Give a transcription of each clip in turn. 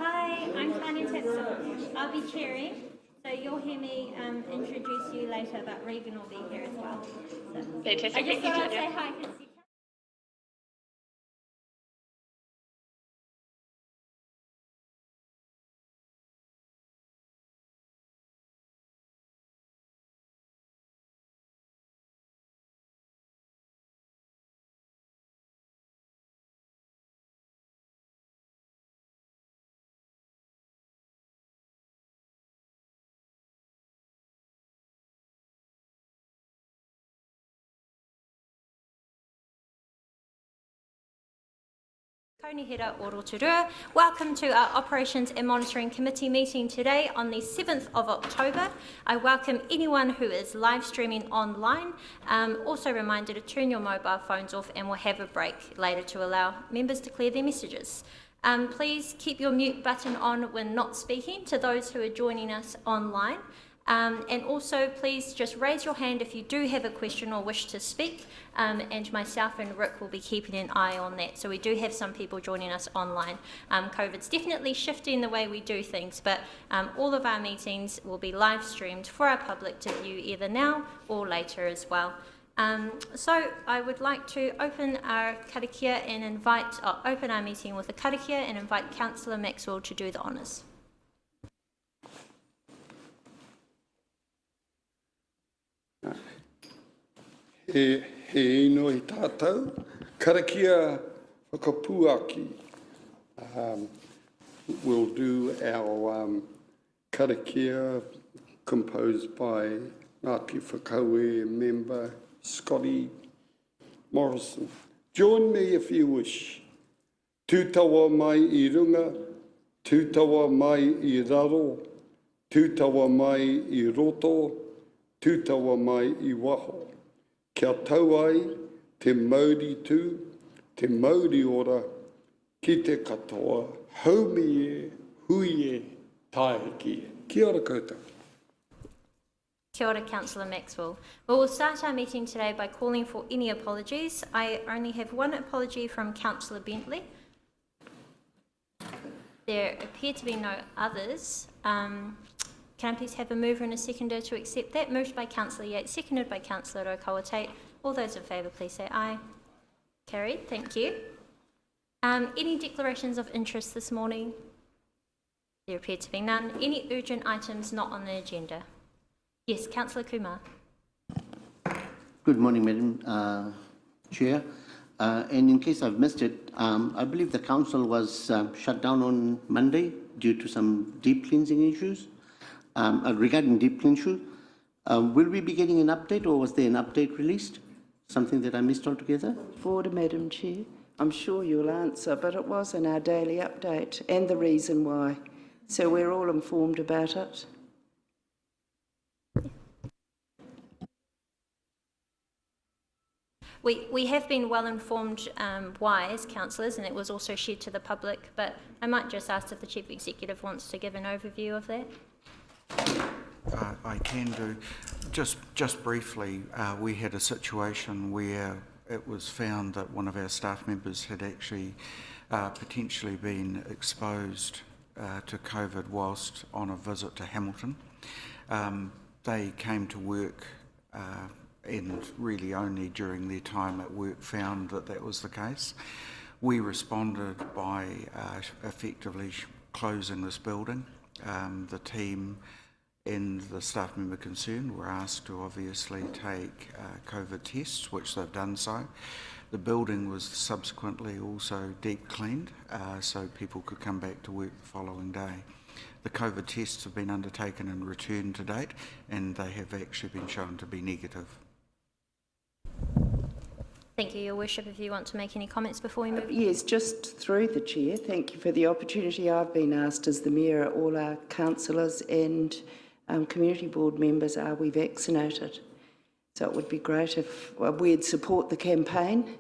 Hi, I'm Untitled. I'll be chairing, so you'll hear me introduce you later, but Regan will be here as well. So, Fantastic. I just thought I'd say hi. Konihira o Rotorua. Welcome to our Operations and Monitoring Committee meeting today on the 7th of October. I welcome anyone who is live streaming online. Also a reminder to turn your mobile phones off, and we'll have a break later to allow members to clear their messages. Please keep your mute button on when not speaking to those who are joining us online. And also please just raise your hand if you do have a question or wish to speak, and myself and Rick will be keeping an eye on that. So we do have some people joining us online. COVID's definitely shifting the way we do things, but all of our meetings will be live streamed for our public to view either now or later as well. So I would like to open our karakia and open our meeting with a karakia and invite Councillor Maxwell to do the honours. He ino I tātou, karakia whakapuaki. We'll do our karakia composed by Ngāti Whakaue member Scotty Morrison. Join me if you wish. Tūtawa mai I runga, tūtawa mai I raro, tūtawa mai I roto, tūtawa mai I waho. Kia tau ai, te mauri tū, te mauri ora, ki te katoa, haumi e, hui e, taiki e. Kia ora koutou. Kia ora, Councillor Maxwell. Well, we'll start our meeting today by calling for any apologies. I only have one apology from Councillor Bentley. There appear to be no others. Can I please have a mover and a seconder to accept that? Moved by Councillor Yates, seconded by Councillor Raukawa-Tate. All those in favour, please say aye. Carried, thank you. Any declarations of interest this morning? There appear to be none. Any urgent items not on the agenda? Yes, Councillor Kumar. Good morning, Madam Chair. And in case I've missed it, I believe the council was shut down on Monday due to some deep cleansing issues. Regarding deep cleansing, will we be getting an update, or was there an update released? Something that I missed altogether? Order, Madam Chair. I'm sure you'll answer, but it was in our daily update and the reason why. So we're all informed about it. We have been well informed why as councillors, and it was also shared to the public, but I might just ask if the Chief Executive wants to give an overview of that. I can do. Just briefly, we had a situation where it was found that one of our staff members had actually potentially been exposed to COVID whilst on a visit to Hamilton. They came to work and really only during their time at work found that that was the case. We responded by effectively closing this building. The team and the staff member concerned were asked to obviously take COVID tests, which they've done so. The building was subsequently also deep cleaned so people could come back to work the following day. The COVID tests have been undertaken and returned to date, and they have actually been shown to be negative. Thank you, Your Worship. If you want to make any comments before we move? Yes, just through the Chair, thank you for the opportunity. I've been asked as the Mayor, all our councillors and community board members, are we vaccinated? So it would be great if we'd support the campaign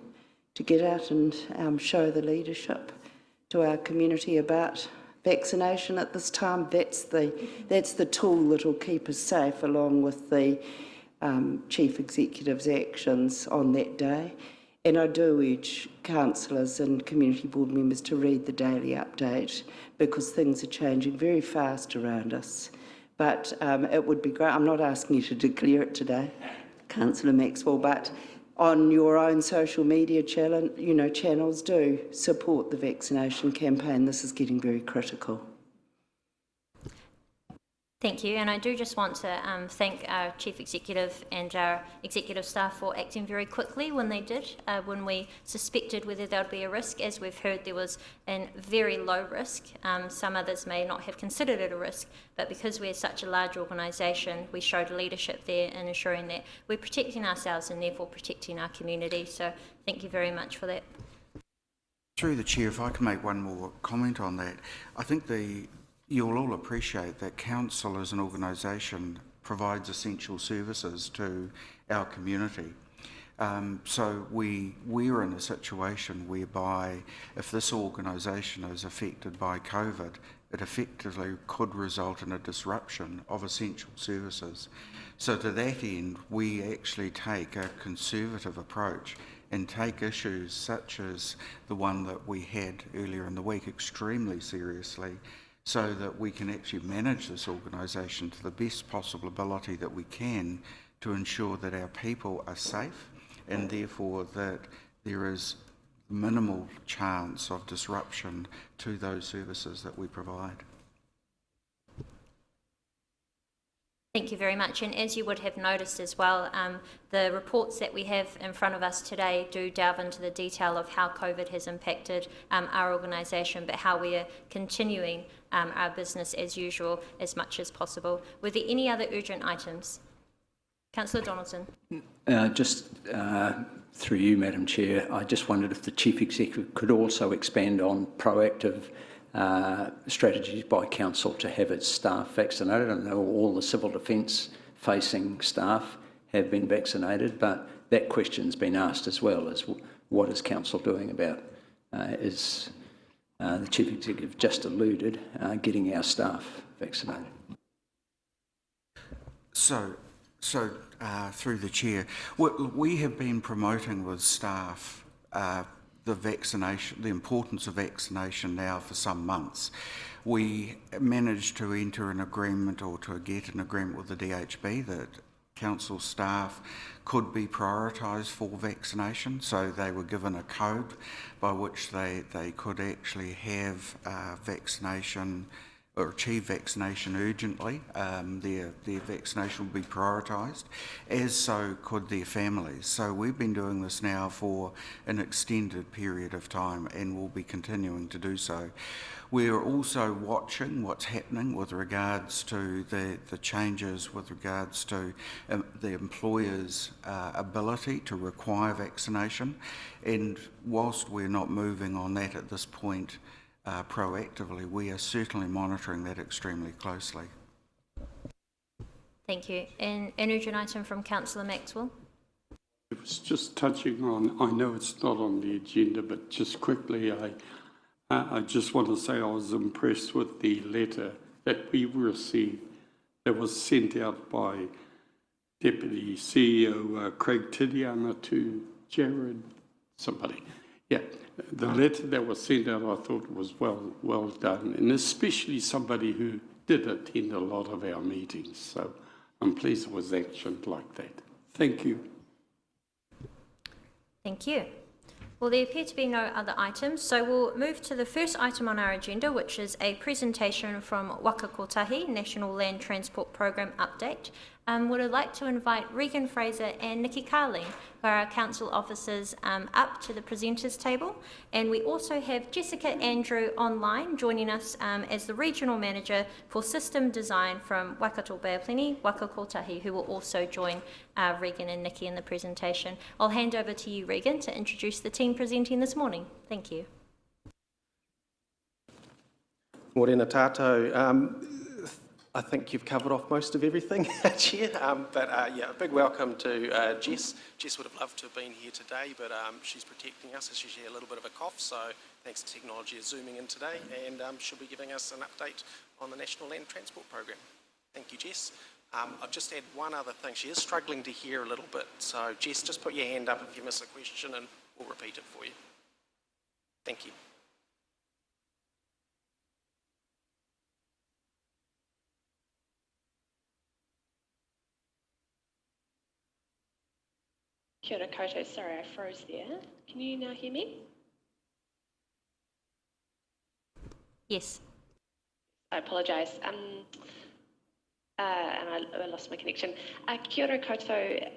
to get out and show the leadership to our community about vaccination at this time. That's the tool that will keep us safe, along with the Chief Executive's actions on that day. And I do urge councillors and community board members to read the daily update because things are changing very fast around us. But it would be great. I'm not asking you to declare it today, Councillor Maxwell, but on your own social media channels, do support the vaccination campaign. This is getting very critical. Thank you, and I do just want to thank our Chief Executive and our executive staff for acting very quickly when they did, when we suspected whether there would be a risk. As we've heard, there was a very low risk. Some others may not have considered it a risk, but because we're such a large organisation, we showed leadership there in ensuring that we're protecting ourselves and therefore protecting our community. So thank you very much for that. Through the Chair, if I can make one more comment on that, I think you'll all appreciate that council as an organisation provides essential services to our community. So we're in a situation whereby if this organisation is affected by COVID, it effectively could result in a disruption of essential services. So to that end, we actually take a conservative approach and take issues such as the one that we had earlier in the week extremely seriously, so that we can actually manage this organisation to the best possible ability that we can to ensure that our people are safe and therefore that there is minimal chance of disruption to those services that we provide. Thank you very much. And as you would have noticed as well, the reports that we have in front of us today do delve into the detail of how COVID has impacted our organisation, but how we are continuing our business as usual as much as possible. Were there any other urgent items? Councillor Donaldson. Just through you, Madam Chair, I just wondered if the Chief Executive could also expand on proactive strategies by council to have its staff vaccinated. I know all the civil defence facing staff have been vaccinated, but that question's been asked as well, as what is council doing about, as the Chief Executive just alluded, getting our staff vaccinated. So through the Chair, we have been promoting with staff the importance of vaccination now for some months. We managed to enter an agreement or to get an agreement with the DHB that council staff could be prioritised for vaccination, so they were given a code by which they could actually have vaccination or achieve vaccination urgently. Their vaccination will be prioritised, as so could their families. So we've been doing this now for an extended period of time and will be continuing to do so. We're also watching what's happening with regards to the changes with regards to the employer's ability to require vaccination, and whilst we're not moving on that at this point proactively, we are certainly monitoring that extremely closely. Thank you. And an urgent item from Councillor Maxwell. It was just touching on, I know it's not on the agenda, but just quickly, I just want to say I was impressed with the letter that we received that was sent out by Deputy CEO Craig Tidiana to Jared, somebody. Yeah, the letter that was sent out I thought was well done, and especially somebody who did attend a lot of our meetings. So I'm pleased it was actioned like that. Thank you. Thank you. Well, there appear to be no other items, so we'll move to the first item on our agenda, which is a presentation from Waka Kotahi, National Land Transport Program Update. Would I like to invite Regan Fraser and Nikki Carling, who are our council officers, up to the presenters table. And we also have Jessica Andrew online joining us as the Regional Manager for System Design from Waikato Bay of Plenty, Waka Kotahi, who will also join Regan and Nikki in the presentation. I'll hand over to you, Regan, to introduce the team presenting this morning. Thank you. Morena tātou. I think you've covered off most of everything, Chair, yeah, a big welcome to Jess. Jess would have loved to have been here today, but she's protecting us as she's had a little bit of a cough, so thanks to technology is zooming in today, and she'll be giving us an update on the National Land Transport Program. Thank you, Jess. I'll just add one other thing. She is struggling to hear a little bit, so Jess, just put your hand up if you miss a question and we'll repeat it for you. Thank you. Kia ora koutou, sorry I froze there. Can you now hear me? Yes. I apologise. And I lost my connection. Kia ora koutou,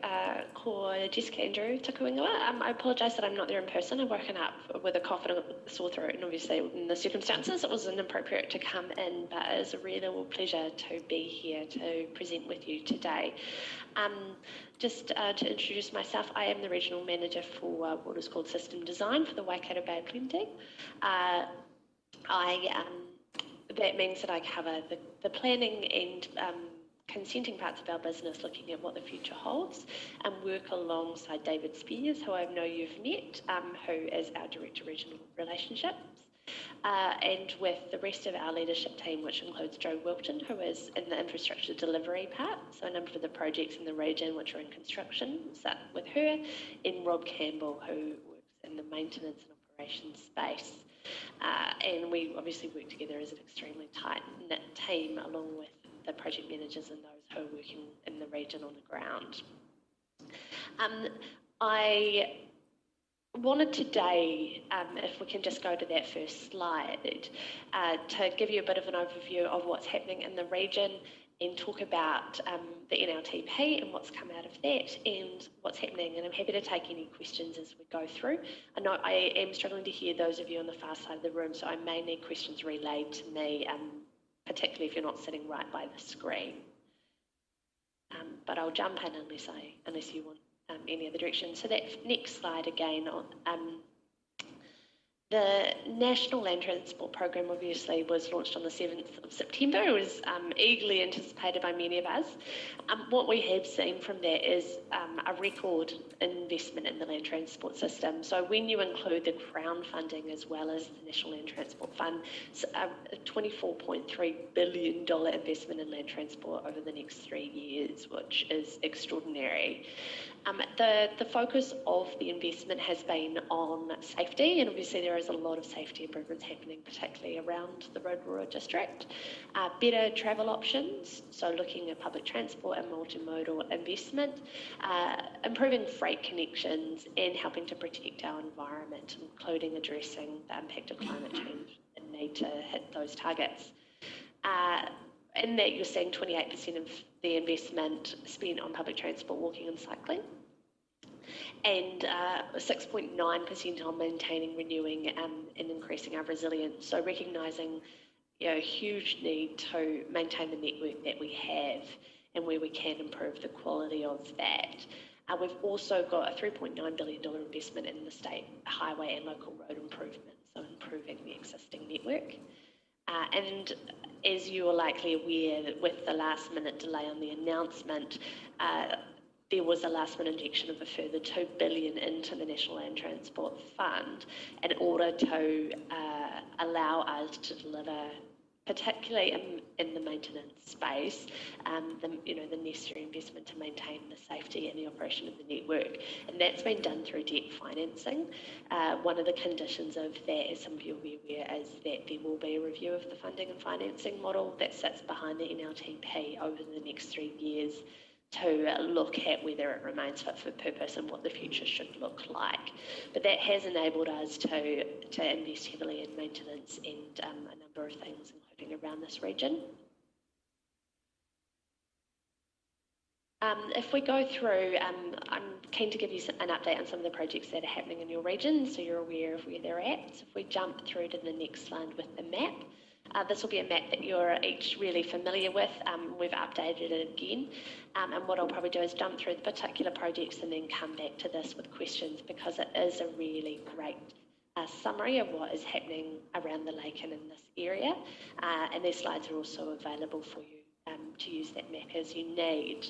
ko Jessica Andrew Takuingawa. I apologise that I'm not there in person. I've woken up with a cough and a sore throat, and obviously in the circumstances it was inappropriate to come in, but it is a real pleasure to be here to present with you today. Just to introduce myself, I am the Regional Manager for what is called System Design for the Waikato Bay of Plenty. That means that I cover the planning and consenting parts of our business, looking at what the future holds, and work alongside David Spears, who I know you've met, who is our Director of Regional Relationships, and with the rest of our leadership team, which includes Jo Wilton, who is in the infrastructure delivery part, so a number of the projects in the region which are in construction, sat with her, and Rob Campbell, who works in the maintenance and operations space. And we obviously work together as an extremely tight-knit team, along with the project managers and those who are working in the region on the ground. I wanted today, if we can just go to that first slide, to give you a bit of an overview of what's happening in the region and talk about the NLTP and what's come out of that and what's happening. And I'm happy to take any questions as we go through. I know I am struggling to hear those of you on the far side of the room, so I may need questions relayed to me, particularly if you're not sitting right by the screen. But I'll jump in unless you want any other direction. So that next slide again on the National Land Transport Program obviously was launched on the 7th of September. It was eagerly anticipated by many of us. What we have seen from that is a record investment in the land transport system. So when you include the Crown funding as well as the National Land Transport Fund, it's a $24.3 billion investment in land transport over the next 3 years, which is extraordinary. The focus of the investment has been on safety, and obviously there is a lot of safety improvements happening, particularly around the Rotorua district. Better travel options, so looking at public transport and multimodal investment, improving freight connections, and helping to protect our environment, including addressing the impact of climate change and need to hit those targets. In that, you're seeing 28% of the investment spent on public transport, walking and cycling, and 6.9% on maintaining, renewing, and increasing our resilience. So recognising a huge need to maintain the network that we have and where we can improve the quality of that. We've also got a $3.9 billion investment in the state highway and local road improvements, so improving the existing network. And as you are likely aware, with the last minute delay on the announcement, there was a last minute injection of a further $2 billion into the National Land Transport Fund in order to allow us to deliver, particularly in the maintenance space, the necessary investment to maintain the safety and the operation of the network. And that's been done through debt financing. One of the conditions of that, as some of you will be aware, is that there will be a review of the funding and financing model that sits behind the NLTP over the next 3 years to look at whether it remains fit for purpose and what the future should look like. But that has enabled us to invest heavily in maintenance and a number of things, including around this region. If we go through, I'm keen to give you an update on some of the projects that are happening in your region, so you're aware of where they're at. So if we jump through to the next slide with the map, this will be a map that you're each really familiar with. We've updated it again. And what I'll probably do is jump through the particular projects and then come back to this with questions, because it is a really great summary of what is happening around the lake and in this area. And these slides are also available for you to use that map as you need.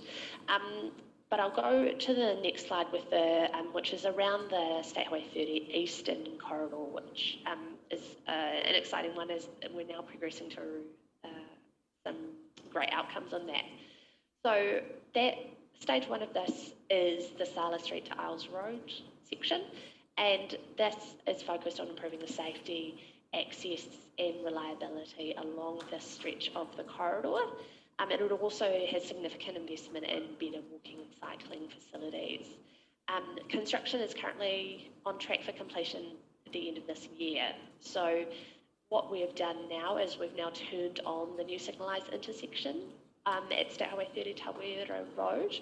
But I'll go to the next slide with which is around the State Highway 30 Eastern Corridor, which is an exciting one as we're now progressing to some great outcomes on that. So that stage one of this is the Sala Street to Isles Road section, And this is focused on improving the safety, access and reliability along this stretch of the corridor. And it also has significant investment in better walking and cycling facilities. Construction is currently on track for completion at the end of this year. So what we have done now is we've now turned on the new signalised intersection at State Highway 30 Tawera Road.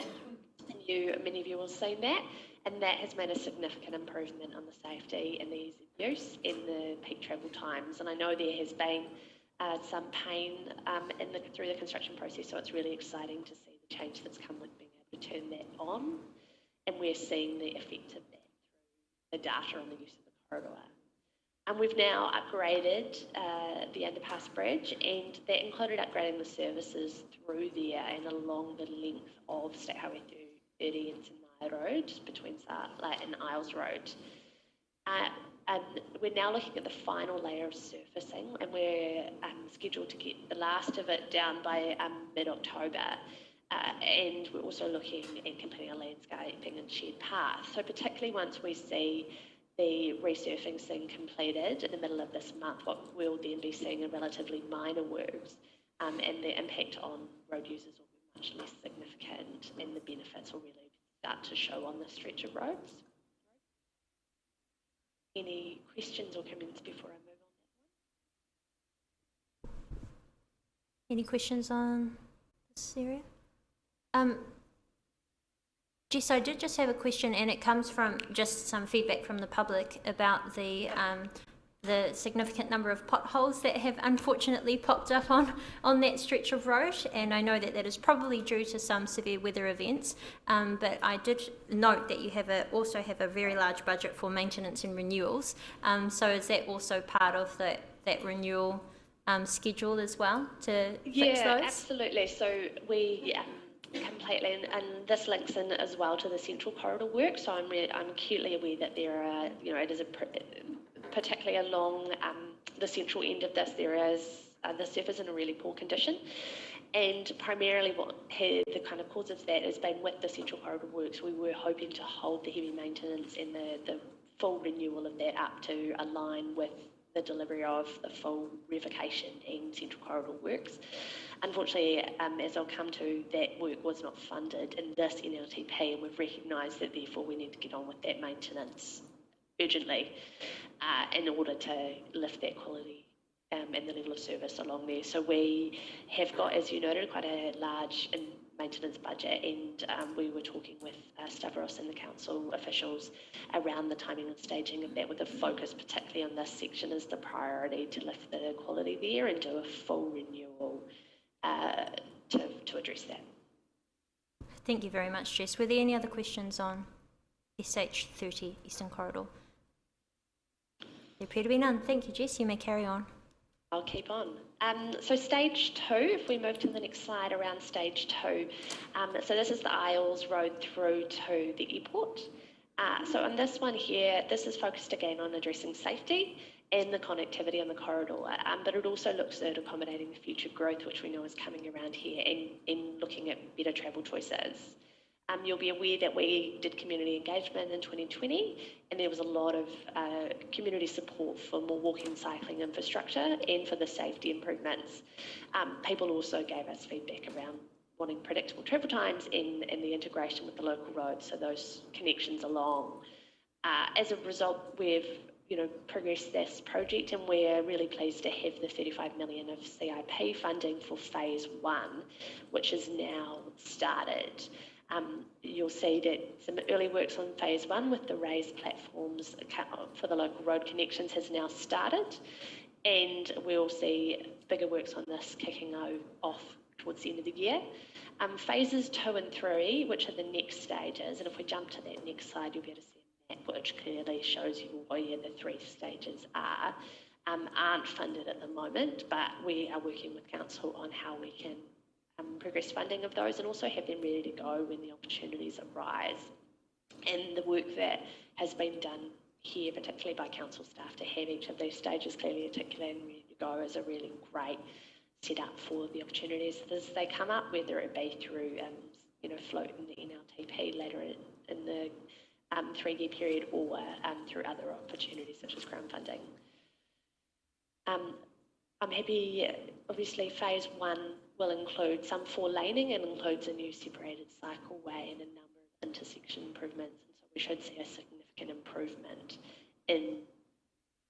And many of you will have seen that, and that has made a significant improvement on the safety and the ease of use and the peak travel times. And I know there has been some pain through the construction process, so it's really exciting to see the change that's come with being able to turn that on, and we're seeing the effect of that through the data on the use of the corridor. And we've now upgraded the underpass bridge, and that included upgrading the services through there and along the length of State Highway 30 and Sinai Road, between Sartla and Isles Road. And we're now looking at the final layer of surfacing, and we're scheduled to get the last of it down by mid-October. And we're also looking at completing a landscaping and shared path. So particularly once we see the resurfacing completed in the middle of this month, what we'll then be seeing are relatively minor works, and the impact on road users will be much less significant, and the benefits will really start to show on the stretch of roads. Any questions or comments before I move on? Any questions on this area? Jess, I did just have a question, and it comes from just some feedback from the public about the significant number of potholes that have unfortunately popped up on that stretch of road, and I know that that is probably due to some severe weather events, but I did note that you also have a very large budget for maintenance and renewals, so is that also part of that renewal schedule as well to fix those? Yeah, absolutely. So we completely, and this links in as well to the central corridor work. So I'm acutely aware that there are, it is particularly along the central end of this, there is the surface in a really poor condition, and primarily what the kind of cause of that has been with the central corridor works. We were hoping to hold the heavy maintenance and the full renewal of that up to align with the delivery of the full revocation and central corridor works. Unfortunately, as I'll come to, that work was not funded in this NLTP, and we've recognised that therefore we need to get on with that maintenance urgently in order to lift that quality and the level of service along there. So we have got, as you noted, quite a large maintenance budget, and we were talking with Stavros and the council officials around the timing and staging of that, with a focus particularly on this section as the priority to lift the quality there and do a full renewal to address that. Thank you very much, Jess. Were there any other questions on SH30 Eastern Corridor? There appear to be none. Thank you, Jess. You may carry on. I'll keep on. So stage 2, if we move to the next slide around stage 2. So this is the Isles Road through to the airport. So on this one here, this is focused again on addressing safety and the connectivity on the corridor, but it also looks at accommodating the future growth, which we know is coming around here, and looking at better travel choices. You'll be aware that we did community engagement in 2020, and there was a lot of community support for more walking and cycling infrastructure and for the safety improvements. People also gave us feedback around wanting predictable travel times and the integration with the local roads, so those connections along. As a result, we've progressed this project, and we're really pleased to have the 35 million of CIP funding for phase 1, which is now started. You'll see that some early works on phase 1 with the raised platforms for the local road connections has now started, and we'll see bigger works on this kicking off towards the end of the year. Phases 2 and 3, which are the next stages, and if we jump to that next slide, you'll be able to see a map which clearly shows you where the 3 stages are, aren't funded at the moment, but we are working with council on how we can progress funding of those and also have them ready to go when the opportunities arise. And the work that has been done here, particularly by council staff, to have each of these stages clearly articulated and ready to go is a really great setup for the opportunities as they come up, whether it be through float in the NLTP later in the 3-year period or through other opportunities such as crowdfunding. I'm happy, obviously phase 1 will include some 4-laning and includes a new separated cycleway and a number of intersection improvements, and so we should see a significant improvement in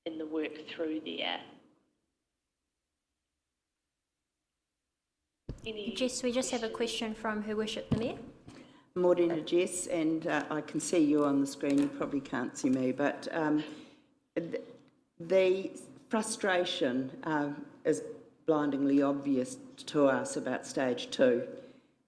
the work through there. Jess, we just have a question from Her Worship the Mayor. Morena, Jess, and I can see you on the screen, you probably can't see me, but the frustration is blindingly obvious to us about stage 2,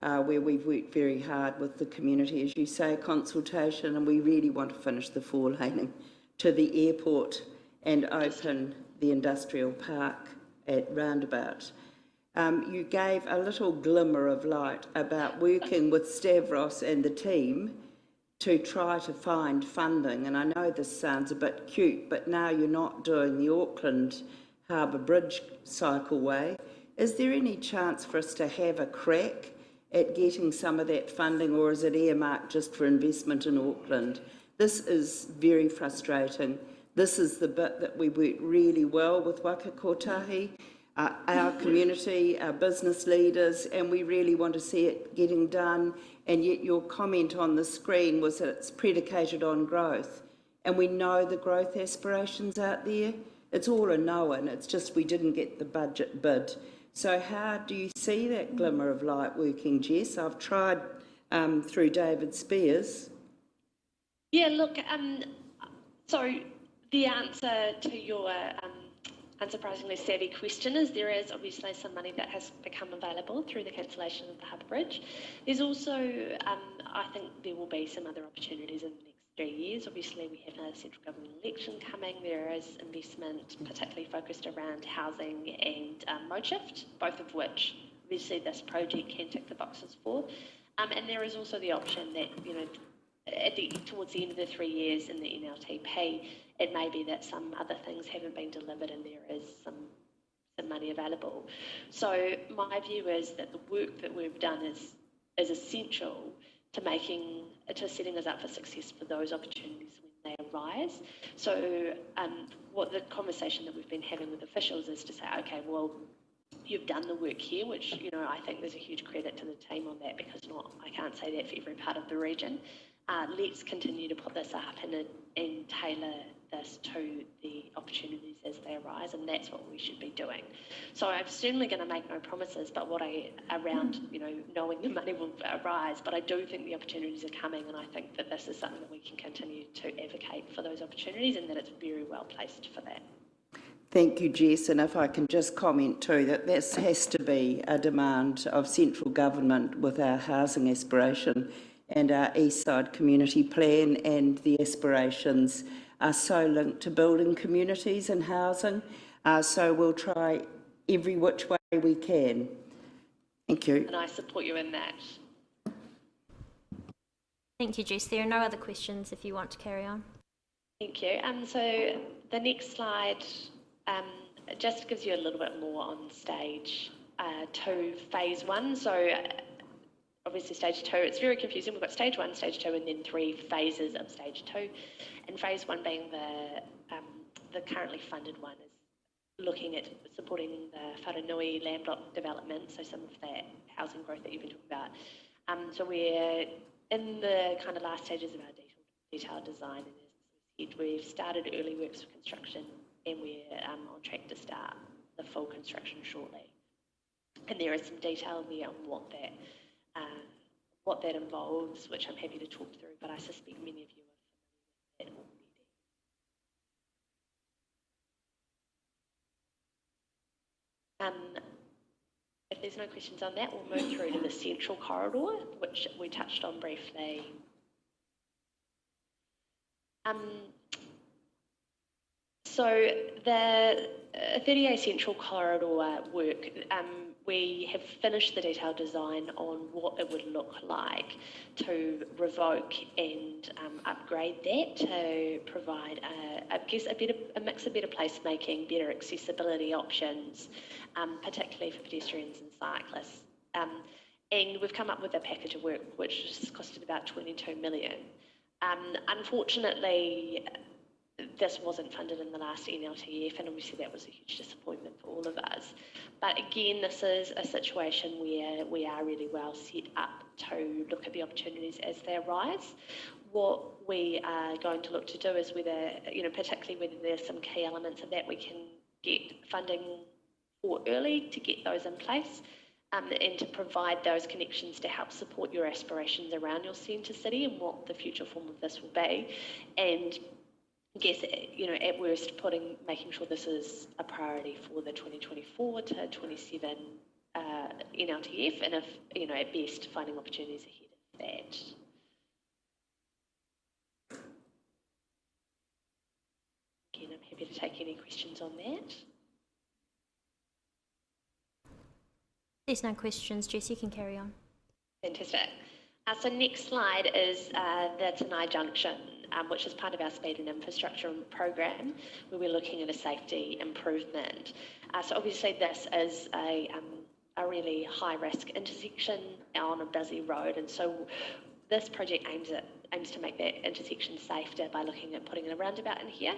where we've worked very hard with the community, as you say, consultation, and we really want to finish the 4-laning to the airport and open the industrial park at Roundabout. You gave a little glimmer of light about working with Stavros and the team to try to find funding, and I know this sounds a bit cute, but now you're not doing the Auckland Harbour Bridge cycleway. Is there any chance for us to have a crack at getting some of that funding, or is it earmarked just for investment in Auckland? This is very frustrating. This is the bit that we work really well with Waka Kotahi, our community, our business leaders, and we really want to see it getting done. And yet your comment on the screen was that it's predicated on growth. And we know the growth aspirations out there. It's all a known, it's just we didn't get the budget bid. So how do you see that glimmer of light working, Jess? I've tried through David Spears. Yeah, look, so the answer to your unsurprisingly savvy question is there is obviously some money that has become available through the cancellation of the Harbour Bridge. There's also, I think there will be some other opportunities in the next 3 years. Obviously we have a central government election coming. There is investment particularly focused around housing and mode shift, both of which obviously this project can tick the boxes for. And there is also the option that, you know, towards the end of the 3 years in the NLTP, it may be that some other things haven't been delivered and there is some money available. So my view is that the work that we've done is essential to setting us up for success for those opportunities when they arise. So what the conversation that we've been having with officials is to say, okay, well, you've done the work here, which, you know, I think there's a huge credit to the team on that, because I can't say that for every part of the region. Let's continue to put this up and tailor this to the opportunities as they arise, and that's what we should be doing. So I'm certainly going to make no promises, but around, you know, knowing the money will arise, but I do think the opportunities are coming, and I think that this is something that we can continue to advocate for those opportunities, and that it's very well placed for that. Thank you, Jess, and if I can just comment too, that this has to be a demand of central government with our housing aspiration and our East Side Community Plan, and the aspirations are so linked to building communities and housing, so we'll try every which way we can. Thank you. And I support you in that. Thank you, Jess. There are no other questions if you want to carry on. Thank you. So the next slide just gives you a little bit more on stage 2, phase 1. So obviously stage 2, it's very confusing. We've got stage 1, stage 2, and then 3 phases of stage 2. And phase 1 being the currently funded one is looking at supporting the Faranui landlocked development, so some of that housing growth that you've been talking about. So we're in the kind of last stages of our detailed design, and as we said, we've started early works for construction, and we're on track to start the full construction shortly. And there is some detail there on what that involves, which I'm happy to talk through, but I suspect many of you are familiar with that already. If there's no questions on that, we'll move through to the central corridor, which we touched on briefly. So the 30A Central Corridor work, we have finished the detailed design on what it would look like to revoke and upgrade that to provide, a mix of better placemaking, better accessibility options, particularly for pedestrians and cyclists. And we've come up with a package of work which has costed about 22 million. Unfortunately, this wasn't funded in the last NLTF, and obviously that was a huge disappointment for all of us. But again, this is a situation where we are really well set up to look at the opportunities as they arise. What we are going to look to do is whether, particularly whether there's some key elements of that we can get funding for early to get those in place, and to provide those connections to help support your aspirations around your centre city and what the future form of this will be. And I guess, at worst, making sure this is a priority for the 2024 to 27 NLTF, and if, at best, finding opportunities ahead of that. Again, I'm happy to take any questions on that. There's no questions, Jess, you can carry on. Fantastic. So next slide is the Faranui Junction, which is part of our speed and infrastructure program, where we're looking at a safety improvement. So obviously this is a really high risk intersection on a busy road, and so this project aims to make that intersection safer by looking at putting a roundabout in here.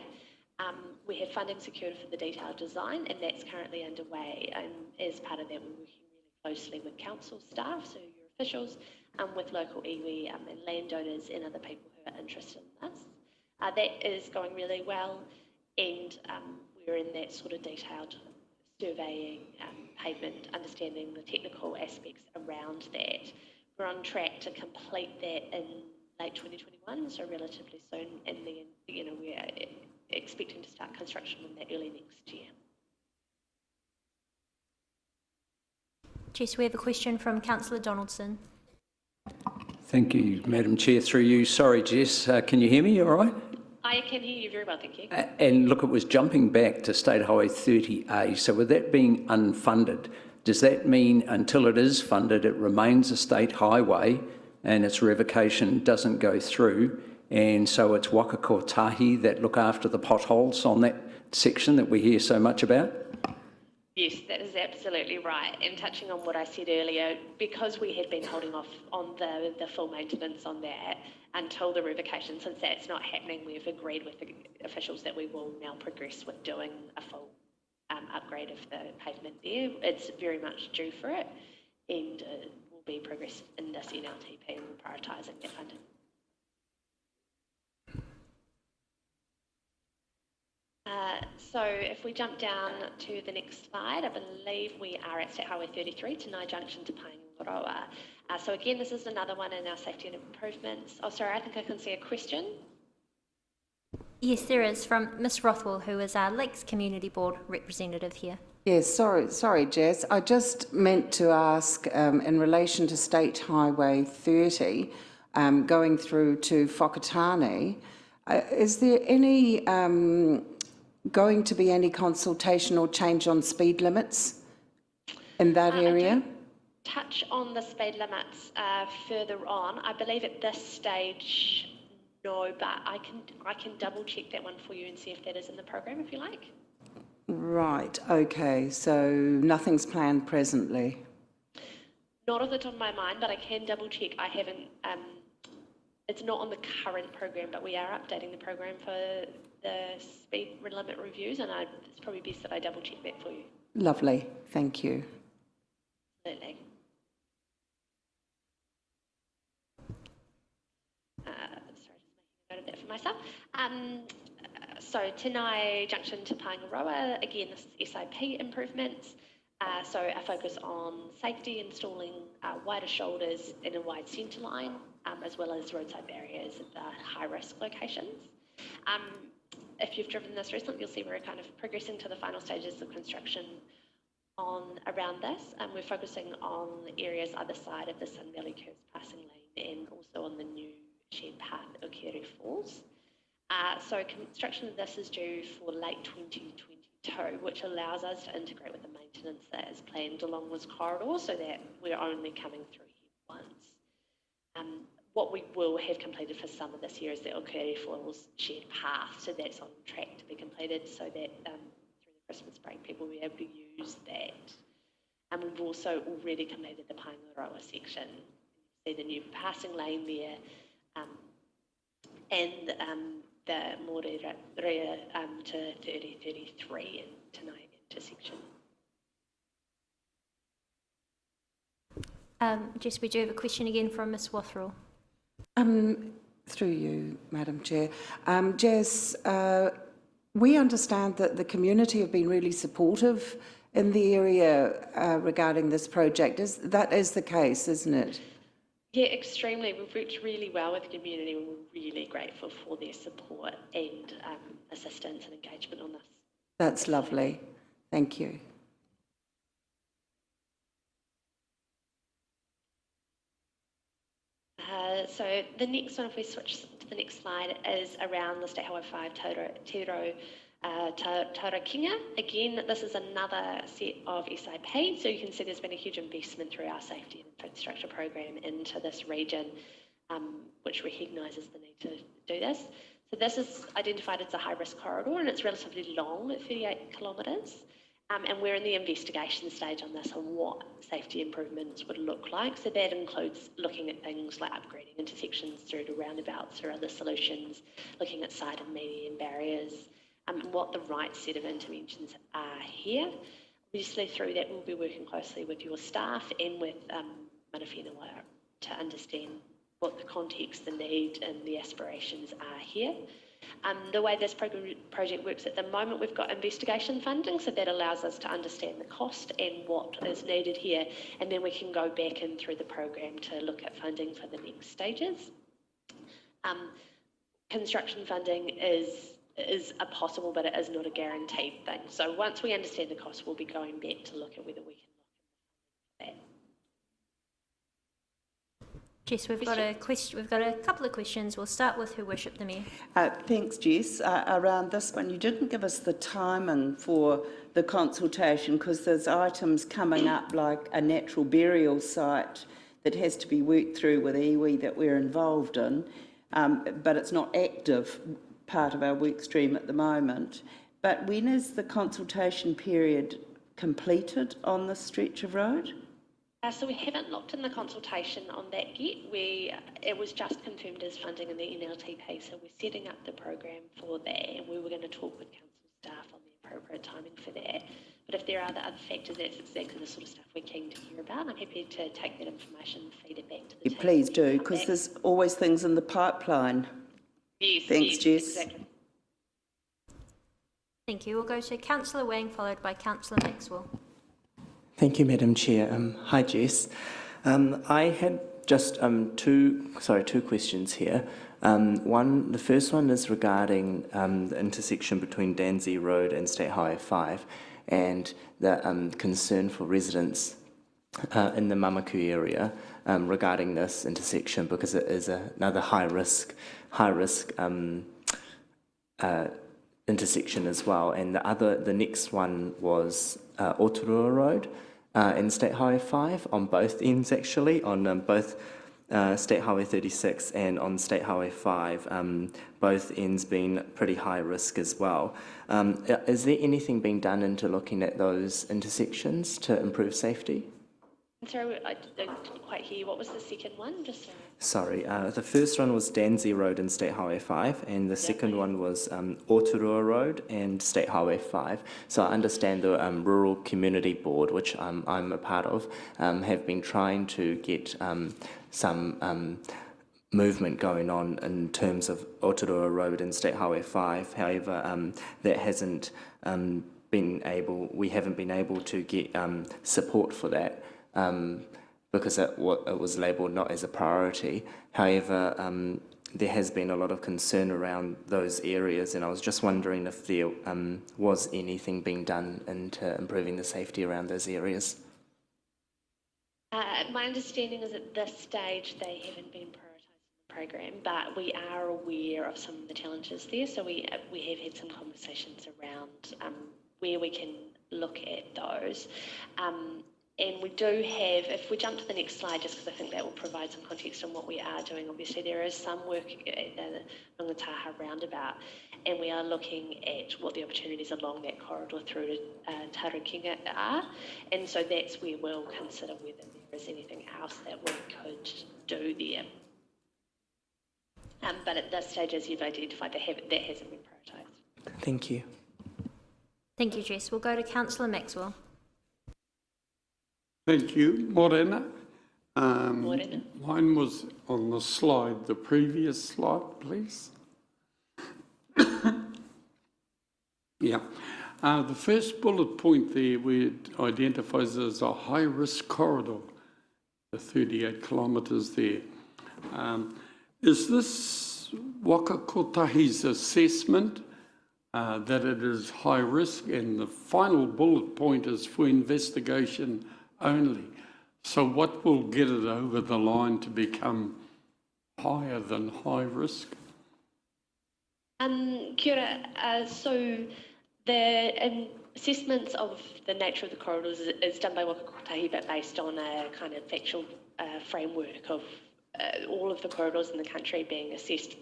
We have funding secured for the detailed design, and that's currently underway, and as part of that we're working really closely with council staff, so your officials, with local iwi and landowners and other people who are interested in this. That is going really well, and we're in that sort of detailed surveying, pavement, understanding the technical aspects around that. We're on track to complete that in late 2021, so relatively soon, and then we're expecting to start construction on that early next year. Jess, we have a question from Councillor Donaldson. Thank you, Madam Chair. Through you. Sorry, Jess, can you hear me all right? I can hear you very well, thank you. And look, it was jumping back to State Highway 30A. So with that being unfunded, does that mean until it is funded, it remains a state highway and its revocation doesn't go through? And so it's Waka Kotahi that look after the potholes on that section that we hear so much about? Yes, that is absolutely right. And touching on what I said earlier, because we had been holding off on the full maintenance on that until the revocation, since that's not happening, we've agreed with the officials that we will now progress with doing a full upgrade of the pavement there. It's very much due for it, and will be progressed in this NLTP, and we're prioritising that funding. So if we jump down to the next slide, I believe we are at State Highway 33, Faranui Junction to Rotorua. So again, this is another one in our safety and improvements. Oh, sorry, I think I can see a question. Yes, there is, from Miss Rothwell, who is our Lakes Community Board representative here. Yes, sorry, Jess. I just meant to ask in relation to State Highway 30, going through to Whakatane, is there any going to be any consultation or change on speed limits in that area? Touch on the speed limits further on. I believe at this stage, no, but I can double check that one for you and see if that is in the program, if you like. Right, okay, so nothing's planned presently? Not off the top of my mind, but I can double check. I haven't, it's not on the current program, but we are updating the program for the speed limit reviews, and it's probably best that I double check that for you. Lovely, thank you. Absolutely. Sorry, just making a note of that for myself. So Faranui Junction to Paengaroa, again, this is SIP improvements. So a focus on safety, installing wider shoulders and a wide centre line, as well as roadside barriers at the high-risk locations. If you've driven this recently, you'll see we're kind of progressing to the final stages of construction around this, and we're focusing on the areas either side of the Sun Valley Curves passing lane and also on the new shared path at Okere Falls. So construction of this is due for late 2022, which allows us to integrate with the maintenance that is planned along this corridor, so that we're only coming through here once. What we will have completed for summer this year is the Okere Falls shared path, so that's on track to be completed, so that through the Christmas break people will be able to use that. And we've also already completed the Paengaroa section. You see the new passing lane there, and the Morerea to 3033 and Tanai intersection. Jess, we do have a question again from Ms Wothrell. Through you, Madam Chair. Jess, we understand that the community have been really supportive in the area regarding this project. That is the case, isn't it? Yeah, extremely. We've worked really well with the community and we're really grateful for their support and assistance and engagement on this. That's lovely. Thank you. So the next one, if we switch to the next slide, is around the State Highway 5 Taurakinga. Again, this is another set of SIP, so you can see there's been a huge investment through our safety and infrastructure program into this region, which recognises the need to do this. So this is identified as a high-risk corridor and it's relatively long at 38 kilometres. And we're in the investigation stage on this on what safety improvements would look like. So that includes looking at things like upgrading intersections through to roundabouts or other solutions, looking at side and median barriers, and what the right set of interventions are here. Obviously through that we'll be working closely with your staff and with Mana Whenua to understand what the context, the need and the aspirations are here. The way this project works at the moment, we've got investigation funding, so that allows us to understand the cost and what is needed here, and then we can go back in through the program to look at funding for the next stages. Construction funding is a possible, but it is not a guaranteed thing. So once we understand the cost, we'll be going back to look at whether we can lock in the funding for that. Jess, we've got a question. We've got a couple of questions. We'll start with Her Worship the Mayor. Thanks, Jess. Around this one, you didn't give us the timing for the consultation because there's items coming up like a natural burial site that has to be worked through with iwi that we're involved in, but it's not active part of our work stream at the moment. But when is the consultation period completed on this stretch of road? So we haven't looked in the consultation on that yet. It was just confirmed as funding in the NLTP, so we're setting up the program for that, and we were going to talk with council staff on the appropriate timing for that. But if there are other factors, that's exactly the sort of stuff we're keen to hear about. I'm happy to take that information and feed it back to the team. Please do, because there's always things in the pipeline. Yes, thanks, yes, Jess. Exactly. Thank you. We'll go to Councillor Wang, followed by Councillor Maxwell. Thank you, Madam Chair. Hi, Jess. I had just two questions here. The first one is regarding the intersection between Danzy Road and State Highway 5 and the concern for residents in the Mamaku area regarding this intersection, because it is another high risk intersection as well. And the next one was Rotorua Road in State Highway 5 on both ends, actually, on both State Highway 36 and on State Highway 5, both ends being pretty high risk as well. Is there anything being done into looking at those intersections to improve safety? Sorry, I didn't quite hear. What was the second one? Sorry, the first one was Danzy Road and State Highway 5, and the second one was Rotorua Road and State Highway 5. So I understand the Rural Community Board, which I'm a part of, have been trying to get some movement going on in terms of Rotorua Road and State Highway 5. However, that hasn't we haven't been able to get support for that. Because it was labelled not as a priority. However, there has been a lot of concern around those areas, and I was just wondering if there was anything being done into improving the safety around those areas. My understanding is at this stage they haven't been prioritised in the program, but we are aware of some of the challenges there, so we have had some conversations around where we can look at those. And we do have, if we jump to the next slide, just because I think that will provide some context on what we are doing, obviously there is some work at the Rangataha roundabout, and we are looking at what the opportunities along that corridor through to Taurakinga are, and so that's where we'll consider whether there is anything else that we could do there. But at this stage, as you've identified, that hasn't been prioritised. Thank you. Thank you, Jess. We'll go to Councillor Maxwell. Thank you. Morena. Morena. Mine was on the slide, the previous slide, please. Yeah. The first bullet point there where it identifies as a high-risk corridor, the 38 kilometres there. Is this Waka Kotahi's assessment that it is high risk, and the final bullet point is for investigation only? So what will get it over the line to become higher than high risk? Kia ora. So the assessments of the nature of the corridors is done by Waka Kotahi, but based on a kind of factual framework of all of the corridors in the country being assessed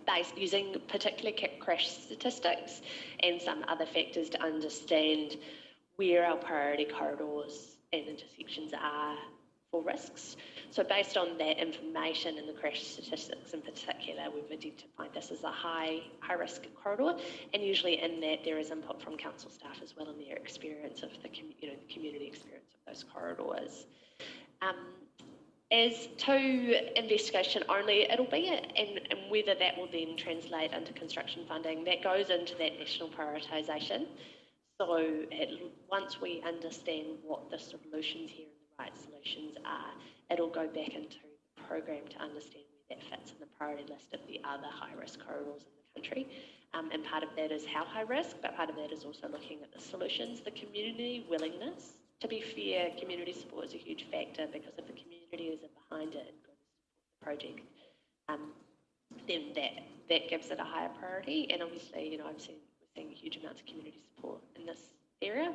based using particular crash statistics and some other factors to understand where our priority corridors and intersections are for risks. So based on that information and the crash statistics in particular, we've identified this as a high risk corridor, and usually in that there is input from council staff as well in their experience of the community experience of those corridors. As to investigation only, it'll be, and whether that will then translate into construction funding, that goes into that national prioritisation. So once we understand what the solutions here and the right solutions are, it'll go back into the program to understand where that fits in the priority list of the other high-risk corridors in the country. And part of that is how high risk, but part of that is also looking at the solutions, the community willingness. To be fair, community support is a huge factor, because if the community is behind it and going to support the project, then that gives it a higher priority. And obviously, we're seeing huge amounts of community support in this area.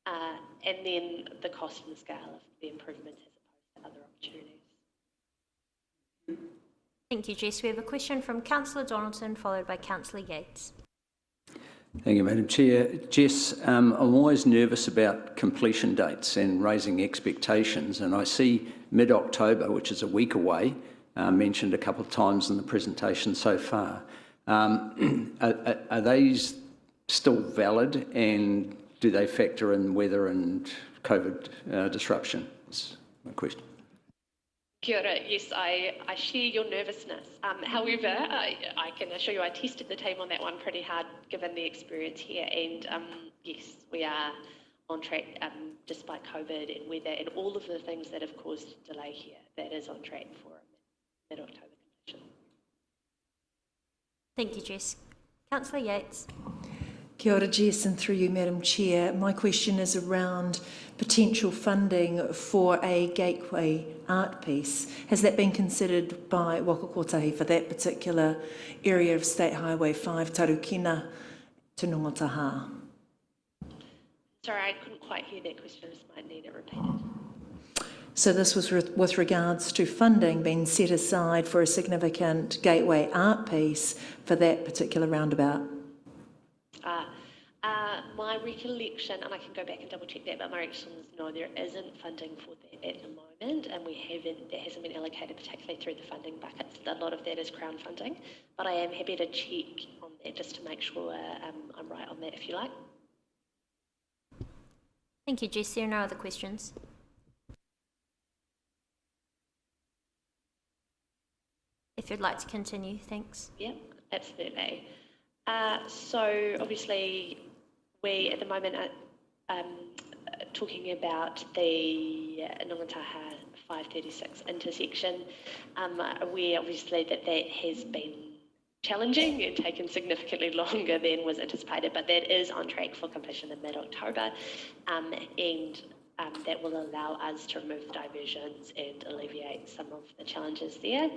And then the cost and the scale of the improvement as opposed to other opportunities. Thank you, Jess. We have a question from Councillor Donaldson, followed by Councillor Yates. Thank you, Madam Chair. Jess, I'm always nervous about completion dates and raising expectations, and I see mid-October, which is a week away, mentioned a couple of times in the presentation so far. Are these still valid, and do they factor in weather and COVID disruption? That's my question. Kia ora. Yes, I share your nervousness. However, I can assure you I tested the team on that one pretty hard given the experience here, and yes, we are on track despite COVID and weather and all of the things that have caused delay here. That is on track for mid-October completion. Thank you, Jess. Councillor Yates. Kia ora, Jess, and through you, Madam Chair. My question is around potential funding for a gateway art piece. Has that been considered by Waka Kotahi for that particular area of State Highway 5, Tarukina to Nongataha? Sorry, I couldn't quite hear that question. I just might need it repeated. So this was with regards to funding being set aside for a significant gateway art piece for that particular roundabout. My recollection, and I can go back and double check that, but my recollection is no, there isn't funding for that at the moment, and that hasn't been allocated particularly through the funding buckets. A lot of that is Crown funding, but I am happy to check on that just to make sure I'm right on that if you like. Thank you, Jess. There are no other questions. If you'd like to continue, thanks. Yeah, absolutely. So obviously we at the moment are talking about the Nongataha 536 intersection. Aware obviously that has been challenging and taken significantly longer than was anticipated, but that is on track for completion in mid-October, and that will allow us to remove the diversions and alleviate some of the challenges there.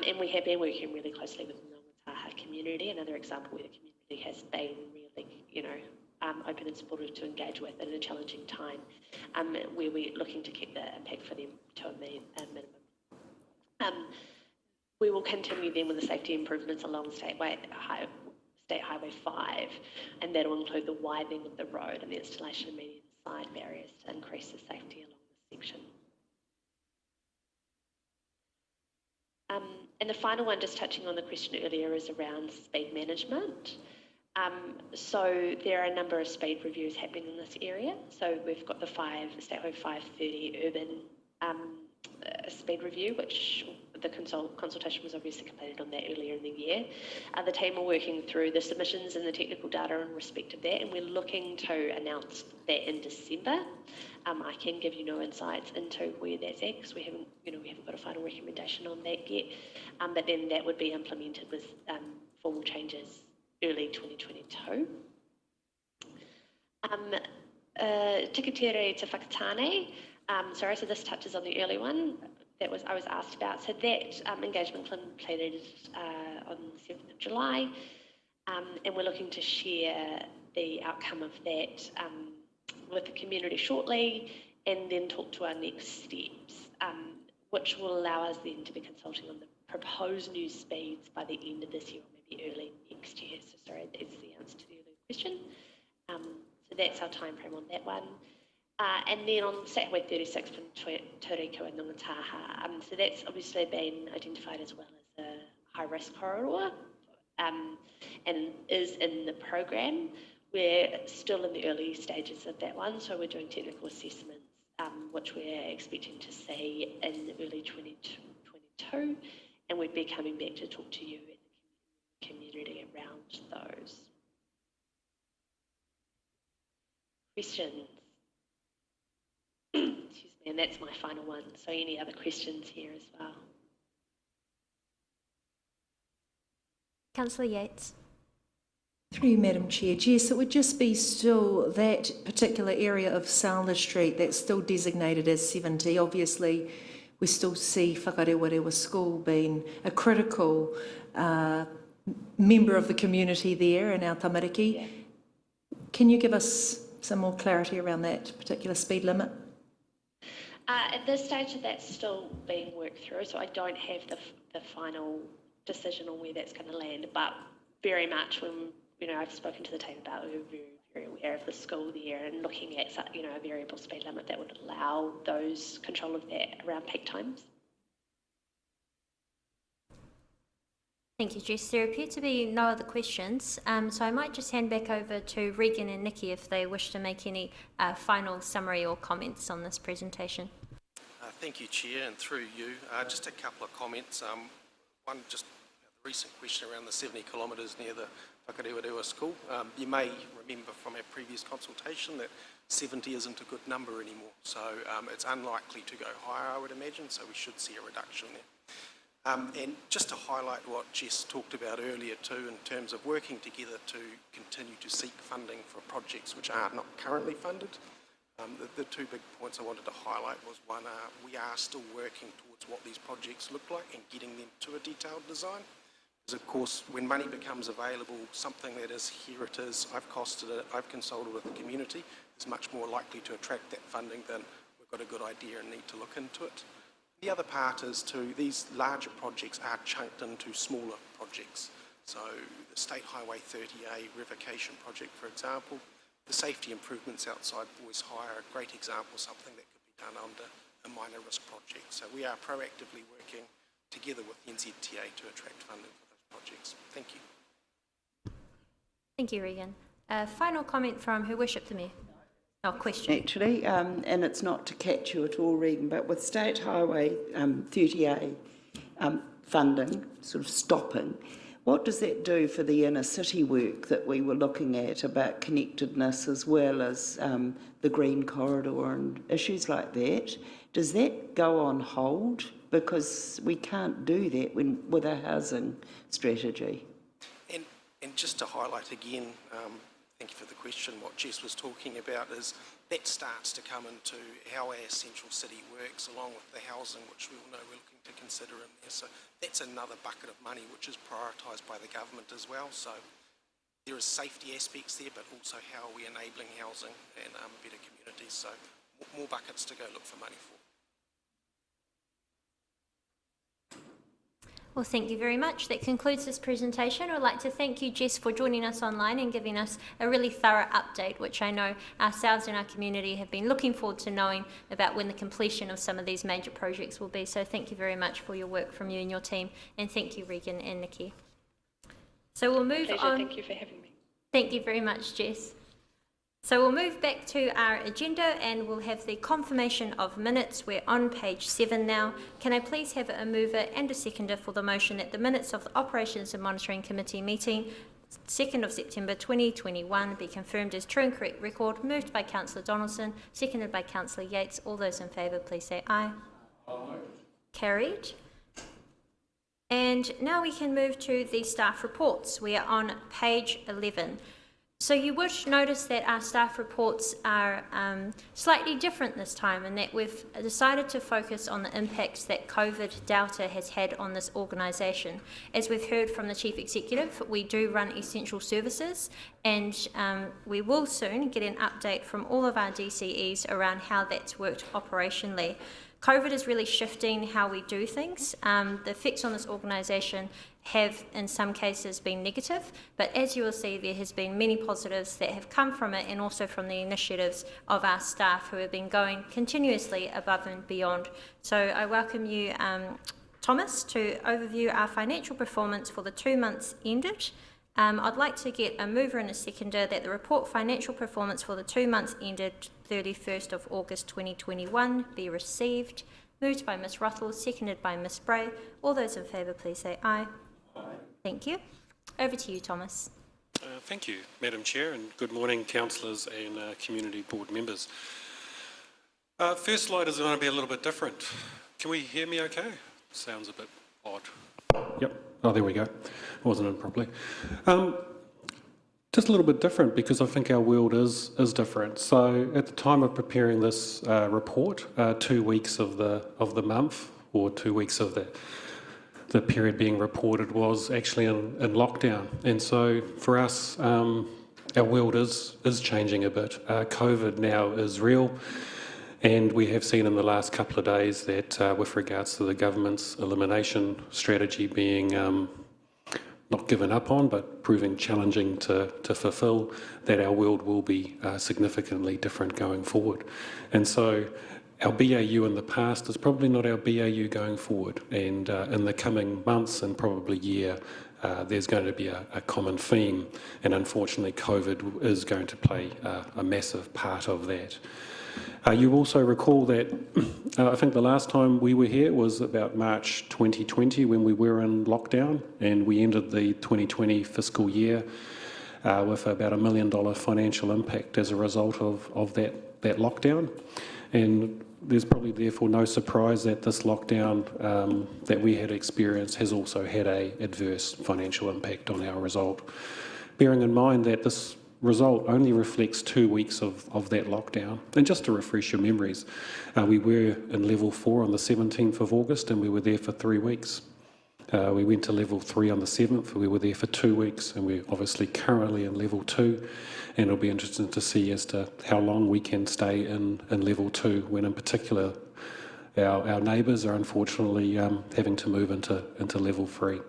And we have been working really closely with the Nongataha community, another example where the community has been really, open and supportive to engage with in a challenging time, where we're looking to keep the impact for them to a minimum. We will continue then with the safety improvements along State Highway 5, and that will include the widening of the road and the installation of median side barriers to increase the safety along this section. And the final one, just touching on the question earlier, is around speed management. So there are a number of speed reviews happening in this area. So we've got the Statewide 530 urban speed review, which the consultation was obviously completed on that earlier in the year. The team are working through the submissions and the technical data in respect of that, and we're looking to announce that in December. I can give you no insights into where that's at because we haven't got a final recommendation on that yet. But then that would be implemented with formal changes early 2022. Tikatere te whakatane. Sorry, so this touches on the early one that I was asked about. So that engagement completed on the 7th of July, and we're looking to share the outcome of that with the community shortly, and then talk to our next steps, which will allow us then to be consulting on the proposed new speeds by the end of this year or maybe early next year. So sorry, that's the answer to the earlier question. So that's our time frame on that one. And then on Statewide 36 from Tōriko and Ngongataha, so that's obviously been identified as well as a high-risk corridor and is in the program. We're still in the early stages of that one, so we're doing technical assessments, which we're expecting to see in early 2022, and we'd be coming back to talk to you and the community around those. Questions? Excuse me, and that's my final one. So any other questions here as well? Councillor Yates. Through you, Madam Chair. Jess, it would just be still that particular area of Sauler Street that's still designated as 70. Obviously, we still see Whakarewarewa School being a critical member of the community there in our tamariki. Yeah. Can you give us some more clarity around that particular speed limit? At this stage, that's still being worked through, so I don't have the final decision on where that's going to land, but very much when I've spoken to the team about it, we're very aware of the school there and looking at a variable speed limit that would allow those control of that around peak times. Thank you, Jess. There appear to be no other questions, so I might just hand back over to Regan and Nikki if they wish to make any final summary or comments on this presentation. Thank you, Chair, and through you, just a couple of comments. One, just the recent question around the 70 kilometres near the Whakarewarewa School. You may remember from our previous consultation that 70 isn't a good number anymore, so it's unlikely to go higher, I would imagine, so we should see a reduction there. And just to highlight what Jess talked about earlier too, in terms of working together to continue to seek funding for projects which are not currently funded. The two big points I wanted to highlight was one, we are still working towards what these projects look like and getting them to a detailed design. Because of course, when money becomes available, something that is, here it is, I've costed it, I've consulted with the community, is much more likely to attract that funding than we've got a good idea and need to look into it. The other part is these larger projects are chunked into smaller projects. So the State Highway 30A revocation project, for example, the safety improvements outside Boys High are a great example of something that could be done under a minor risk project. So we are proactively working together with NZTA to attract funding for those projects. Thank you. Thank you, Regan. Final comment from Her Worship the Mayor. Oh, question. Actually, and it's not to catch you at all, Regan, but with State Highway 30A funding sort of stopping, what does that do for the inner city work that we were looking at about connectedness as well as the green corridor and issues like that? Does that go on hold? Because we can't do that with a housing strategy. And just to highlight again, thank you for the question, what Jess was talking about is that starts to come into how our central city works along with the housing, which we all know we're looking to consider in there. So that's another bucket of money which is prioritised by the government as well. So there is safety aspects there, but also how are we enabling housing and better communities. So more buckets to go look for money for. Well, thank you very much. That concludes this presentation. I'd like to thank you, Jess, for joining us online and giving us a really thorough update, which I know ourselves and our community have been looking forward to knowing about when the completion of some of these major projects will be. So thank you very much for your work from you and your team. And thank you, Regan and Nikki. So we'll move Pleasure. on. Thank you for having me. Thank you very much, Jess. So we'll move back to our agenda and we'll have the confirmation of minutes. We're on page 7 now. Can I please have a mover and a seconder for the motion that the minutes of the Operations and Monitoring Committee meeting 2nd of September 2021 be confirmed as true and correct record, moved by Councillor Donaldson, seconded by Councillor Yates. All those in favour, please say aye. Aye. Carried. And now we can move to the staff reports. We are on page 11. So you would notice that our staff reports are slightly different this time, and that we've decided to focus on the impacts that COVID Delta has had on this organisation. As we've heard from the Chief Executive, we do run essential services, and we will soon get an update from all of our DCEs around how that's worked operationally. COVID is really shifting how we do things. The effects on this organisation have in some cases been negative, but as you will see, there has been many positives that have come from it, and also from the initiatives of our staff who have been going continuously above and beyond. So I welcome you, Thomas, to overview our financial performance for the 2 months ended. I'd like to get a mover and a seconder that the report financial performance for the 2 months ended 31st of August 2021 be received. Moved by Ms Ruthell, seconded by Ms Bray. All those in favour, please say aye. Aye. Thank you. Over to you, Thomas. Thank you, Madam Chair, and good morning, councillors and community board members. First slide is going to be a little bit different. Can we hear me okay? Sounds a bit odd. Yep. Oh, there we go. Wasn't in properly. Just a little bit different because I think our world is different. So at the time of preparing this report, 2 weeks of the month, or 2 weeks of the period being reported, was actually in lockdown. And so for us, our world is changing a bit. COVID now is real. And we have seen in the last couple of days that with regards to the government's elimination strategy being not given up on, but proving challenging to fulfil, that our world will be significantly different going forward. And so our BAU in the past is probably not our BAU going forward. And in the coming months and probably year, there's going to be a common theme. And unfortunately, COVID is going to play a massive part of that. You also recall that I think the last time we were here was about March 2020 when we were in lockdown, and we ended the 2020 fiscal year with about $1 million financial impact as a result of that lockdown. And there's probably therefore no surprise that this lockdown that we had experienced has also had an adverse financial impact on our result. Bearing in mind that this result only reflects 2 weeks of that lockdown. And just to refresh your memories, we were in level 4 on the 17th of August and we were there for 3 weeks. We went to level 3 on the 7th, we were there for 2 weeks, and we're obviously currently in level 2, and it'll be interesting to see as to how long we can stay in level 2, when in particular our neighbours are unfortunately having to move into level 3.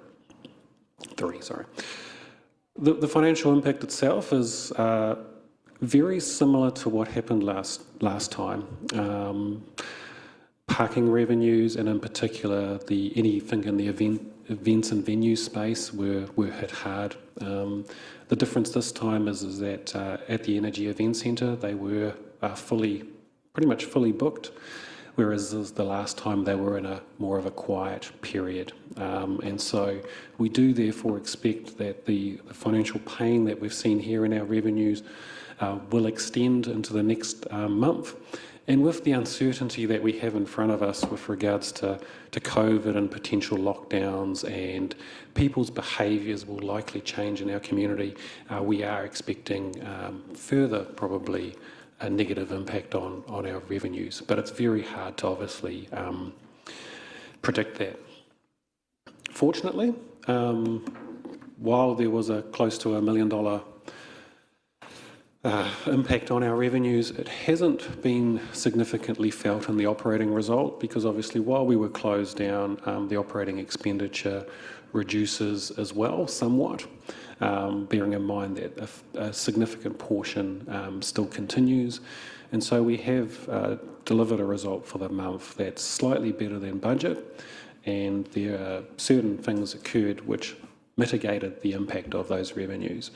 The financial impact itself is very similar to what happened last time. Parking revenues, and in particular anything in the events and venue space were hit hard. The difference this time is that at the Energy Event Centre they were pretty much fully booked, whereas the last time they were in more of a quiet period. And so we do therefore expect that the financial pain that we've seen here in our revenues will extend into the next month. And with the uncertainty that we have in front of us with regards to COVID and potential lockdowns, and people's behaviours will likely change in our community, we are expecting further probably a negative impact on our revenues, but it's very hard to obviously predict that. Fortunately, while there was a close to $1 million impact on our revenues, it hasn't been significantly felt in the operating result, because obviously while we were closed down, the operating expenditure reduces as well somewhat, bearing in mind that a significant portion still continues. And so we have delivered a result for the month that's slightly better than budget, and there are certain things occurred which mitigated the impact of those revenues.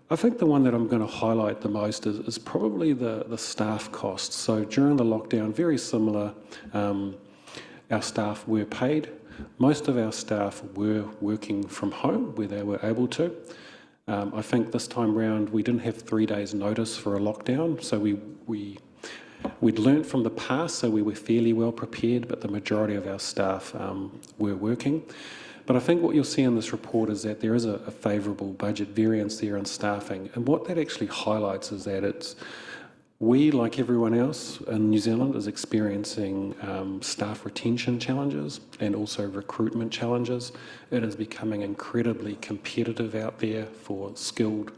I think the one that I'm going to highlight the most is probably the staff costs. So during the lockdown, very similar, our staff were paid. Most of our staff were working from home where they were able to. I think this time round we didn't have 3 days notice for a lockdown, so we'd learnt from the past, so we were fairly well prepared, but the majority of our staff were working. But I think what you'll see in this report is that there is a favourable budget variance there in staffing, and what that actually highlights is that we, like everyone else in New Zealand, is experiencing staff retention challenges and also recruitment challenges. It is becoming incredibly competitive out there for skilled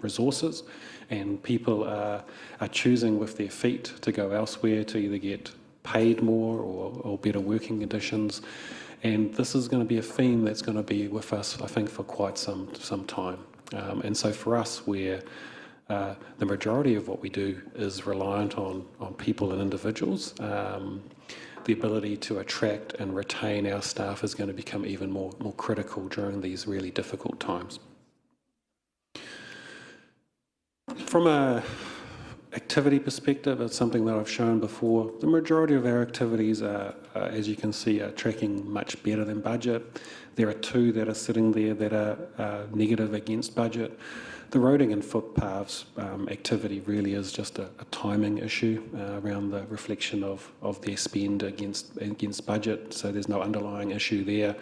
resources, and people are choosing with their feet to go elsewhere to either get paid more or better working conditions. And this is going to be a theme that's going to be with us, I think, for quite some time. And so for us, where the majority of what we do is reliant on people and individuals, the ability to attract and retain our staff is going to become even more critical during these really difficult times. From a activity perspective, it's something that I've shown before. The majority of our activities are, as you can see, are tracking much better than budget. There are 2 that are sitting there that are negative against budget. The roading and footpaths activity really is just a timing issue around the reflection of their spend against budget, so there's no underlying issue there.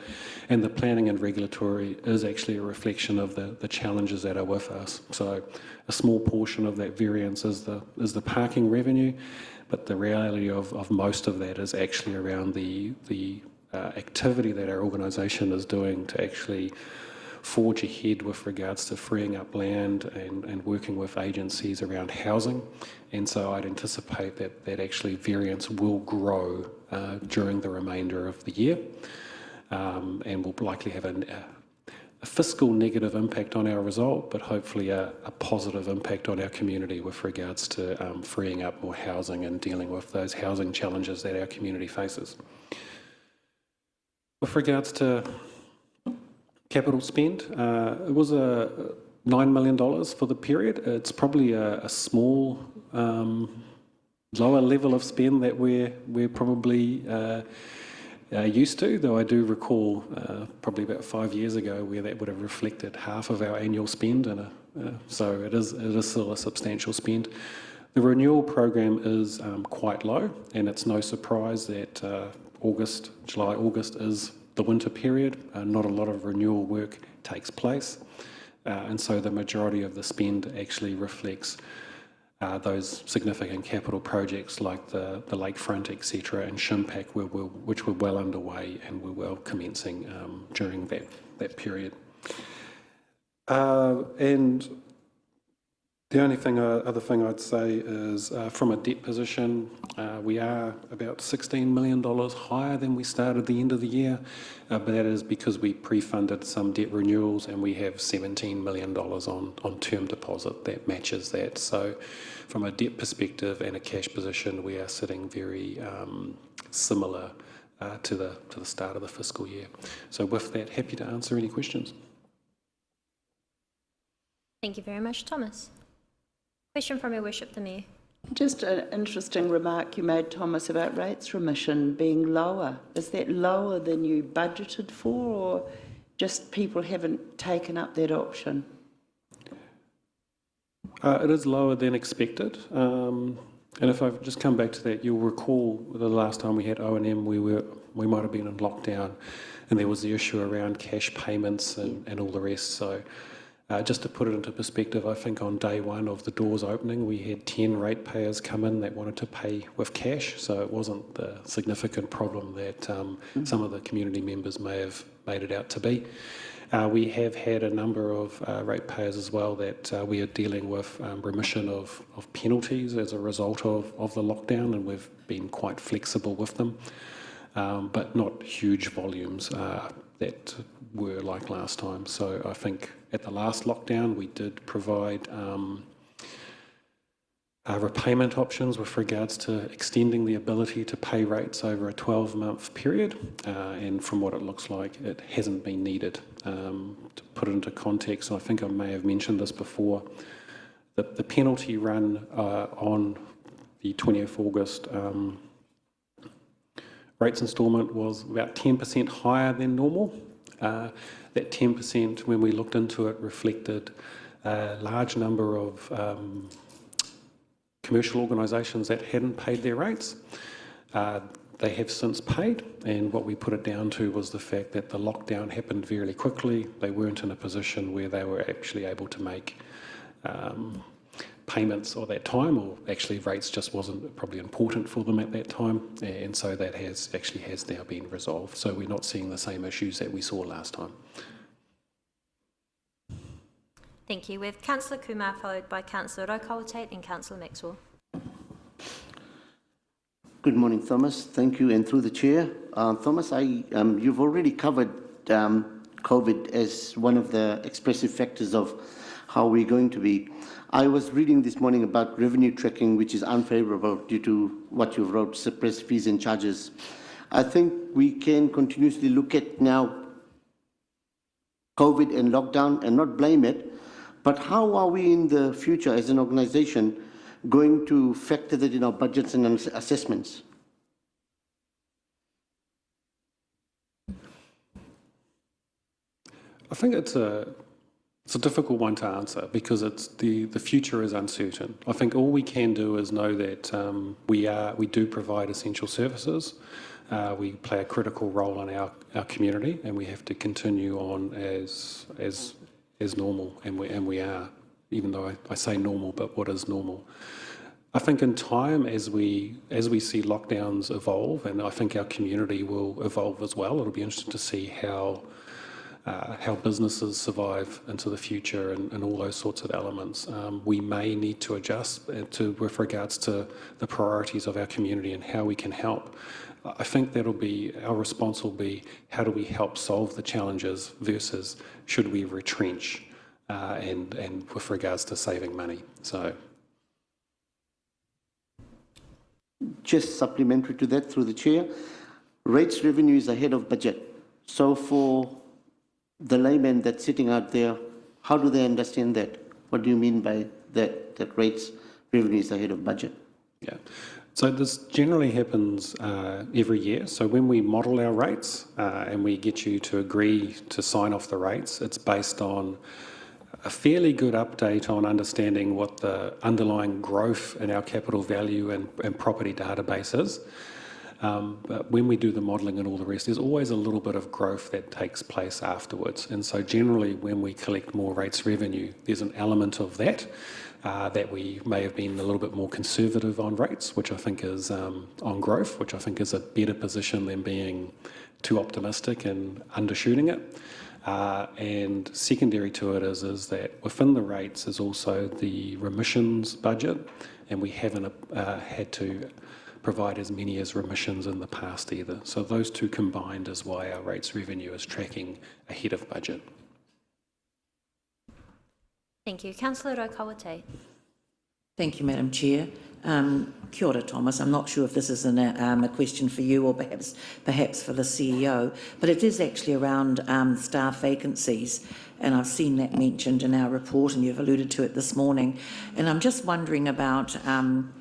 And the planning and regulatory is actually a reflection of the challenges that are with us. So a small portion of that variance is the parking revenue, but the reality of most of that is actually around the activity that our organisation is doing to actually forge ahead with regards to freeing up land and working with agencies around housing. And so I'd anticipate that actually variance will grow during the remainder of the year, and will likely have a fiscal negative impact on our result, but hopefully a positive impact on our community with regards to freeing up more housing and dealing with those housing challenges that our community faces. With regards to capital spend, it was $9 million for the period. It's probably a small, lower level of spend that we're probably used to, though I do recall probably about 5 years ago where that would have reflected half of our annual spend, so it is still a substantial spend. The renewal program is quite low, and it's no surprise that July, August is the winter period. Not a lot of renewal work takes place, and so the majority of the spend actually reflects those significant capital projects like the lakefront, etc., and Shimpak, which were well underway and were well commencing during that period. And the only other thing I'd say is from a debt position, we are about $16 million higher than we started the end of the year, but that is because we pre-funded some debt renewals and we have $17 million on term deposit that matches that. So from a debt perspective and a cash position, we are sitting very similar to the start of the fiscal year. So with that, happy to answer any questions. Thank you very much, Thomas. Question from Your Worship, the Mayor. Just an interesting remark you made, Thomas, about rates remission being lower. Is that lower than you budgeted for, or just people haven't taken up that option? It is lower than expected. And if I just come back to that, you'll recall the last time we had O&M, we might have been in lockdown, and there was the issue around cash payments and all the rest. So just to put it into perspective, I think on day one of the doors opening, we had 10 ratepayers come in that wanted to pay with cash, so it wasn't the significant problem that some of the community members may have made it out to be. We have had a number of ratepayers as well that we are dealing with remission of penalties as a result of the lockdown, and we've been quite flexible with them, but not huge volumes that were like last time. So I think at the last lockdown we did provide repayment options with regards to extending the ability to pay rates over a 12-month period, and from what it looks like, it hasn't been needed. To put it into context, and I think I may have mentioned this before, the penalty run on the 20th August rates instalment was about 10% higher than normal. That 10%, when we looked into it, reflected a large number of commercial organisations that hadn't paid their rates. They have since paid, and what we put it down to was the fact that the lockdown happened very quickly. They weren't in a position where they were actually able to make payments at that time, or actually rates just wasn't probably important for them at that time, and so that has now been resolved. So we're not seeing the same issues that we saw last time. Thank you. We have Councillor Kumar followed by Councillor Rotorua and Councillor Maxwell. Good morning, Thomas. Thank you, and through the chair. Thomas, you've already covered COVID as one of the expressive factors of how we're going to be. I was reading this morning about revenue tracking, which is unfavourable due to what you wrote, suppressed fees and charges. I think we can continuously look at now COVID and lockdown and not blame it, but how are we in the future as an organisation going to factor that in our budgets and assessments? I think it's a difficult one to answer because the future is uncertain. I think all we can do is know that we do provide essential services. We play a critical role in our community, and we have to continue on as normal, and we are, even though I say normal, but what is normal? I think in time, as we see lockdowns evolve, and I think our community will evolve as well, it'll be interesting to see how businesses survive into the future and all those sorts of elements. We may need to adjust with regards to the priorities of our community and how we can help. I think that'll be, our response will be, how do we help solve the challenges versus should we retrench and with regards to saving money. So, just supplementary to that through the chair, rates revenue is ahead of budget. So for the layman that's sitting out there, how do they understand that? What do you mean by that rates revenue is ahead of budget? Yeah. So this generally happens every year. So when we model our rates and we get you to agree to sign off the rates, it's based on a fairly good update on understanding what the underlying growth in our capital value and property database is. But when we do the modelling and all the rest, there's always a little bit of growth that takes place afterwards. And so generally when we collect more rates revenue, there's an element of that that we may have been a little bit more conservative on rates, which I think is on growth, which I think is a better position than being too optimistic and undershooting it. And secondary to it is that within the rates is also the remissions budget, and we haven't had to provide as many as remissions in the past either. So those two combined is why our rates revenue is tracking ahead of budget. Thank you. Councillor Rotorua. Thank you, Madam Chair. Kia ora, Thomas. I'm not sure if this is a question for you or perhaps for the CEO, but it is actually around staff vacancies, and I've seen that mentioned in our report, and you've alluded to it this morning. And I'm just wondering about, I'm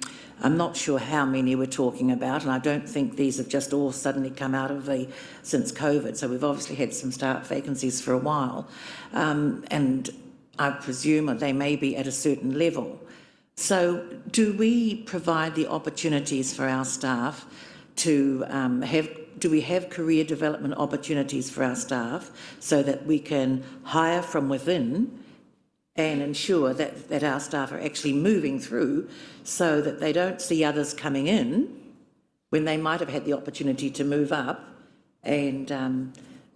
not sure how many we're talking about, and I don't think these have just all suddenly come out of since COVID, so we've obviously had some staff vacancies for a while, and I presume that they may be at a certain level. So do we provide the opportunities for our staff to do we have career development opportunities for our staff so that we can hire from within and ensure that our staff are actually moving through so that they don't see others coming in when they might have had the opportunity to move up and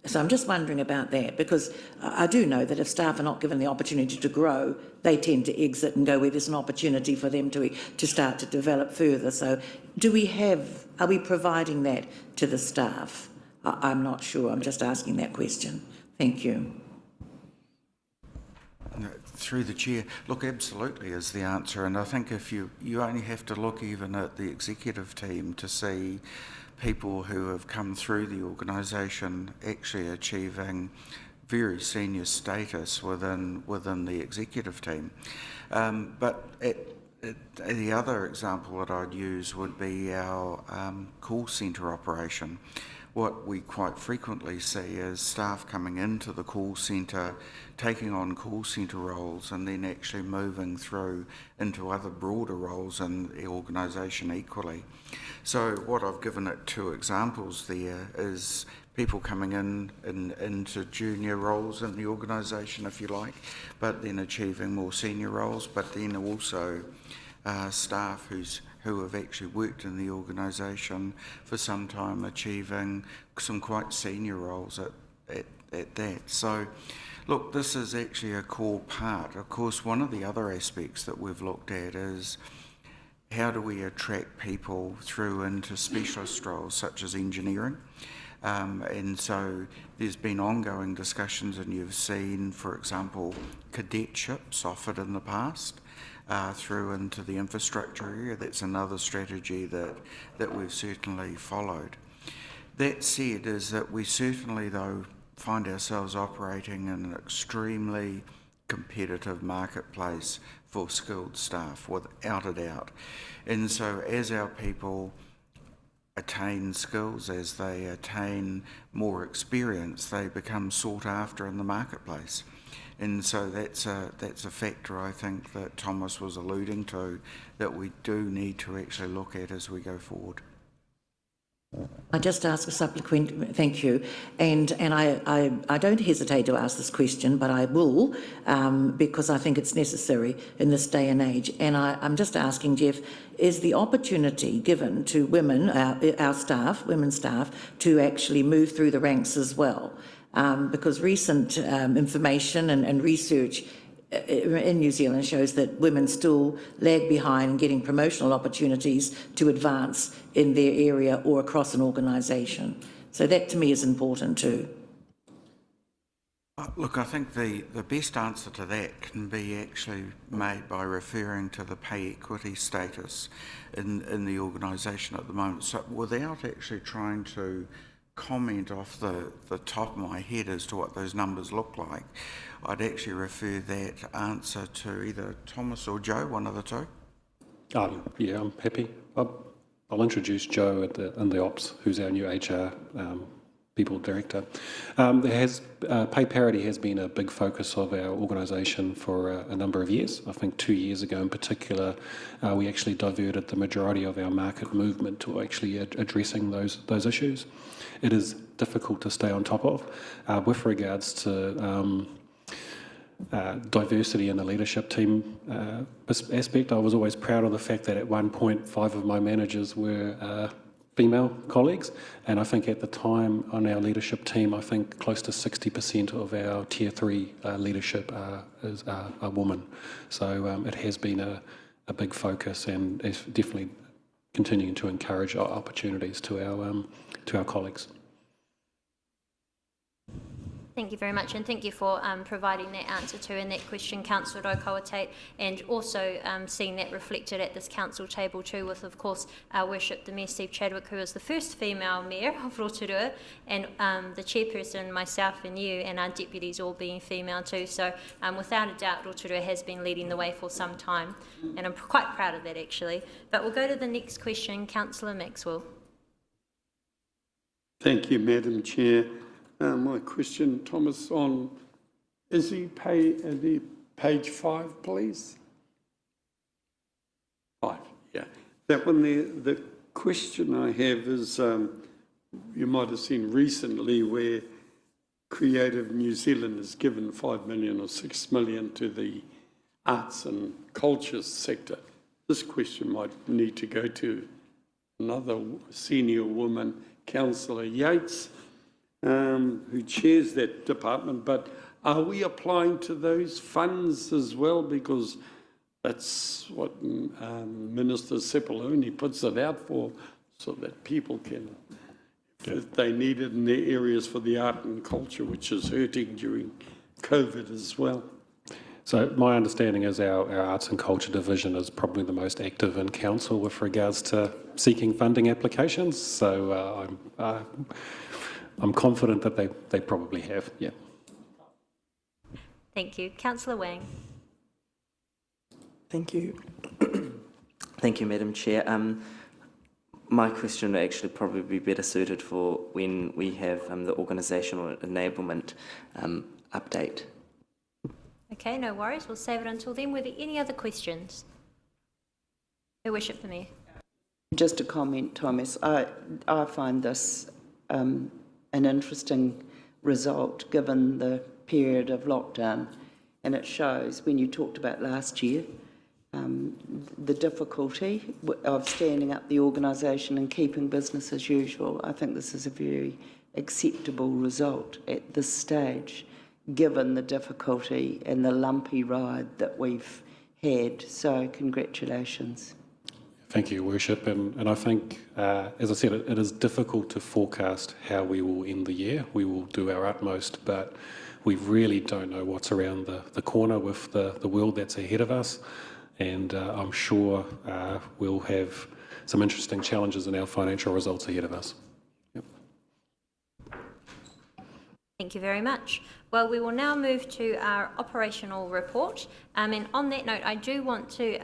So I'm just wondering about that, because I do know that if staff are not given the opportunity to grow, they tend to exit and go where there's an opportunity for them to start to develop further. So are we providing that to the staff? I'm not sure. I'm just asking that question. Thank you. Through the chair, look, absolutely is the answer, and I think if you only have to look even at the executive team to see people who have come through the organisation actually achieving very senior status within the executive team. But the other example that I'd use would be our call centre operation. What we quite frequently see is staff coming into the call centre, taking on call centre roles, and then actually moving through into other broader roles in the organisation equally. So what I've given it 2 examples there is people coming into junior roles in the organisation, if you like, but then achieving more senior roles, but then also staff who have actually worked in the organisation for some time, achieving some quite senior roles at that. So, look, this is actually a core part. Of course, one of the other aspects that we've looked at is how do we attract people through into specialist roles such as engineering? And so there's been ongoing discussions, and you've seen, for example, cadetships offered in the past. Through into the infrastructure area. That's another strategy that we've certainly followed. That said, is that we certainly, though, find ourselves operating in an extremely competitive marketplace for skilled staff, without a doubt. And so as our people attain skills, as they attain more experience, they become sought after in the marketplace. And so that's a factor, I think, that Thomas was alluding to, that we do need to actually look at as we go forward. I just ask a supplement, thank you, and I don't hesitate to ask this question, but I will, because I think it's necessary in this day and age. And I'm just asking, Jeff, is the opportunity given to women, our staff, women staff, to actually move through the ranks as well? Because recent information and research in New Zealand shows that women still lag behind in getting promotional opportunities to advance in their area or across an organisation. So that to me is important too. Look, I think the best answer to that can be actually made by referring to the pay equity status in the organisation at the moment. So without actually trying to comment off the top of my head as to what those numbers look like, I'd actually refer that answer to either Thomas or Joe, one of the two. Yeah, I'm happy. I'll introduce Joe in the ops, who's our new HR people director. Pay parity has been a big focus of our organisation for a number of years. I think 2 years ago in particular, we actually diverted the majority of our market movement to actually addressing those issues. It is difficult to stay on top of. With regards to diversity in the leadership team aspect, I was always proud of the fact that at one point 5 of my managers were female colleagues, and I think at the time on our leadership team, I think close to 60% of our Tier 3 leadership is a woman. So it has been a big focus, and is definitely continuing to encourage opportunities to our colleagues. Thank you very much, and thank you for providing that answer to and that question, Councillor Rokauatate, and also seeing that reflected at this council table too, with of course our worship the Mayor Steve Chadwick, who is the first female mayor of Rotorua, and the chairperson, myself and you, and our deputies all being female too. So without a doubt, Rotorua has been leading the way for some time, and I'm quite proud of that actually. But we'll go to the next question, Councillor Maxwell. Thank you, Madam Chair. My question, Thomas, on the page 5, please. 5, yeah. That one there, the question I have is, you might have seen recently where Creative New Zealand has given 5 million or 6 million to the arts and culture sector. This question might need to go to another senior woman, Councillor Yates. who chairs that department, but are we applying to those funds as well? Because that's what Minister Sepuloni puts it out for, so that people can, if they need it in their areas for the art and culture, which is hurting during COVID as well. So my understanding is our Arts and Culture Division is probably the most active in council with regards to seeking funding applications. So I'm confident that they probably have, yeah. Thank you. Councillor Wang. Thank you. Thank you, Madam Chair. My question would actually probably be better suited for when we have the organisational enablement update. Okay, no worries. We'll save it until then. Were there any other questions? Your Worship, the Mayor. Just a comment, Thomas. I find this an interesting result given the period of lockdown, and it shows, when you talked about last year, the difficulty of standing up the organisation and keeping business as usual. I think this is a very acceptable result at this stage, given the difficulty and the lumpy ride that we've had. So congratulations. Thank you, Worship. And I think, as I said, it is difficult to forecast how we will end the year. We will do our utmost, but we really don't know what's around the corner with the world that's ahead of us. And I'm sure we'll have some interesting challenges in our financial results ahead of us. Yep. Thank you very much. Well, we will now move to our operational report. And on that note, I do want to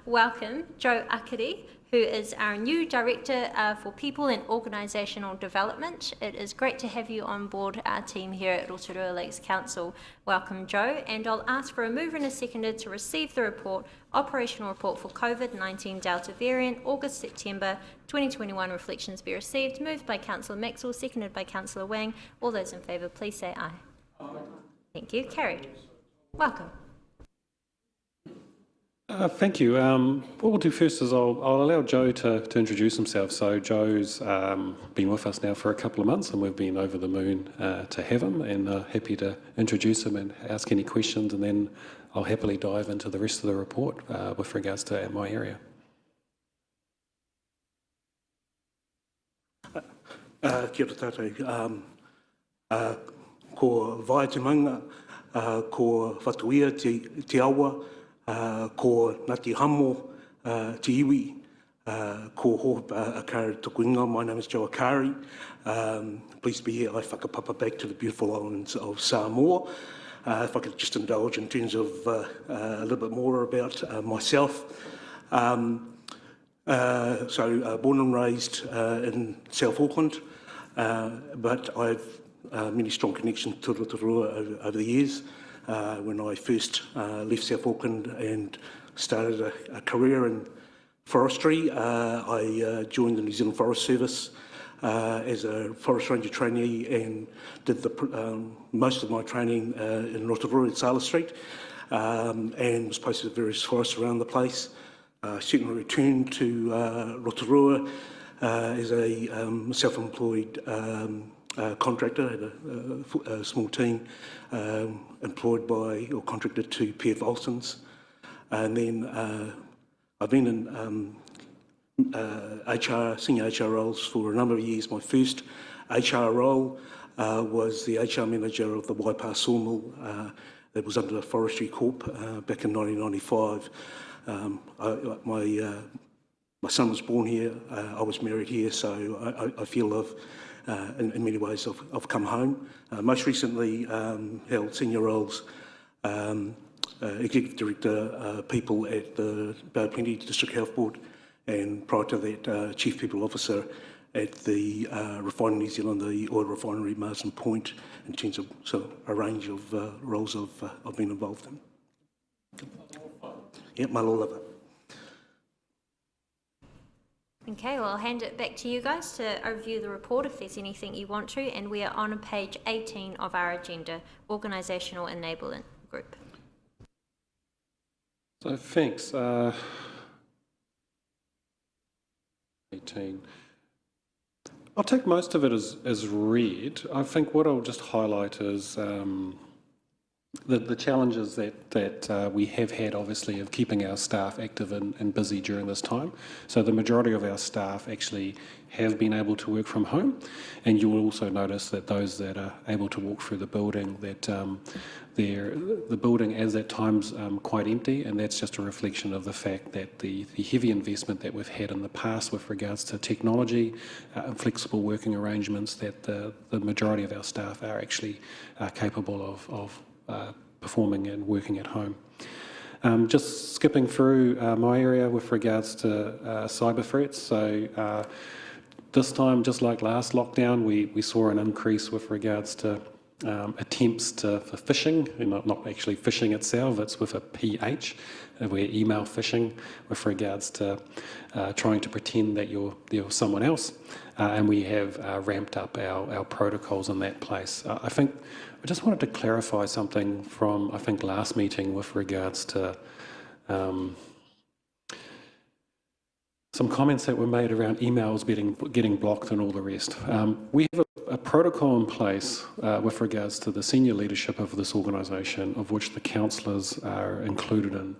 welcome Joe Akari, who is our new Director for People and Organisational Development. It is great to have you on board our team here at Rotorua Lakes Council. Welcome, Joe. And I'll ask for a mover and a seconder to receive the report, operational report for COVID-19 Delta variant, August-September 2021 reflections be received. Moved by Councillor Maxwell, seconded by Councillor Wang. All those in favour, please say aye. Aye. Thank you. Carried. Welcome. Thank you. What we'll do first is I'll allow Joe to introduce himself. So Joe's been with us now for a couple of months, and we've been over the moon to have him, and happy to introduce him and ask any questions, and then I'll happily dive into the rest of the report with regards to my area. Kia ora tātou. Ko Vaitimanga, ko Whatuia te awa, ko Ngati Hamo te iwi, ko Hope Akari Tukuinga. My name is Joe Akari. Pleased to be here. I whakapapa back to the beautiful islands of Samoa. If I could just indulge in terms of a little bit more about myself. So born and raised in South Auckland, but I've many strong connections to Rotorua over the years. When I first left South Auckland and started a career in forestry, I joined the New Zealand Forest Service as a forest ranger trainee and did most of my training in Rotorua at Sala Street, and was posted at various forests around the place. Certainly returned to Rotorua as a self-employed contractor, had a small team employed by or contracted to P.F. Olsen's, and then I've been in senior HR roles for a number of years. My first HR role was the HR manager of the Waipa sawmill that was under the Forestry Corp back in 1995. My son was born here, I was married here, so I feel in many ways I've come home. Most recently held senior roles, Executive Director People at the Bay of Plenty District Health Board, and prior to that Chief People Officer at the Refinery New Zealand, the oil refinery Marsden Point, in terms of a range of roles I've been involved in. Yeah, malolava. Okay, well, I'll hand it back to you guys to overview the report if there's anything you want to, and we are on page 18 of our agenda, Organisational Enablement Group. So thanks. 18. I'll take most of it as read. I think what I'll just highlight is the challenges that we have had, obviously, of keeping our staff active and busy during this time. So the majority of our staff actually have been able to work from home, and you will also notice that those that are able to walk through the building, that the building is at times quite empty, and that's just a reflection of the fact that the heavy investment that we've had in the past with regards to technology and flexible working arrangements, that the majority of our staff are actually capable of performing and working at home. Just skipping through my area with regards to cyber threats. So this time, just like last lockdown, we saw an increase with regards to attempts for phishing, not actually phishing itself, it's with a PH, we're email phishing with regards to trying to pretend that you're someone else, and we have ramped up our protocols in that place. I think I just wanted to clarify something from, I think, last meeting with regards to some comments that were made around emails getting blocked and all the rest. We have a protocol in place with regards to the senior leadership of this organisation, of which the councillors are included in,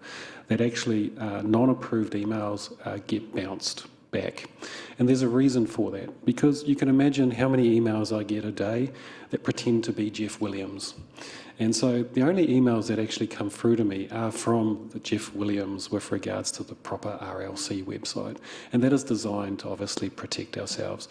that actually non-approved emails get bounced back. And there's a reason for that, because you can imagine how many emails I get a day that pretend to be Jeff Williams. And so the only emails that actually come through to me are from the Jeff Williams with regards to the proper RLC website. And that is designed to obviously protect ourselves.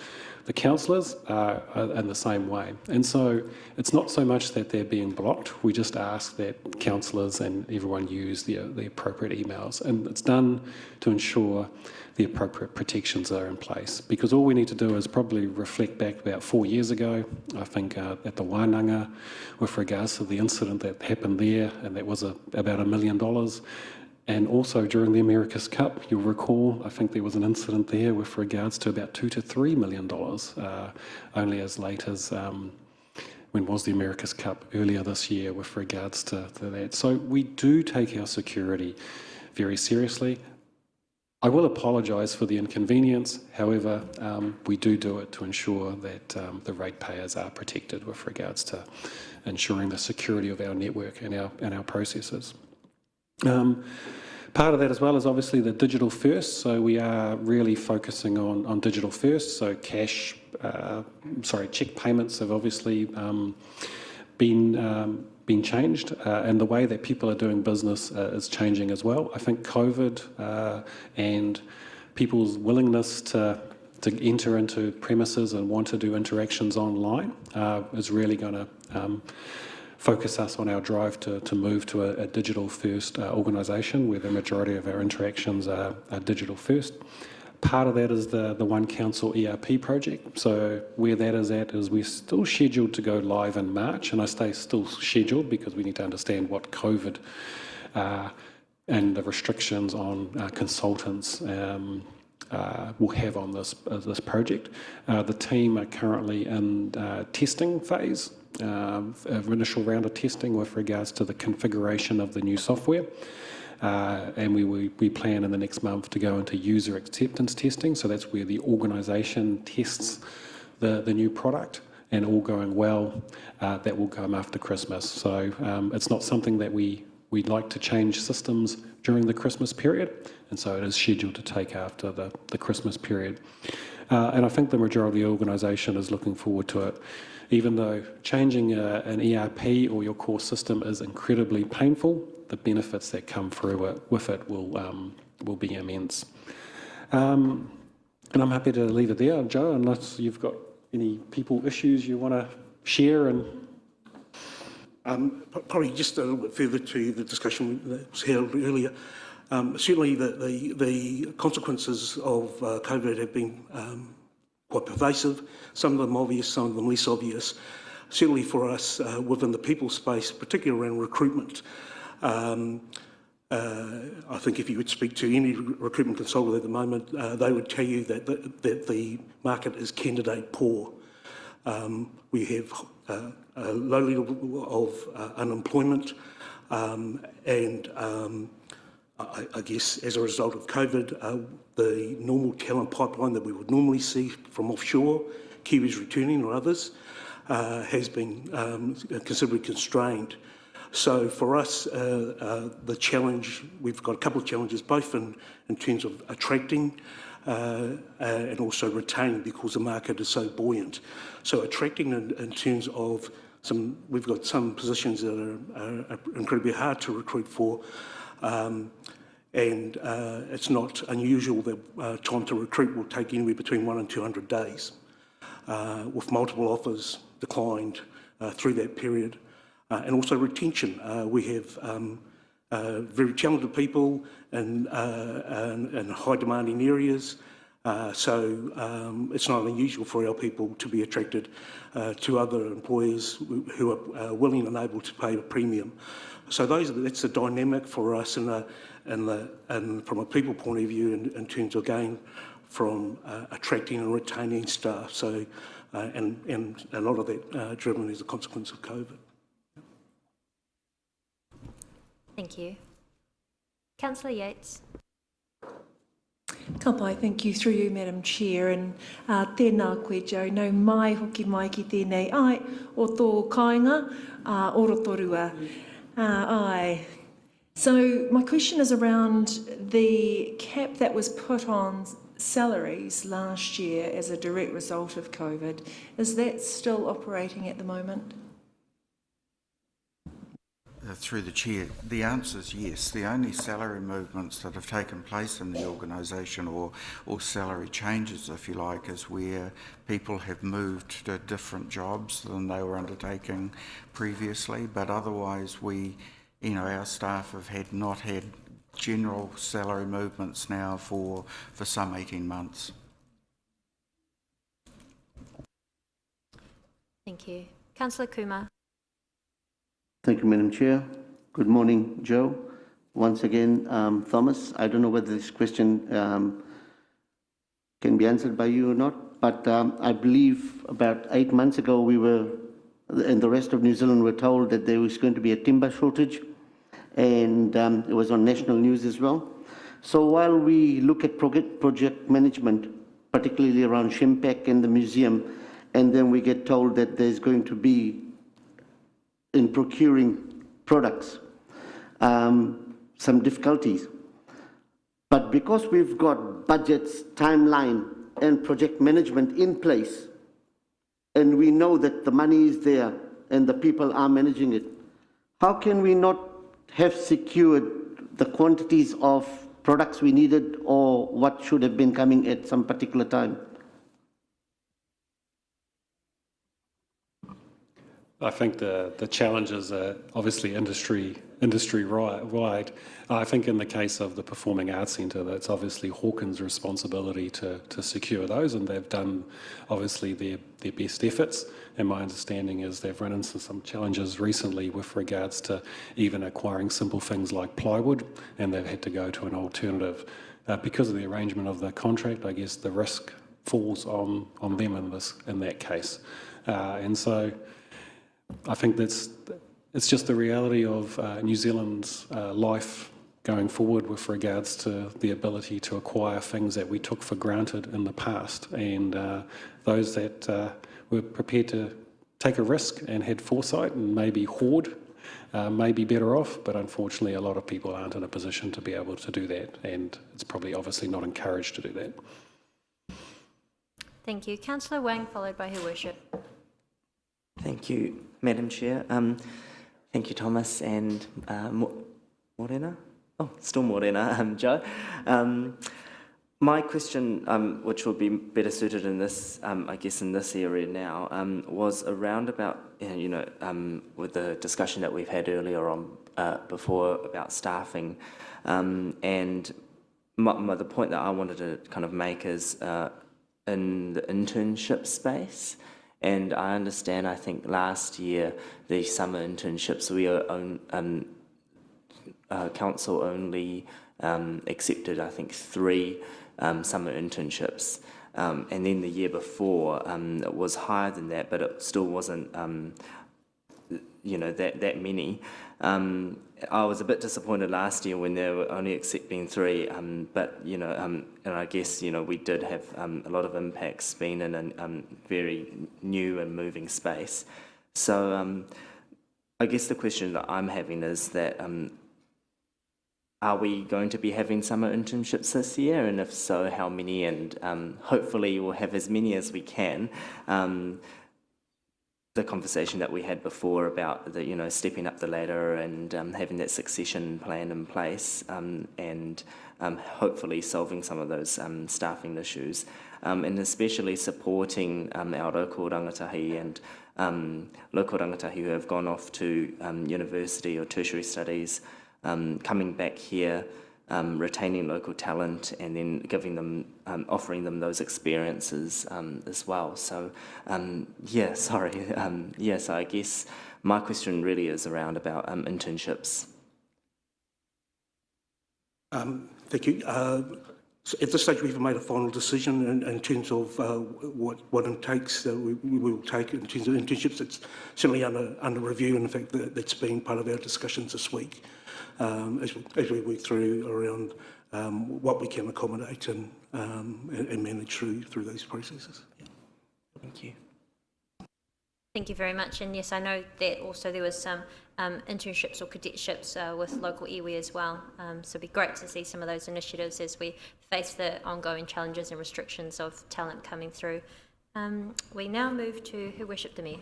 The councillors are in the same way. And so it's not so much that they're being blocked, we just ask that councillors and everyone use the appropriate emails. And it's done to ensure the appropriate protections are in place. Because all we need to do is probably reflect back about 4 years ago, I think at the Wainanga, with regards to the incident that happened there, and that was about $1 million. And also during the America's Cup, you'll recall, I think there was an incident there with regards to about $2 to $3 million, only as late as when was the America's Cup, earlier this year, with regards to that. So we do take our security very seriously. I will apologise for the inconvenience, however, we do it to ensure that the ratepayers are protected with regards to ensuring the security of our network and our processes. Part of that as well is obviously the digital first, so we are really focusing on digital first, so cheque payments have obviously been changed, and the way that people are doing business is changing as well. I think COVID and people's willingness to enter into premises and want to do interactions online is really going to focus us on our drive to move to a digital first organisation where the majority of our interactions are digital first. Part of that is the One Council ERP project. So where that is at is we're still scheduled to go live in March, and I stay still scheduled because we need to understand what COVID and the restrictions on consultants will have on this project. The team are currently in testing phase, initial round of testing with regards to the configuration of the new software. And we plan in the next month to go into user acceptance testing, so that's where the organisation tests the new product, and all going well, that will come after Christmas. So it's not something that we'd like to change systems during the Christmas period, and so it is scheduled to take after the Christmas period. And I think the majority of the organisation is looking forward to it. Even though changing an ERP or your core system is incredibly painful, the benefits that come through with it will be immense. And I'm happy to leave it there, Joe, unless you've got any people issues you want to share. And probably just a little bit further to the discussion that was held earlier. Certainly the consequences of COVID have been quite pervasive, some of them obvious, some of them less obvious. Certainly for us within the people space, particularly around recruitment, I think if you would speak to any recruitment consultant at the moment, they would tell you that the market is candidate poor. We have a low level of unemployment, and I guess as a result of COVID, the normal talent pipeline that we would normally see from offshore Kiwis returning or others, has been considerably constrained. So for us, the challenge, we've got a couple of challenges, both in terms of attracting and also retaining, because the market is so buoyant. So attracting in terms of we've got some positions that are incredibly hard to recruit for, and it's not unusual that time to recruit will take anywhere between 100 and 200 days, with multiple offers declined through that period. And also retention. We have very talented people in high demanding areas, so it's not unusual for our people to be attracted to other employers who are willing and able to pay a premium. So that's the dynamic for us and from a people point of view in terms of going from attracting and retaining staff. So and a lot of that driven as a consequence of COVID. Thank you. Councillor Yates. Ka pai, thank you, through you, Madam Chair, and tēnā koe, Joe, no mai hoki mai ki tēnei ai o tō kāinga o Rotorua. Ai. So my question is around the cap that was put on salaries last year as a direct result of COVID. Is that still operating at the moment? Through the Chair, the answer is yes. The only salary movements that have taken place in the organisation, or salary changes, if you like, is where people have moved to different jobs than they were undertaking previously. But otherwise, our staff have not had general salary movements now for some 18 months. Thank you. Councillor Kumar. Thank you, Madam Chair. Good morning, Joe. Once again, Thomas, I don't know whether this question can be answered by you or not, but I believe about 8 months ago we were, and the rest of New Zealand were told that there was going to be a timber shortage, and it was on national news as well. So while we look at project management, particularly around Shempak and the museum, and then we get told that there's going to be in procuring products, some difficulties. But because we've got budgets, timeline, and project management in place, and we know that the money is there and the people are managing it, how can we not have secured the quantities of products we needed or what should have been coming at some particular time? I think the challenges are obviously industry-wide. I think in the case of the Performing Arts Centre, that's obviously Hawkins' responsibility to secure those, and they've done obviously their best efforts. And my understanding is they've run into some challenges recently with regards to even acquiring simple things like plywood, and they've had to go to an alternative. Because of the arrangement of the contract, I guess the risk falls on them in that case. And so I think it's just the reality of New Zealand's life going forward with regards to the ability to acquire things that we took for granted in the past, and those that were prepared to take a risk and had foresight and maybe hoard may be better off, but unfortunately a lot of people aren't in a position to be able to do that, and it's probably obviously not encouraged to do that. Thank you. Councillor Wang, followed by Her Worship. Thank you, Madam Chair. Thank you, Thomas and Morena. Oh, still Morena, Joe. My question, which would be better suited in this, I guess, in this area now, was around about, with the discussion that we've had earlier on before about staffing, and the point that I wanted to kind of make is in the internship space. And I understand, I think last year, the summer internships, council only accepted, I think, 3 summer internships. And then the year before, it was higher than that, but it still wasn't, that many. I was a bit disappointed last year when they were only accepting 3, but and I guess we did have a lot of impacts being in a very new and moving space. So I guess the question that I'm having is that are we going to be having summer internships this year, and if so, how many? And hopefully we'll have as many as we can. The conversation that we had before about the stepping up the ladder and having that succession plan in place, and hopefully solving some of those staffing issues, and especially supporting our local rangatahi and local rangatahi who have gone off to university or tertiary studies, coming back here, retaining local talent, and then giving them, offering them those experiences as well. So, so I guess my question really is around about internships. Thank you. So at this stage, we haven't made a final decision in terms of what it takes that we will take in terms of internships. It's certainly under review, and in fact, that's been part of our discussions this week as we work through around what we can accommodate and manage through those processes. Yeah. Thank you. Thank you very much. And yes, I know that also there was some internships or cadetships with local iwi as well. So it'd be great to see some of those initiatives as we face the ongoing challenges and restrictions of talent coming through. We now move to Her Worship the Mayor.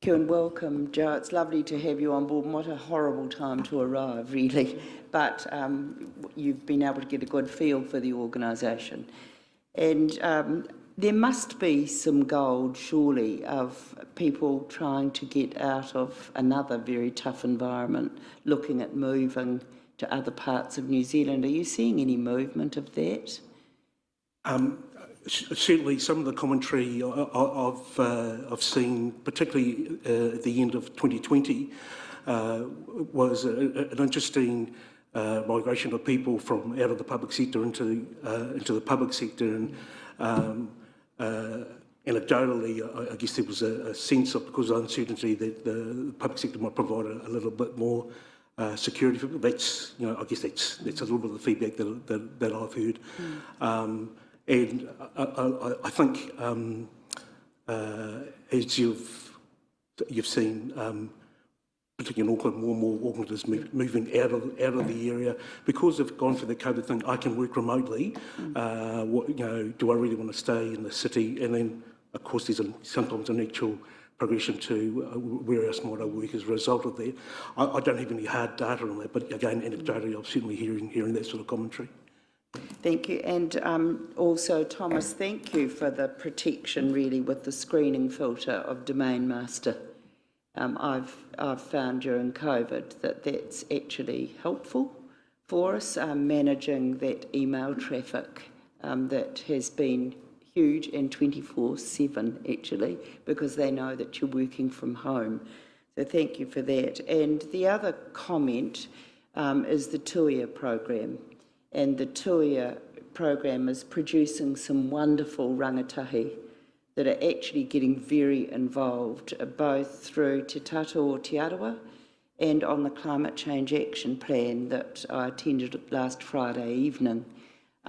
Thank you and welcome, Joe. It's lovely to have you on board. What a horrible time to arrive, really. But you've been able to get a good feel for the organisation. And there must be some gold, surely, of people trying to get out of another very tough environment, looking at moving to other parts of New Zealand. Are you seeing any movement of that? Certainly, some of the commentary I've seen, particularly at the end of 2020, was an interesting migration of people from out of the public sector into the public sector, and anecdotally, I guess there was a sense of, because of uncertainty, that the public sector might provide a little bit more security for people. That's, I guess that's a little bit of the feedback that I've heard. And I think as you've seen, particularly in Auckland, more and more Aucklanders moving out of the area because they've gone for the COVID thing. I can work remotely. Do I really want to stay in the city? And then, of course, there's sometimes an actual progression to where else might I work as a result of that. I don't have any hard data on that, but again, anecdotally, I'm certainly hearing that sort of commentary. Thank you. And also, Thomas, thank you for the protection, really, with the screening filter of Domain Master. I've found during COVID that that's actually helpful for us, managing that email traffic that has been huge and 24/7, actually, because they know that you're working from home. So thank you for that. And the other comment is the Tuia program. And the Tuia program is producing some wonderful rangatahi that are actually getting very involved, both through Te Tato o Te Arawa and on the Climate Change Action Plan that I attended last Friday evening.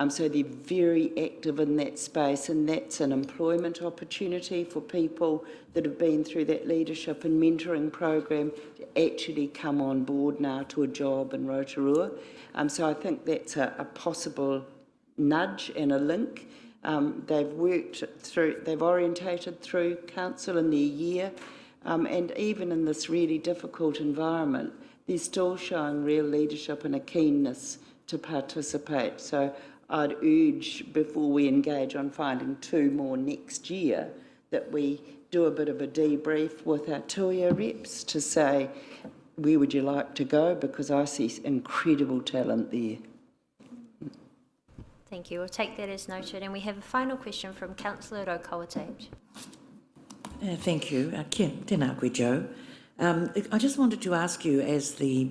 So they're very active in that space, and that's an employment opportunity for people that have been through that leadership and mentoring program to actually come on board now to a job in Rotorua. So I think that's a possible nudge and a link. They've orientated through council in their year, and even in this really difficult environment, they're still showing real leadership and a keenness to participate. So I'd urge, before we engage on finding 2 more next year, that we do a bit of a debrief with our Tuia reps to say, where would you like to go? Because I see incredible talent there. Thank you. We'll take that as noted. And we have a final question from Councillor Rokawatapes. Thank you. Tēnā koe, Joe. I just wanted to ask you, as the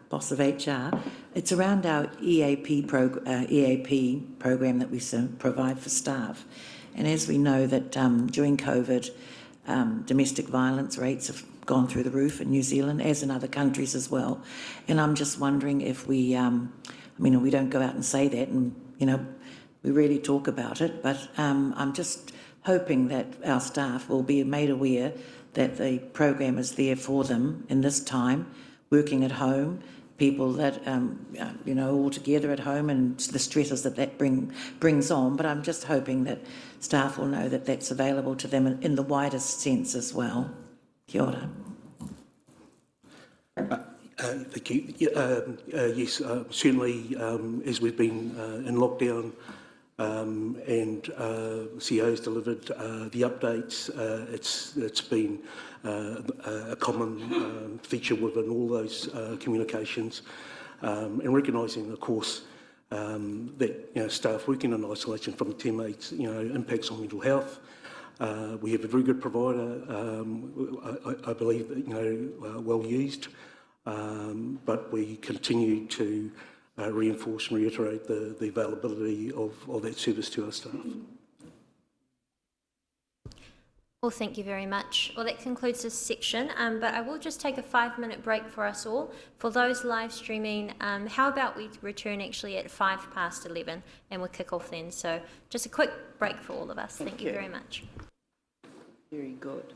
boss of HR, it's around our EAP program that we provide for staff. And as we know that during COVID, domestic violence rates have gone through the roof in New Zealand, as in other countries as well. And I'm just wondering if we, I mean, we don't go out and say that, and, you know, we really talk about it, but I'm just hoping that our staff will be made aware that the program is there for them in this time, working at home, people that, you know, all together at home, and the stresses that brings on. But I'm just hoping that staff will know that that's available to them in the widest sense as well. Kia ora. Thank you. Yes, certainly as we've been in lockdown and CEO's delivered the updates, it's been a common feature within all those communications, and recognising, of course, that, you know, staff working in isolation from teammates, you know, impacts on mental health. We have a very good provider, I believe, you know, well used, but we continue to reinforce and reiterate the availability of that service to our staff. Well, thank you very much. Well, that concludes this section, but I will just take a 5-minute break for us all. For those live streaming, how about we return actually at 11:05 and we'll kick off then. So just a quick break for all of us. Thank you very much. Very good.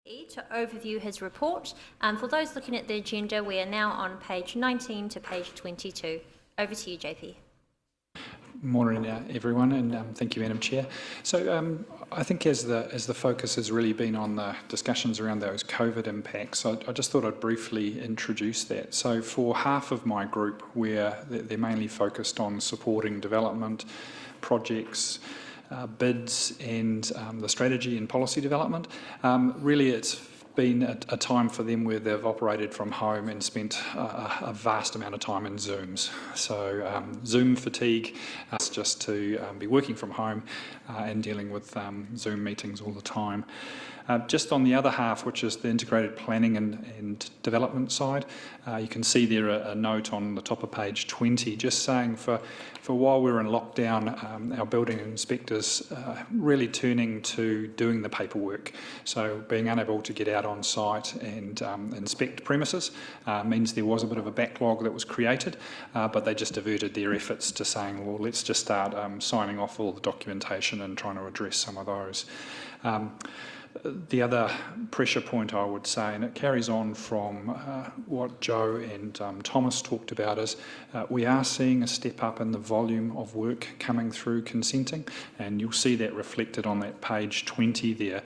to overview his report. For those looking at the agenda, we are now on page 19 to page 22. Over to you, JP. Morning, everyone, and thank you, Madam Chair. So I think as the focus has really been on the discussions around those COVID impacts, I just thought I'd briefly introduce that. So for half of my group, where they're mainly focused on supporting development projects, bids and the strategy and policy development, really it's been a time for them where they've operated from home and spent a vast amount of time in Zooms. So Zoom fatigue, just to be working from home and dealing with Zoom meetings all the time. Just on the other half, which is the integrated planning and development side, you can see there a note on the top of page 20 just saying for while we're in lockdown, our building inspectors really turning to doing the paperwork. So being unable to get out on site and inspect premises means there was a bit of a backlog that was created, but they just diverted their efforts to saying, well, let's just start signing off all the documentation and trying to address some of those. The other pressure point I would say, and it carries on from what Joe and Thomas talked about, is we are seeing a step up in the volume of work coming through consenting, and you'll see that reflected on that page 20 there.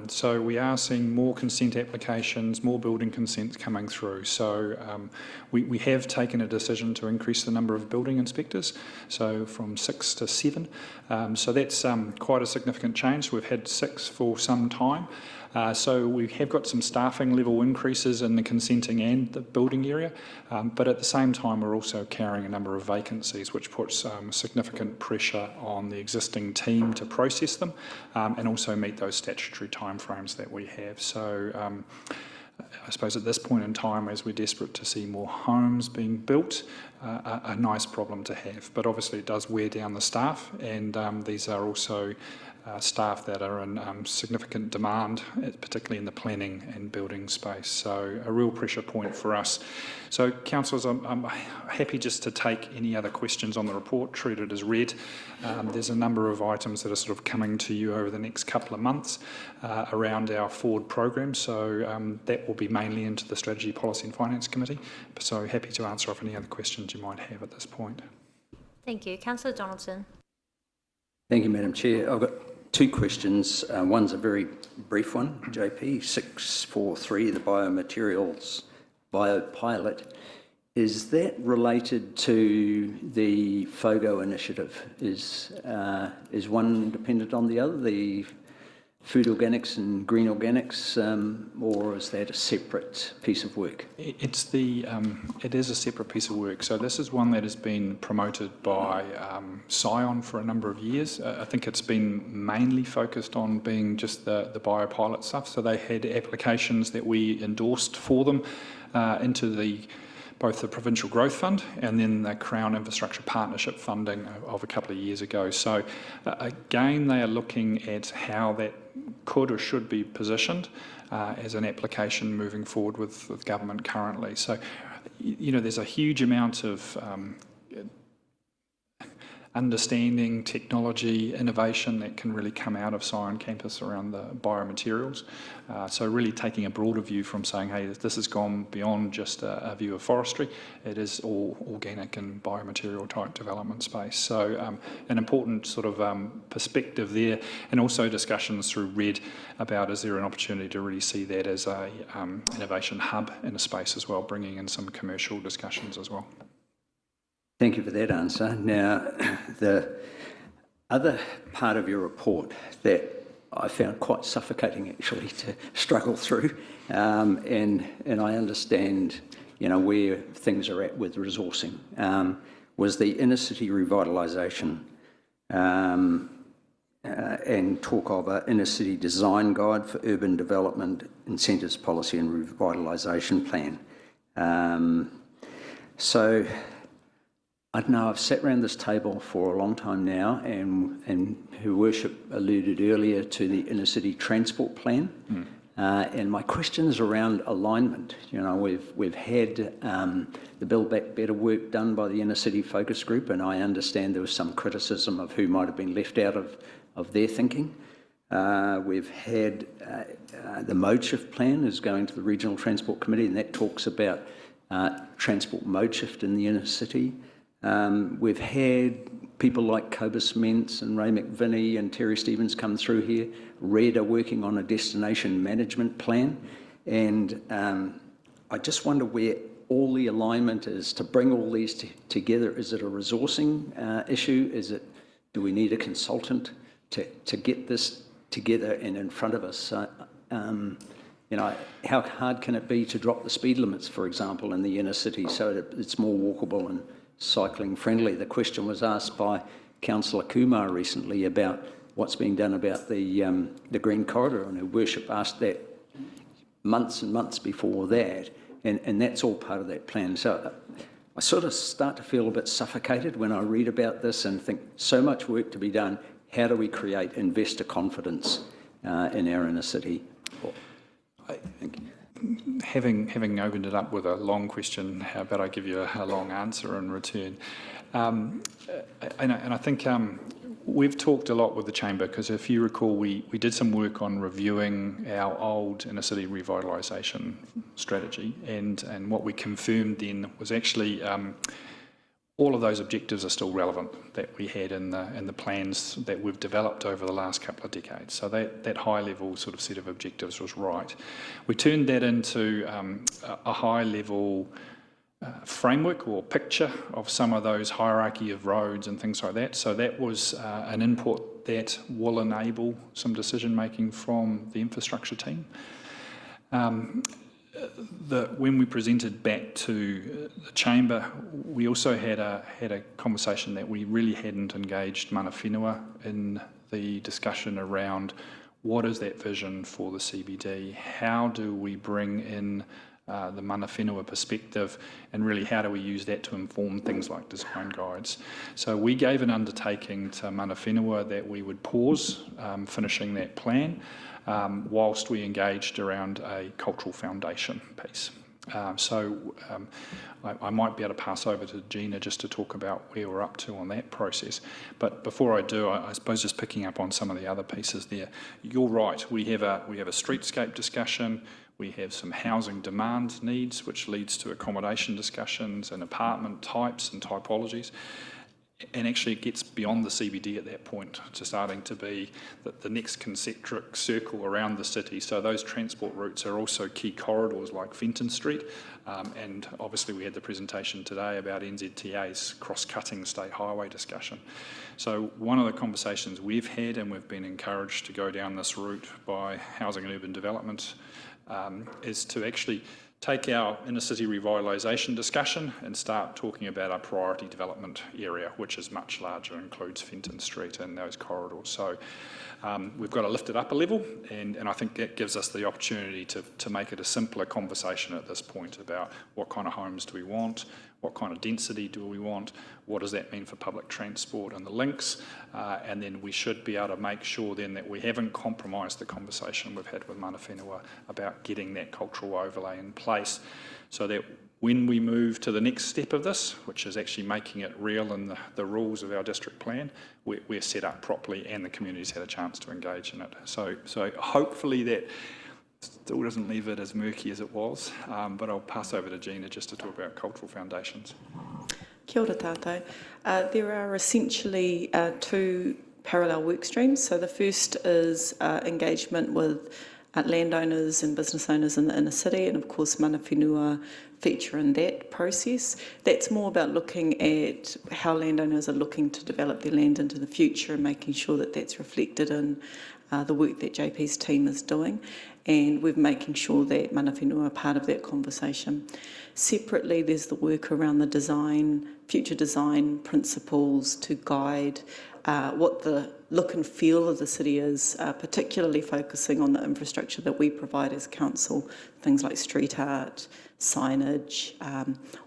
So we are seeing more consent applications, more building consents coming through. So we have taken a decision to increase the number of building inspectors, so from 6 to 7. So that's quite a significant change. We've had 6 for some time. So we have got some staffing level increases in the consenting and the building area, but at the same time we're also carrying a number of vacancies, which puts significant pressure on the existing team to process them and also meet those statutory timeframes that we have. So I suppose at this point in time, as we're desperate to see more homes being built, a nice problem to have. But obviously it does wear down the staff, and these are also staff that are in significant demand, particularly in the planning and building space. So a real pressure point for us. So councillors, I'm happy just to take any other questions on the report, treat it as read. There's a number of items that are sort of coming to you over the next couple of months around our forward program. So that will be mainly into the Strategy, Policy and Finance Committee. So happy to answer off any other questions you might have at this point. Thank you. Councillor Donaldson. Thank you, Madam Chair. I've got 2 questions. One's a very brief one, JP. 643, the biomaterials biopilot. Is that related to the FOGO initiative? Is one dependent on the other, the food organics and green organics, or is that a separate piece of work? It is a separate piece of work. So this is one that has been promoted by Scion for a number of years. I think it's been mainly focused on being just the biopilot stuff. So they had applications that we endorsed for them into both the Provincial Growth Fund and then the Crown Infrastructure Partnership funding of a couple of years ago. So again, they are looking at how that could or should be positioned as an application moving forward with government currently. So, you know, there's a huge amount of understanding, technology, innovation that can really come out of Scion Campus around the biomaterials. So really taking a broader view from saying, hey, this has gone beyond just a view of forestry. It is all organic and biomaterial type development space. So an important sort of perspective there, and also discussions through RED about is there an opportunity to really see that as a innovation hub in a space as well, bringing in some commercial discussions as well. Thank you for that answer. Now, the other part of your report that I found quite suffocating actually to struggle through, and I understand, you know, where things are at with resourcing, was the inner city revitalisation and talk of an inner city design guide for urban development incentives policy and revitalisation plan. So I don't know, I've sat around this table for a long time now, and Her Worship alluded earlier to the inner city transport plan. And my question is around alignment. You know, we've had the Build Back Better work done by the inner city focus group, and I understand there was some criticism of who might have been left out of their thinking. We've had the mode shift plan is going to the Regional Transport Committee, and that talks about transport mode shift in the inner city. We've had people like Cobus Mentz and Ray McVinney and Terry Stevens come through here. Red are working on a destination management plan, and I just wonder where all the alignment is to bring all these together. Is it a resourcing issue? Do we need a consultant to get this together and in front of us? You know, how hard can it be to drop the speed limits, for example, in the inner city so that it's more walkable and cycling friendly? The question was asked by Councillor Kumar recently about what's being done about the Green Corridor, and Her Worship asked that months and months before that, and that's all part of that plan. So I sort of start to feel a bit suffocated when I read about this and think so much work to be done. How do we create investor confidence in our inner city? Having opened it up with a long question, how about I give you a long answer in return? And I think we've talked a lot with the Chamber, because if you recall, we did some work on reviewing our old inner city revitalisation strategy, and what we confirmed then was actually all of those objectives are still relevant that we had in the plans that we've developed over the last couple of decades. So that high level sort of set of objectives was right. We turned that into a high level framework or picture of some of those hierarchy of roads and things like that. So that was an input that will enable some decision making from the infrastructure team. When we presented back to the Chamber, we also had a conversation that we really hadn't engaged mana whenua in the discussion around what is that vision for the CBD, how do we bring in the mana whenua perspective, and really how do we use that to inform things like design guides. So we gave an undertaking to mana whenua that we would pause finishing that plan whilst we engaged around a cultural foundation piece. I might be able to pass over to Gina just to talk about where we're up to on that process. But before I do, I suppose just picking up on some of the other pieces there. You're right, we have a streetscape discussion. We have some housing demand needs, which leads to accommodation discussions and apartment types and typologies. And actually it gets beyond the CBD at that point to starting to be the next concentric circle around the city. So those transport routes are also key corridors like Fenton Street. And obviously we had the presentation today about NZTA's cross-cutting state highway discussion. So one of the conversations we've had, and we've been encouraged to go down this route by Housing and Urban Development, is to actually take our inner city revitalisation discussion and start talking about our priority development area, which is much larger, includes Fenton Street and those corridors. So we've got to lift it up a level, and I think that gives us the opportunity to make it a simpler conversation at this point about what kind of homes do we want, what kind of density do we want, what does that mean for public transport and the links, and then we should be able to make sure then that we haven't compromised the conversation we've had with mana whenua about getting that cultural overlay in place, so that when we move to the next step of this, which is actually making it real in the rules of our district plan, we're set up properly and the community's had a chance to engage in it. So hopefully that still doesn't leave it as murky as it was, but I'll pass over to Gina just to talk about cultural foundations. Kia ora tātou. There are essentially two parallel work streams. So the first is engagement with landowners and business owners in the inner city, and of course mana whenua feature in that process. That's more about looking at how landowners are looking to develop their land into the future and making sure that that's reflected in the work that JP's team is doing, and we're making sure that mana whenua are part of that conversation. Separately, there's the work around the design, future design principles to guide what the look and feel of the city is, particularly focusing on the infrastructure that we provide as council, things like street art, signage,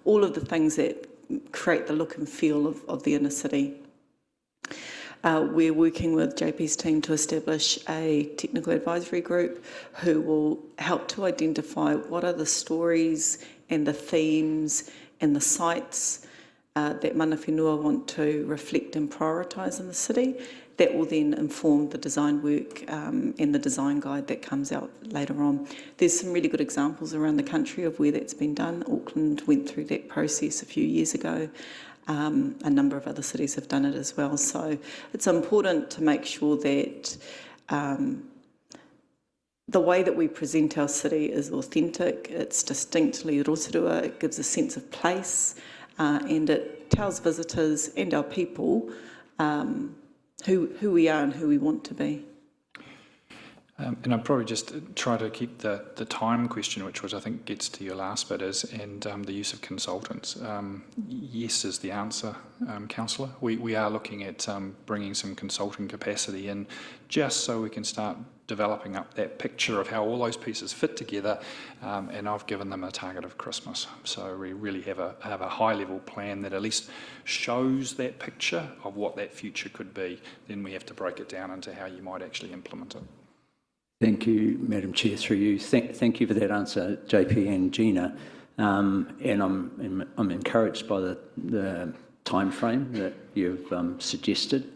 all of the things that create the look and feel of the inner city. We're working with JP's team to establish a technical advisory group who will help to identify what are the stories and the themes and the sites that mana whenua want to reflect and prioritise in the city, that will then inform the design work and the design guide that comes out later on. There's some really good examples around the country of where that's been done. Auckland went through that process a few years ago. A number of other cities have done it as well. So it's important to make sure that the way that we present our city is authentic, it's distinctly Rotorua, it gives a sense of place, and it tells visitors and our people who we are and who we want to be. And I'd probably just try to keep the time question, which I think gets to your last bit, and the use of consultants. Yes is the answer, Councillor. We are looking at bringing some consulting capacity in just so we can start developing up that picture of how all those pieces fit together, and I've given them a target of Christmas. So we really have a high-level plan that at least shows that picture of what that future could be. Then we have to break it down into how you might actually implement it. Thank you, Madam Chair, through you. Thank you for that answer, JP and Gina. And I'm encouraged by the time frame that you've suggested.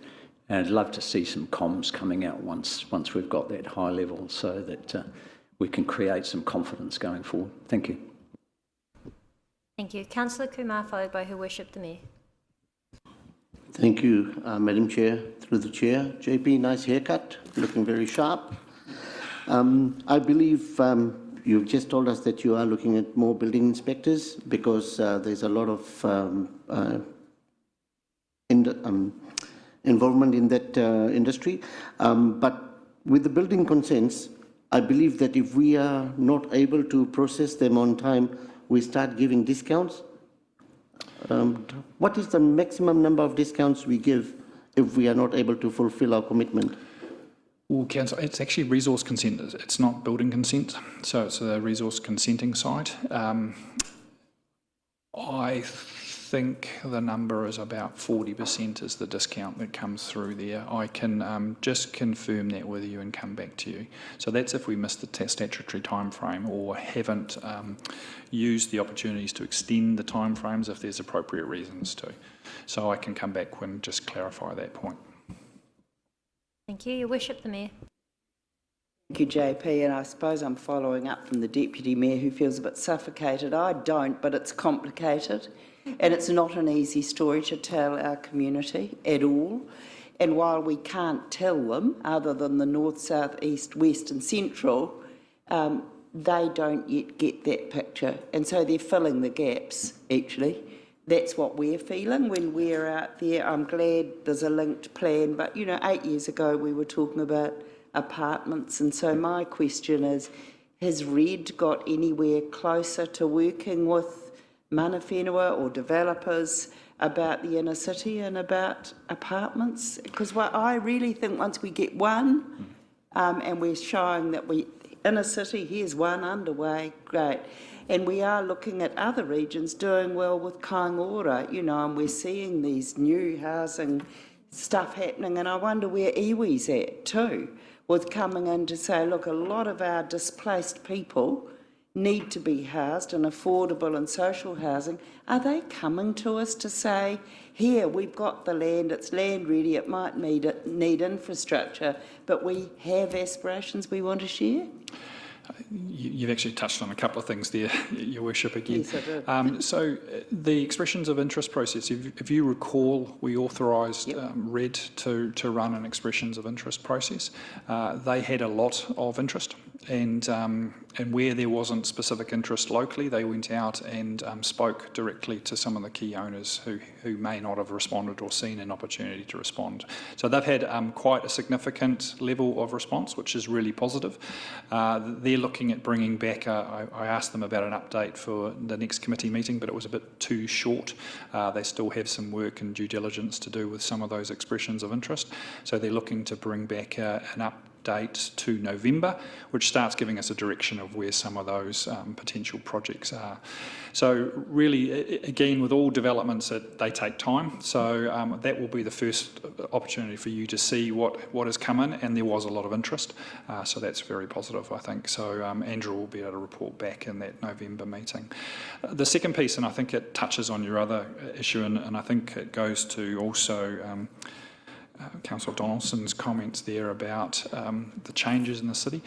And I'd love to see some comms coming out once we've got that high level so that we can create some confidence going forward. Thank you. Thank you. Councillor Kumar, followed by Her Worship the Mayor. Thank you, Madam Chair. Through the Chair. JP, nice haircut, looking very sharp. I believe you've just told us that you are looking at more building inspectors because there's a lot of involvement in that industry. But with the building consents, I believe that if we are not able to process them on time, we start giving discounts. What is the maximum number of discounts we give if we are not able to fulfill our commitment? Well, Council, it's actually resource consent. It's not building consent. So it's the resource consenting side. I think the number is about 40% is the discount that comes through there. I can just confirm that with you and come back to you. So that's if we miss the statutory time frame or haven't used the opportunities to extend the time frames if there's appropriate reasons to. So I can come back and just clarify that point. Thank you. Your Worship the Mayor. Thank you, JP, and I suppose I'm following up from the Deputy Mayor who feels a bit suffocated. I don't, but it's complicated and it's not an easy story to tell our community at all. And while we can't tell them, other than the north, south, east, west and central, they don't yet get that picture. And so they're filling the gaps, actually. That's what we're feeling when we're out there. I'm glad there's a linked plan, but, 8 years ago we were talking about apartments. And so my question is, has Red got anywhere closer to working with mana whenua or developers about the inner city and about apartments? Because I really think once we get one and we're showing that inner city, here's one underway, great. And we are looking at other regions doing well with kaingoora, and we're seeing these new housing stuff happening. And I wonder where iwi's at too, with coming in to say, look, a lot of our displaced people need to be housed in affordable and social housing. Are they coming to us to say, here, we've got the land, it's land ready, it might need infrastructure, but we have aspirations we want to share? You've actually touched on a couple of things there, Your Worship, again. Yes, I did. So the expressions of interest process, if you recall, we authorised Red to run an expressions of interest process. They had a lot of interest, and where there wasn't specific interest locally, they went out and spoke directly to some of the key owners who may not have responded or seen an opportunity to respond. So they've had quite a significant level of response, which is really positive. They're looking at bringing back, I asked them about an update for the next committee meeting, but it was a bit too short. They still have some work and due diligence to do with some of those expressions of interest. So they're looking to bring back an update to November, which starts giving us a direction of where some of those potential projects are. So really, again, with all developments, they take time. So that will be the first opportunity for you to see what has come in, and there was a lot of interest. So that's very positive, I think. So Andrew will be able to report back in that November meeting. The second piece, and I think it touches on your other issue, and I think it goes to also Councillor Donaldson's comments there about the changes in the city.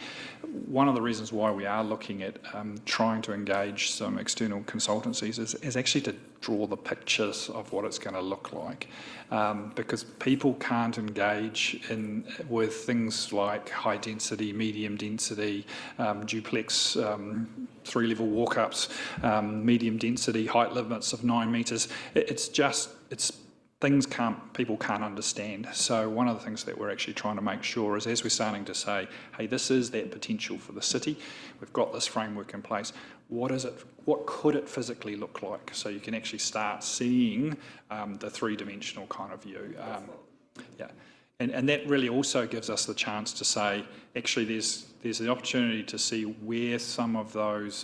One of the reasons why we are looking at trying to engage some external consultancies is actually to draw the pictures of what it's going to look like, because people can't engage with things like high density, medium density, duplex, 3-level walk-ups, medium density, height limits of 9 metres. It's people can't understand. So one of the things that we're actually trying to make sure is, as we're starting to say, hey, this is that potential for the city, we've got this framework in place, what could it physically look like? So you can actually start seeing the three-dimensional kind of view. And that really also gives us the chance to say, actually, there's the opportunity to see where some of those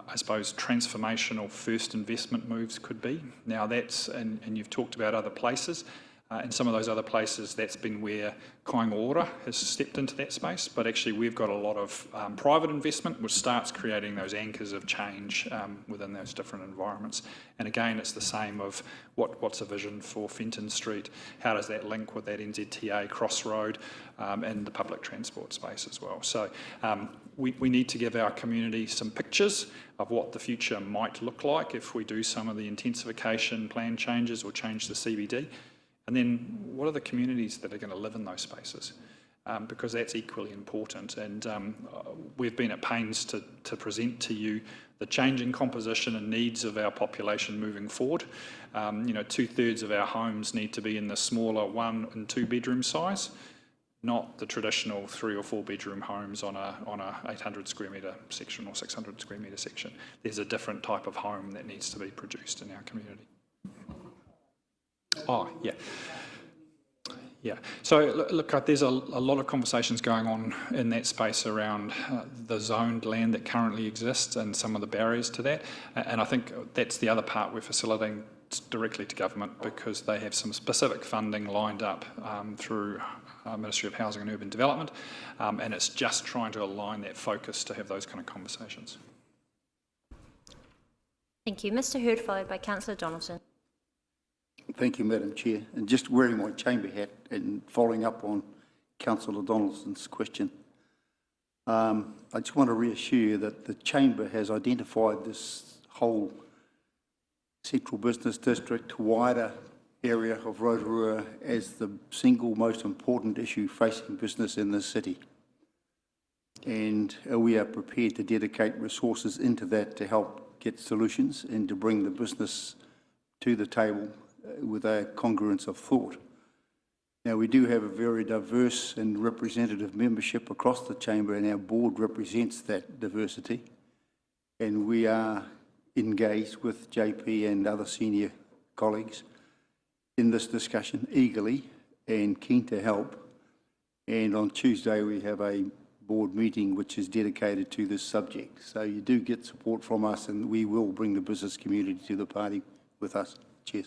I suppose transformational first investment moves could be. Now that's, and you've talked about other places, and some of those other places, that's been where Kainga has stepped into that space, but actually we've got a lot of private investment which starts creating those anchors of change within those different environments. And again, it's the same of what's a vision for Fenton Street, how does that link with that NZTA crossroad and the public transport space as well. So we need to give our community some pictures of what the future might look like if we do some of the intensification plan changes or change the CBD. And then what are the communities that are going to live in those spaces? Because that's equally important. And we've been at pains to present to you the changing composition and needs of our population moving forward. 2/3 of our homes need to be in the smaller 1 and 2 bedroom size, not the traditional 3 or 4 bedroom homes on a 800 square metre section or 600 square metre section. There's a different type of home that needs to be produced in our community. Oh, yeah. Yeah. So, look, there's a lot of conversations going on in that space around the zoned land that currently exists and some of the barriers to that. And I think that's the other part we're facilitating directly to government, because they have some specific funding lined up through Ministry of Housing and Urban Development, and it's just trying to align that focus to have those kind of conversations. Thank you. Mr Hurd, followed by Councillor Donaldson. Thank you, Madam Chair. And just wearing my chamber hat and following up on Councillor Donaldson's question, I just want to reassure you that the chamber has identified this whole central business district, wider area of Rotorua as the single most important issue facing business in this city. And we are prepared to dedicate resources into that to help get solutions and to bring the business to the table with a congruence of thought. Now, we do have a very diverse and representative membership across the chamber, and our board represents that diversity. And we are engaged with JP and other senior colleagues in this discussion eagerly and keen to help. And on Tuesday, we have a board meeting which is dedicated to this subject. So you do get support from us, and we will bring the business community to the party with us. Cheers.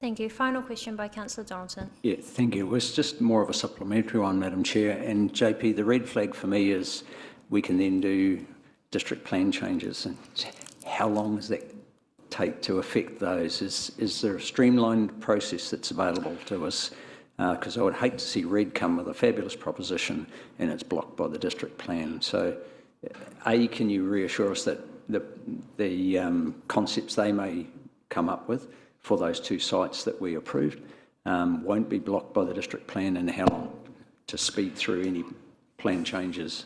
Thank you. Final question by Councillor Donaldson. Yeah, thank you. It was just more of a supplementary one, Madam Chair. And JP, the red flag for me is we can then do district plan changes. And how long does that take to affect those? Is there a streamlined process that's available to us? Because I would hate to see Red come with a fabulous proposition and it's blocked by the district plan. So, A, can you reassure us that the concepts they may come up with for those 2 sites that we approved won't be blocked by the district plan, and how long to speed through any plan changes?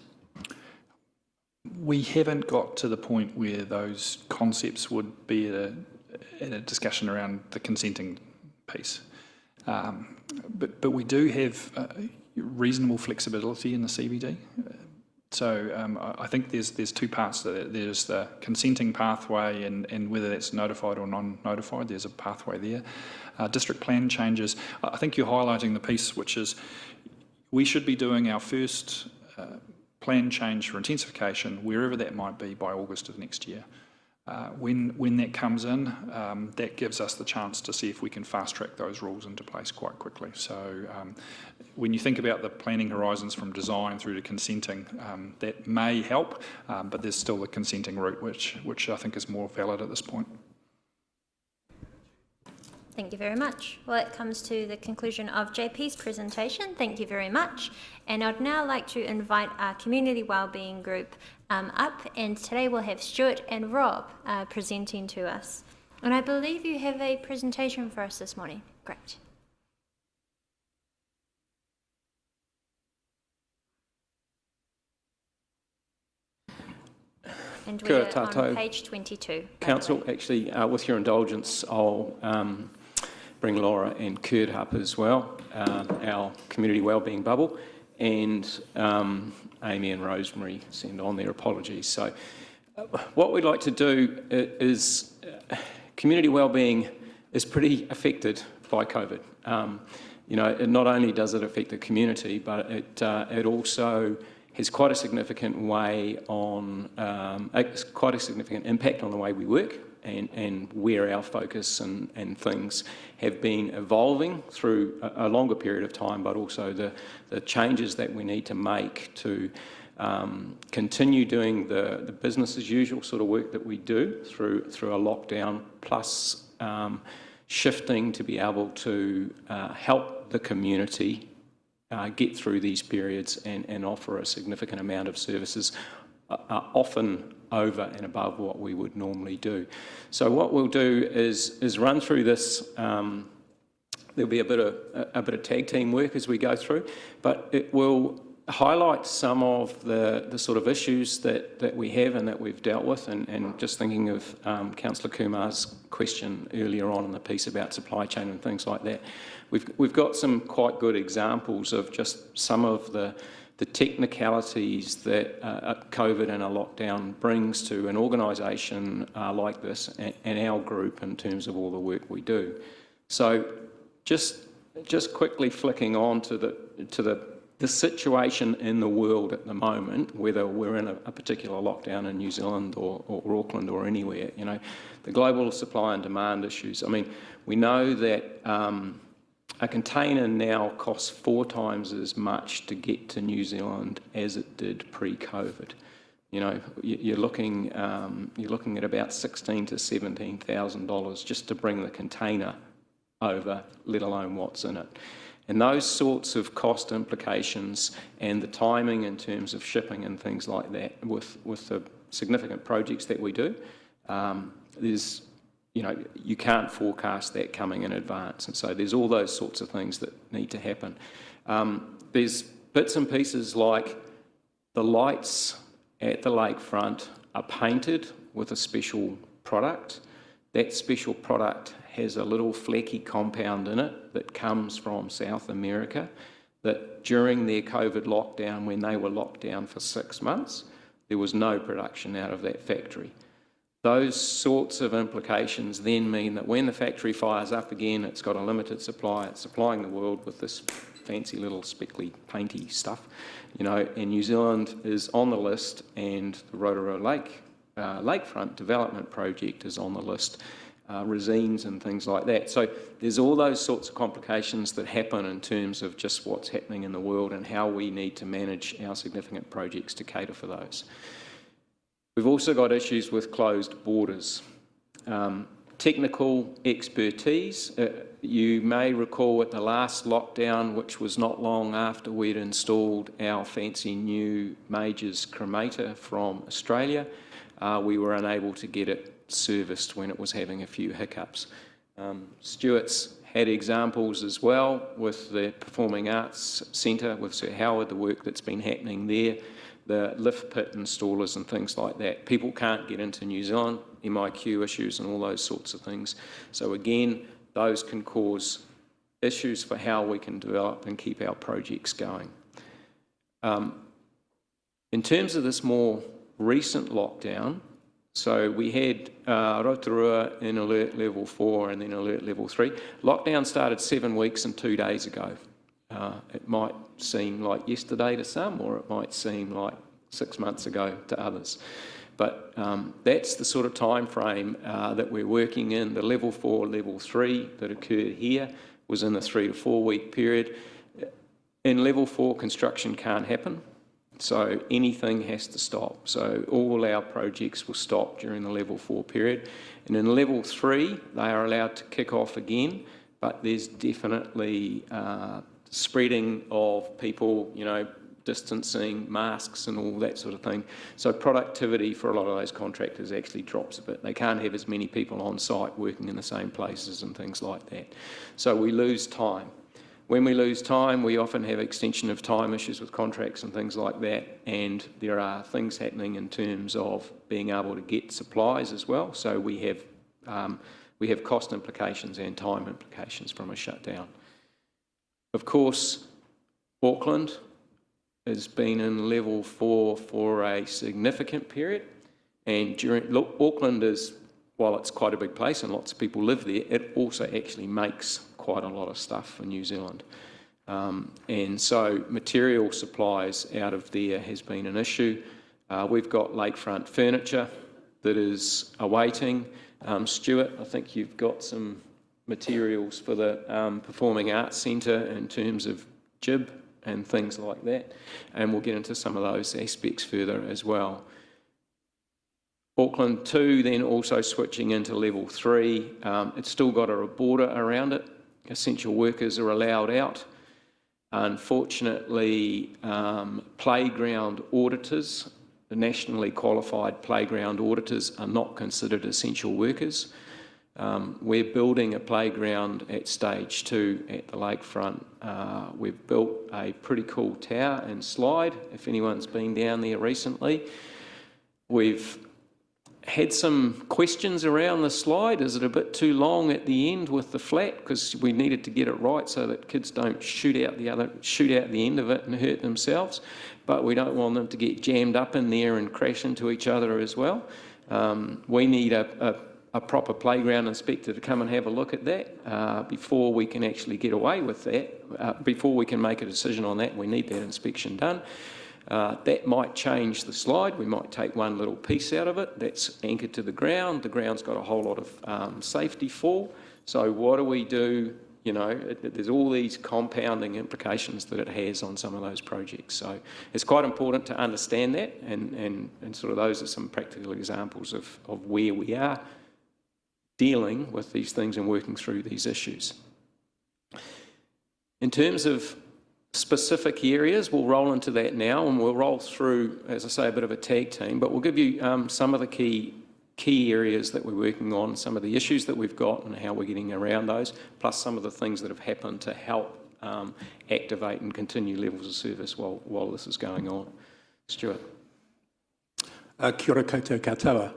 We haven't got to the point where those concepts would be in a discussion around the consenting piece. But we do have reasonable flexibility in the CBD. So I think there's 2 parts to that. There's the consenting pathway and whether that's notified or non-notified, there's a pathway there. District plan changes, I think you're highlighting the piece which is we should be doing our first plan change for intensification, wherever that might be, by August of next year. When that comes in, that gives us the chance to see if we can fast track those rules into place quite quickly. So when you think about the planning horizons from design through to consenting, that may help, but there's still the consenting route, which I think is more valid at this point. Thank you very much. Well, it comes to the conclusion of JP's presentation. Thank you very much. And I'd now like to invite our Community Wellbeing Group up, and today we'll have Stuart and Rob presenting to us. And I believe you have a presentation for us this morning. Great. And we're on page 22. Council, actually, with your indulgence, I'll bring Laura and Kurt up as well, our community wellbeing bubble, and Amy and Rosemary send on their apologies. So what we'd like to do is, community wellbeing is pretty affected by COVID. You know, not only does it affect the community, but it also has quite a significant quite a significant impact on the way we work and where our focus and things have been evolving through a longer period of time, but also the changes that we need to make to continue doing the business as usual sort of work that we do through a lockdown, plus shifting to be able to help the community get through these periods and offer a significant amount of services, often over and above what we would normally do. So what we'll do is run through this. There'll be a bit of tag team work as we go through, but it will highlight some of the sort of issues that we have and that we've dealt with, and just thinking of Councillor Kumar's question earlier on in the piece about supply chain and things like that. We've got some quite good examples of just some of the technicalities that COVID and a lockdown brings to an organisation like this and our group in terms of all the work we do. So just quickly flicking on to the situation in the world at the moment, whether we're in a particular lockdown in New Zealand or Auckland or anywhere, you know, the global supply and demand issues. I mean, we know that a container now costs 4 times as much to get to New Zealand as it did pre-COVID. You know, you're looking at about $16,000 to $17,000 just to bring the container over, let alone what's in it. And those sorts of cost implications and the timing in terms of shipping and things like that with the significant projects that we do, you know, you can't forecast that coming in advance. And so there's all those sorts of things that need to happen. There's bits and pieces like the lights at the lakefront are painted with a special product. That special product has a little flecky compound in it that comes from South America, that during their COVID lockdown, when they were locked down for 6 months, there was no production out of that factory. Those sorts of implications then mean that when the factory fires up again, it's got a limited supply, it's supplying the world with this fancy little speckly, painty stuff, you know, and New Zealand is on the list, and the Rotorua Lakefront development project is on the list, resines and things like that. So there's all those sorts of complications that happen in terms of just what's happening in the world and how we need to manage our significant projects to cater for those. We've also got issues with closed borders. Technical expertise. You may recall at the last lockdown, which was not long after we'd installed our fancy new Majors cremator from Australia, we were unable to get it serviced when it was having a few hiccups. Stuart's had examples as well with the Performing Arts Centre with Sir Howard, the work that's been happening there, the lift pit installers and things like that. People can't get into New Zealand, MIQ issues and all those sorts of things. So again, those can cause issues for how we can develop and keep our projects going. In terms of this more recent lockdown, so we had Rotorua in alert level 4 and then alert level 3. Lockdown started 7 weeks and 2 days ago. It might seem like yesterday to some, or it might seem like 6 months ago to others. But that's the sort of time frame that we're working in. The level 4, level 3 that occurred here was in the 3 to 4 week period. In level 4, construction can't happen. So anything has to stop. So all our projects will stop during the level 4 period. And in level 3, they are allowed to kick off again, but there's definitely spreading of people, you know, distancing, masks and all that sort of thing. So productivity for a lot of those contractors actually drops a bit. They can't have as many people on site working in the same places and things like that. So we lose time. When we lose time, we often have extension of time issues with contracts and things like that, and there are things happening in terms of being able to get supplies as well. So we have cost implications and time implications from a shutdown. Of course, Auckland has been in level 4 for a significant period, and Auckland is, while it's quite a big place and lots of people live there, it also actually makes quite a lot of stuff for New Zealand. And so material supplies out of there has been an issue. We've got lakefront furniture that is awaiting. Stuart, I think you've got some materials for the Performing Arts Centre in terms of jib and things like that, and we'll get into some of those aspects further as well. Auckland 2 then also switching into level 3. It's still got a border around it. Essential workers are allowed out. Unfortunately, playground auditors, the nationally qualified playground auditors, are not considered essential workers. We're building a playground at stage 2 at the lakefront. We've built a pretty cool tower and slide, if anyone's been down there recently. We've had some questions around the slide. Is it a bit too long at the end with the flat? Because we needed to get it right so that kids don't shoot out the end of it and hurt themselves. But we don't want them to get jammed up in there and crash into each other as well. We need a proper playground inspector to come and have a look at that before we can actually get away with that. Before we can make a decision on that, we need that inspection done. That might change the slide. We might take one little piece out of it that's anchored to the ground. The ground's got a whole lot of safety fall. So what do we do? You know, there's all these compounding implications that it has on some of those projects. So it's quite important to understand that, and sort of those are some practical examples of where we are dealing with these things and working through these issues. In terms of specific areas, we'll roll into that now, and we'll roll through, as I say, a bit of a tag team, but we'll give you some of the key areas that we're working on, some of the issues that we've got and how we're getting around those, plus some of the things that have happened to help activate and continue levels of service while this is going on. Stuart. Kia ora koutou katoa.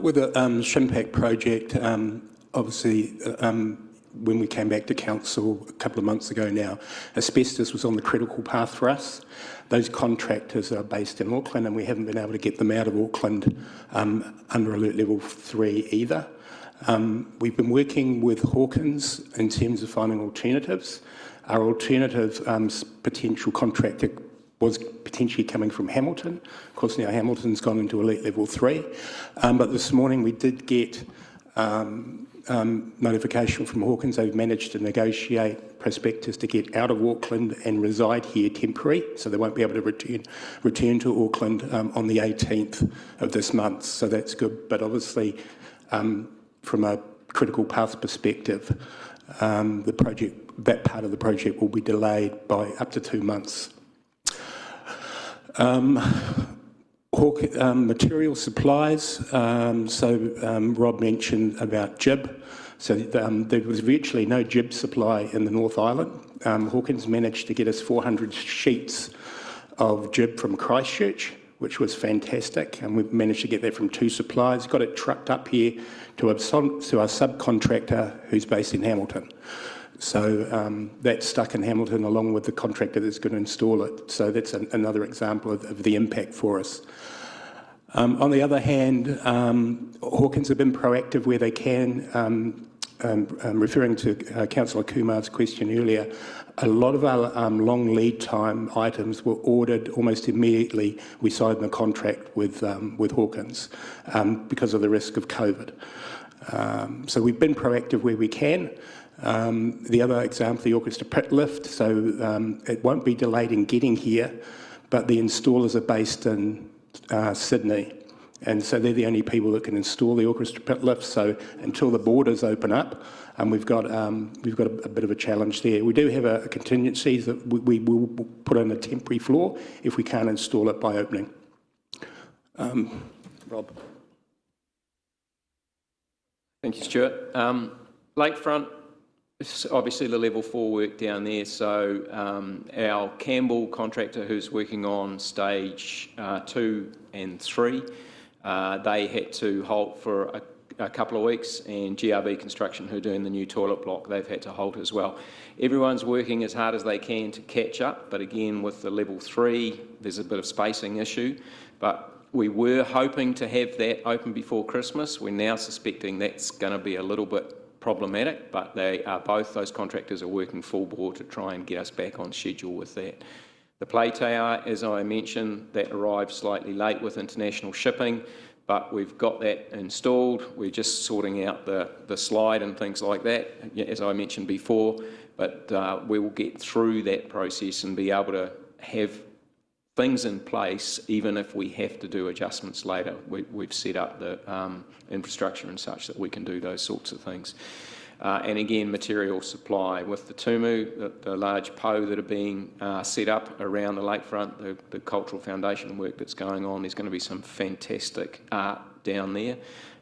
With the Shimpact project, obviously, when we came back to council a couple of months ago now, asbestos was on the critical path for us. Those contractors are based in Auckland, and we haven't been able to get them out of Auckland under alert level 3 either. We've been working with Hawkins in terms of finding alternatives. Our alternative potential contractor was potentially coming from Hamilton. Of course, now Hamilton's gone into alert level 3. But this morning we did get notification from Hawkins. They've managed to negotiate prospectors to get out of Auckland and reside here temporary, so they won't be able to return to Auckland on the 18th of this month. So that's good. But obviously, from a critical path perspective, the project, that part of the project, will be delayed by up to 2 months. Material supplies, Rob mentioned about jib. So there was virtually no jib supply in the North Island. Hawkins managed to get us 400 sheets of jib from Christchurch, which was fantastic, and we've managed to get that from 2 suppliers. Got it trucked up here to our subcontractor who's based in Hamilton. So that's stuck in Hamilton along with the contractor that's going to install it. So that's another example of the impact for us. On the other hand, Hawkins have been proactive where they can. Referring to Councillor Kumar's question earlier, a lot of our long lead time items were ordered almost immediately. We signed the contract with Hawkins because of the risk of COVID. So we've been proactive where we can. The other example, the orchestra pit lift, so it won't be delayed in getting here, but the installers are based in Sydney. And so they're the only people that can install the orchestra pit lifts. So until the borders open up, we've got a bit of a challenge there. We do have a contingency that we will put in a temporary floor if we can't install it by opening. Rob. Thank you, Stuart. Lakefront, obviously the level 4 work down there. So our Campbell contractor who's working on stage 2 and 3, they had to halt for a couple of weeks, and GRB Construction, who are doing the new toilet block, they've had to halt as well. Everyone's working as hard as they can to catch up, but again, with the level 3, there's a bit of spacing issue. But we were hoping to have that open before Christmas. We're now suspecting that's going to be a little bit problematic, but they are both those contractors are working full bore to try and get us back on schedule with that. The play tower, as I mentioned, that arrived slightly late with international shipping, but we've got that installed. We're just sorting out the slide and things like that, as I mentioned before, but we will get through that process and be able to have things in place even if we have to do adjustments later. We've set up the infrastructure and such that we can do those sorts of things. And again, material supply with the tumu, the large po that are being set up around the lakefront, the cultural foundation work that's going on. There's going to be some fantastic art down there.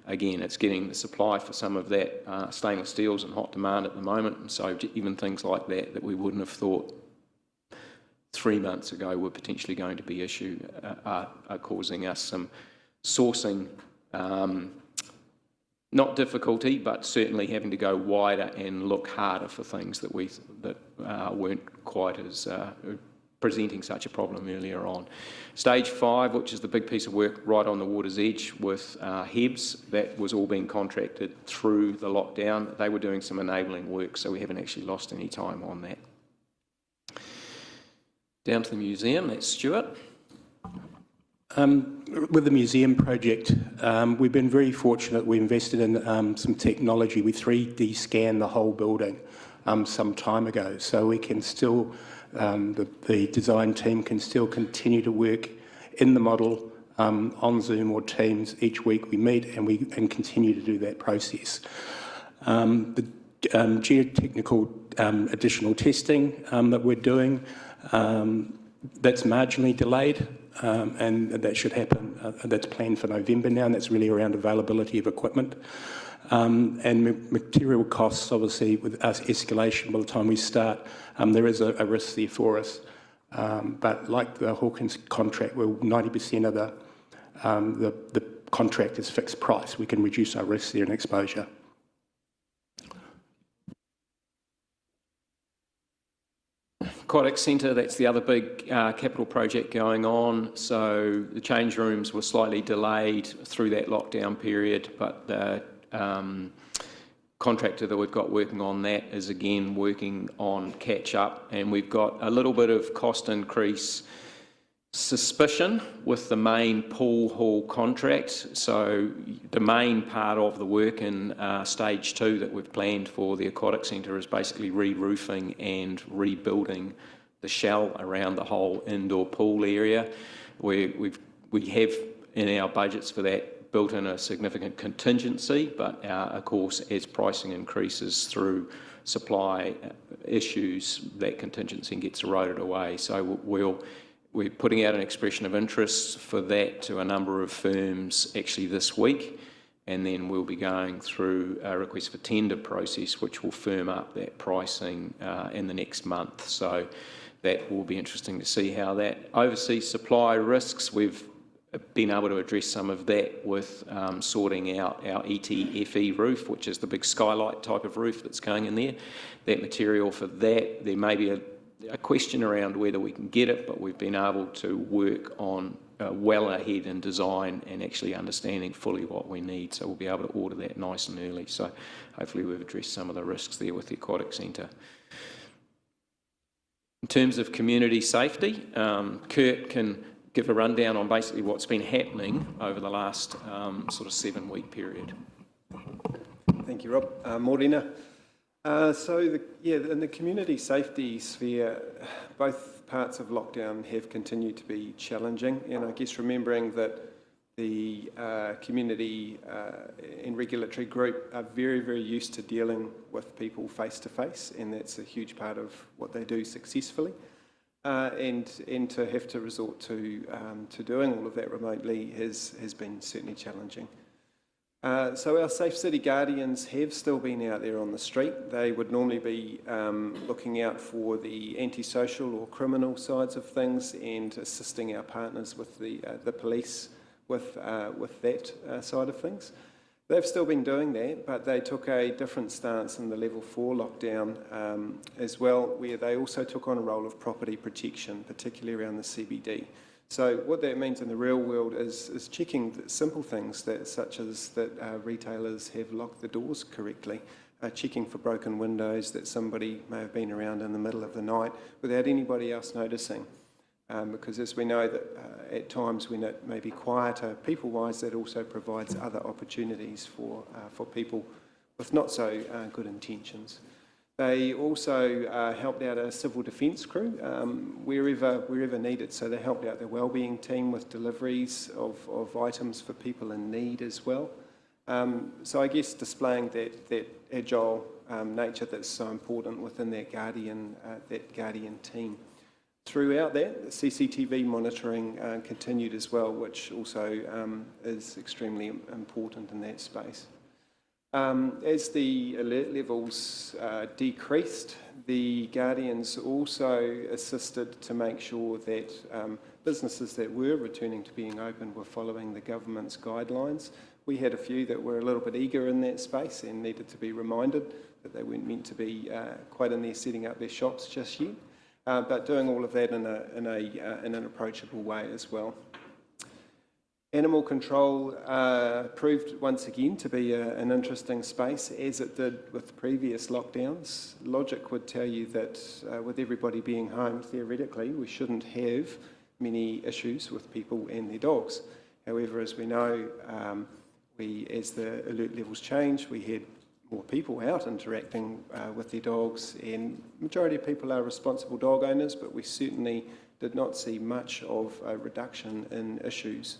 Again, it's getting the supply for some of that stainless steel's in hot demand at the moment, and so even things like that we wouldn't have thought 3 months ago were potentially going to be issue are causing us some sourcing. Not difficulty, but certainly having to go wider and look harder for things that weren't quite as presenting such a problem earlier on. Stage 5, which is the big piece of work right on the water's edge with HEBS, that was all being contracted through the lockdown. They were doing some enabling work, so we haven't actually lost any time on that. Down to the museum, that's Stuart. With the museum project, we've been very fortunate. We invested in some technology. We 3D scanned the whole building some time ago, so we can still, the design team can still continue to work in the model on Zoom or Teams. Each week we meet and continue to do that process. The geotechnical additional testing that we're doing, that's marginally delayed. And that should happen, that's planned for November now, and that's really around availability of equipment. And material costs, obviously, with us escalation by the time we start, there is a risk there for us. But like the Hawkins contract, where 90% of the contract is fixed price, we can reduce our risk there and exposure. Aquatic Centre, that's the other big capital project going on. So the change rooms were slightly delayed through that lockdown period, but the contractor that we've got working on that is again working on catch up, and we've got a little bit of cost increase suspicion with the main pool hall contract. So the main part of the work in stage 2 that we've planned for the Aquatic Centre is basically re-roofing and rebuilding the shell around the whole indoor pool area. We have in our budgets for that built in a significant contingency, but of course as pricing increases through supply issues, that contingency gets eroded away. So we're putting out an expression of interest for that to a number of firms actually this week, and then we'll be going through a request for tender process which will firm up that pricing in the next month. So that will be interesting to see how that overseas supply risks. We've been able to address some of that with sorting out our ETFE roof, which is the big skylight type of roof that's going in there. That material for that, there may be a question around whether we can get it, but we've been able to work on well ahead in design and actually understanding fully what we need, so we'll be able to order that nice and early. So hopefully we've addressed some of the risks there with the Aquatic Centre. In terms of community safety, Kurt can give a rundown on basically what's been happening over the last sort of 7-week period. Thank you, Rob. Morena. In the community safety sphere, both parts of lockdown have continued to be challenging, and I guess remembering that the community and regulatory group are very, very used to dealing with people face to face, and that's a huge part of what they do successfully. And to have to resort to doing all of that remotely has been certainly challenging. So our Safe City Guardians have still been out there on the street. They would normally be looking out for the antisocial or criminal sides of things and assisting our partners with the police with that side of things. They've still been doing that, but they took a different stance in the level 4 lockdown as well, where they also took on a role of property protection, particularly around the CBD. So what that means in the real world is checking simple things such as that retailers have locked the doors correctly, checking for broken windows, that somebody may have been around in the middle of the night without anybody else noticing. Because as we know that at times when it may be quieter people-wise, that also provides other opportunities for people with not so good intentions. They also helped out a civil defence crew wherever needed. So they helped out the wellbeing team with deliveries of items for people in need as well. So I guess displaying that agile nature that's so important within that guardian team. Throughout that, the CCTV monitoring continued as well, which also is extremely important in that space. As the alert levels decreased, the Guardians also assisted to make sure that businesses that were returning to being open were following the government's guidelines. We had a few that were a little bit eager in that space and needed to be reminded that they weren't meant to be quite in there setting up their shops just yet. But doing all of that in an approachable way as well. Animal control proved once again to be an interesting space, as it did with previous lockdowns. Logic would tell you that with everybody being home, theoretically, we shouldn't have many issues with people and their dogs. However, as we know, as the alert levels changed, we had more people out interacting with their dogs, and the majority of people are responsible dog owners, but we certainly did not see much of a reduction in issues.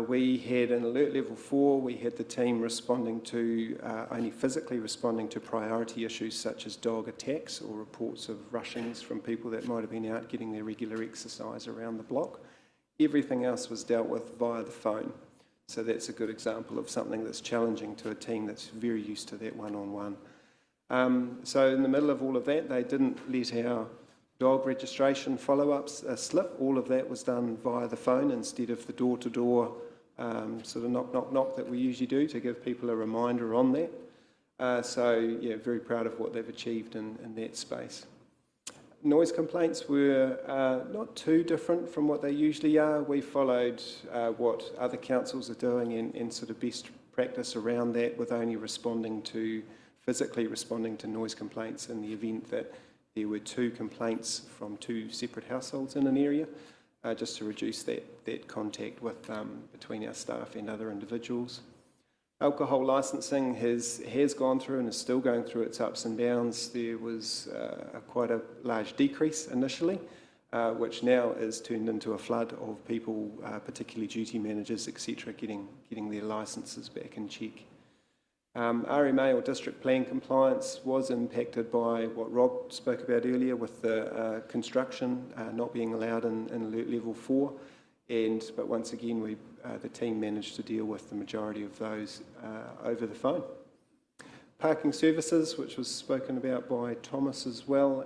We had an alert level 4, we had the team responding to, only physically responding to priority issues such as dog attacks or reports of rushings from people that might have been out getting their regular exercise around the block. Everything else was dealt with via the phone. So that's a good example of something that's challenging to a team that's very used to that one-on-one. So in the middle of all of that, they didn't let our dog registration follow-ups slip. All of that was done via the phone instead of the door-to-door sort of knock that we usually do to give people a reminder on that. So yeah, very proud of what they've achieved in that space. Noise complaints were not too different from what they usually are. We followed what other councils are doing and sort of best practice around that, with only physically responding to noise complaints in the event that there were 2 complaints from 2 separate households in an area, just to reduce that contact with between our staff and other individuals. Alcohol licensing has gone through and is still going through its ups and downs. There was quite a large decrease initially, which now is turned into a flood of people, particularly duty managers, etc., getting their licences back in check. RMA or district plan compliance was impacted by what Rob spoke about earlier, with the construction not being allowed in alert level 4. But once again, the team managed to deal with the majority of those over the phone. Parking services, which was spoken about by Thomas as well,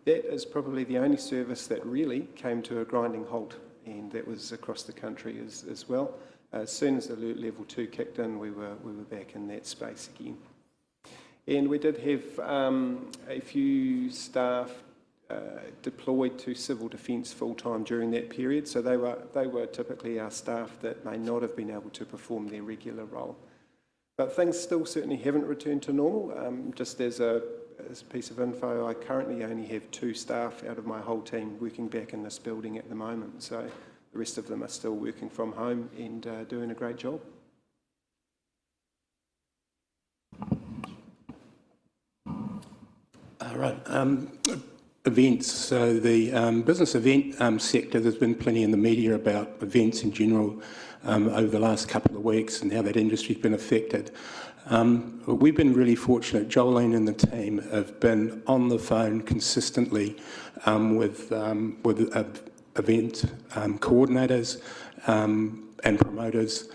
that is probably the only service that really came to a grinding halt, and that was across the country as well. As soon as alert level 2 kicked in, we were back in that space again. And we did have a few staff deployed to civil defence full-time during that period, so they were typically our staff that may not have been able to perform their regular role. But things still certainly haven't returned to normal. Just as a piece of info, I currently only have 2 staff out of my whole team working back in this building at the moment, so the rest of them are still working from home and doing a great job. Right. events. So the business event sector, there's been plenty in the media about events in general over the last couple of weeks and how that industry's been affected. We've been really fortunate. Jolene and the team have been on the phone consistently with event coordinators and promoters,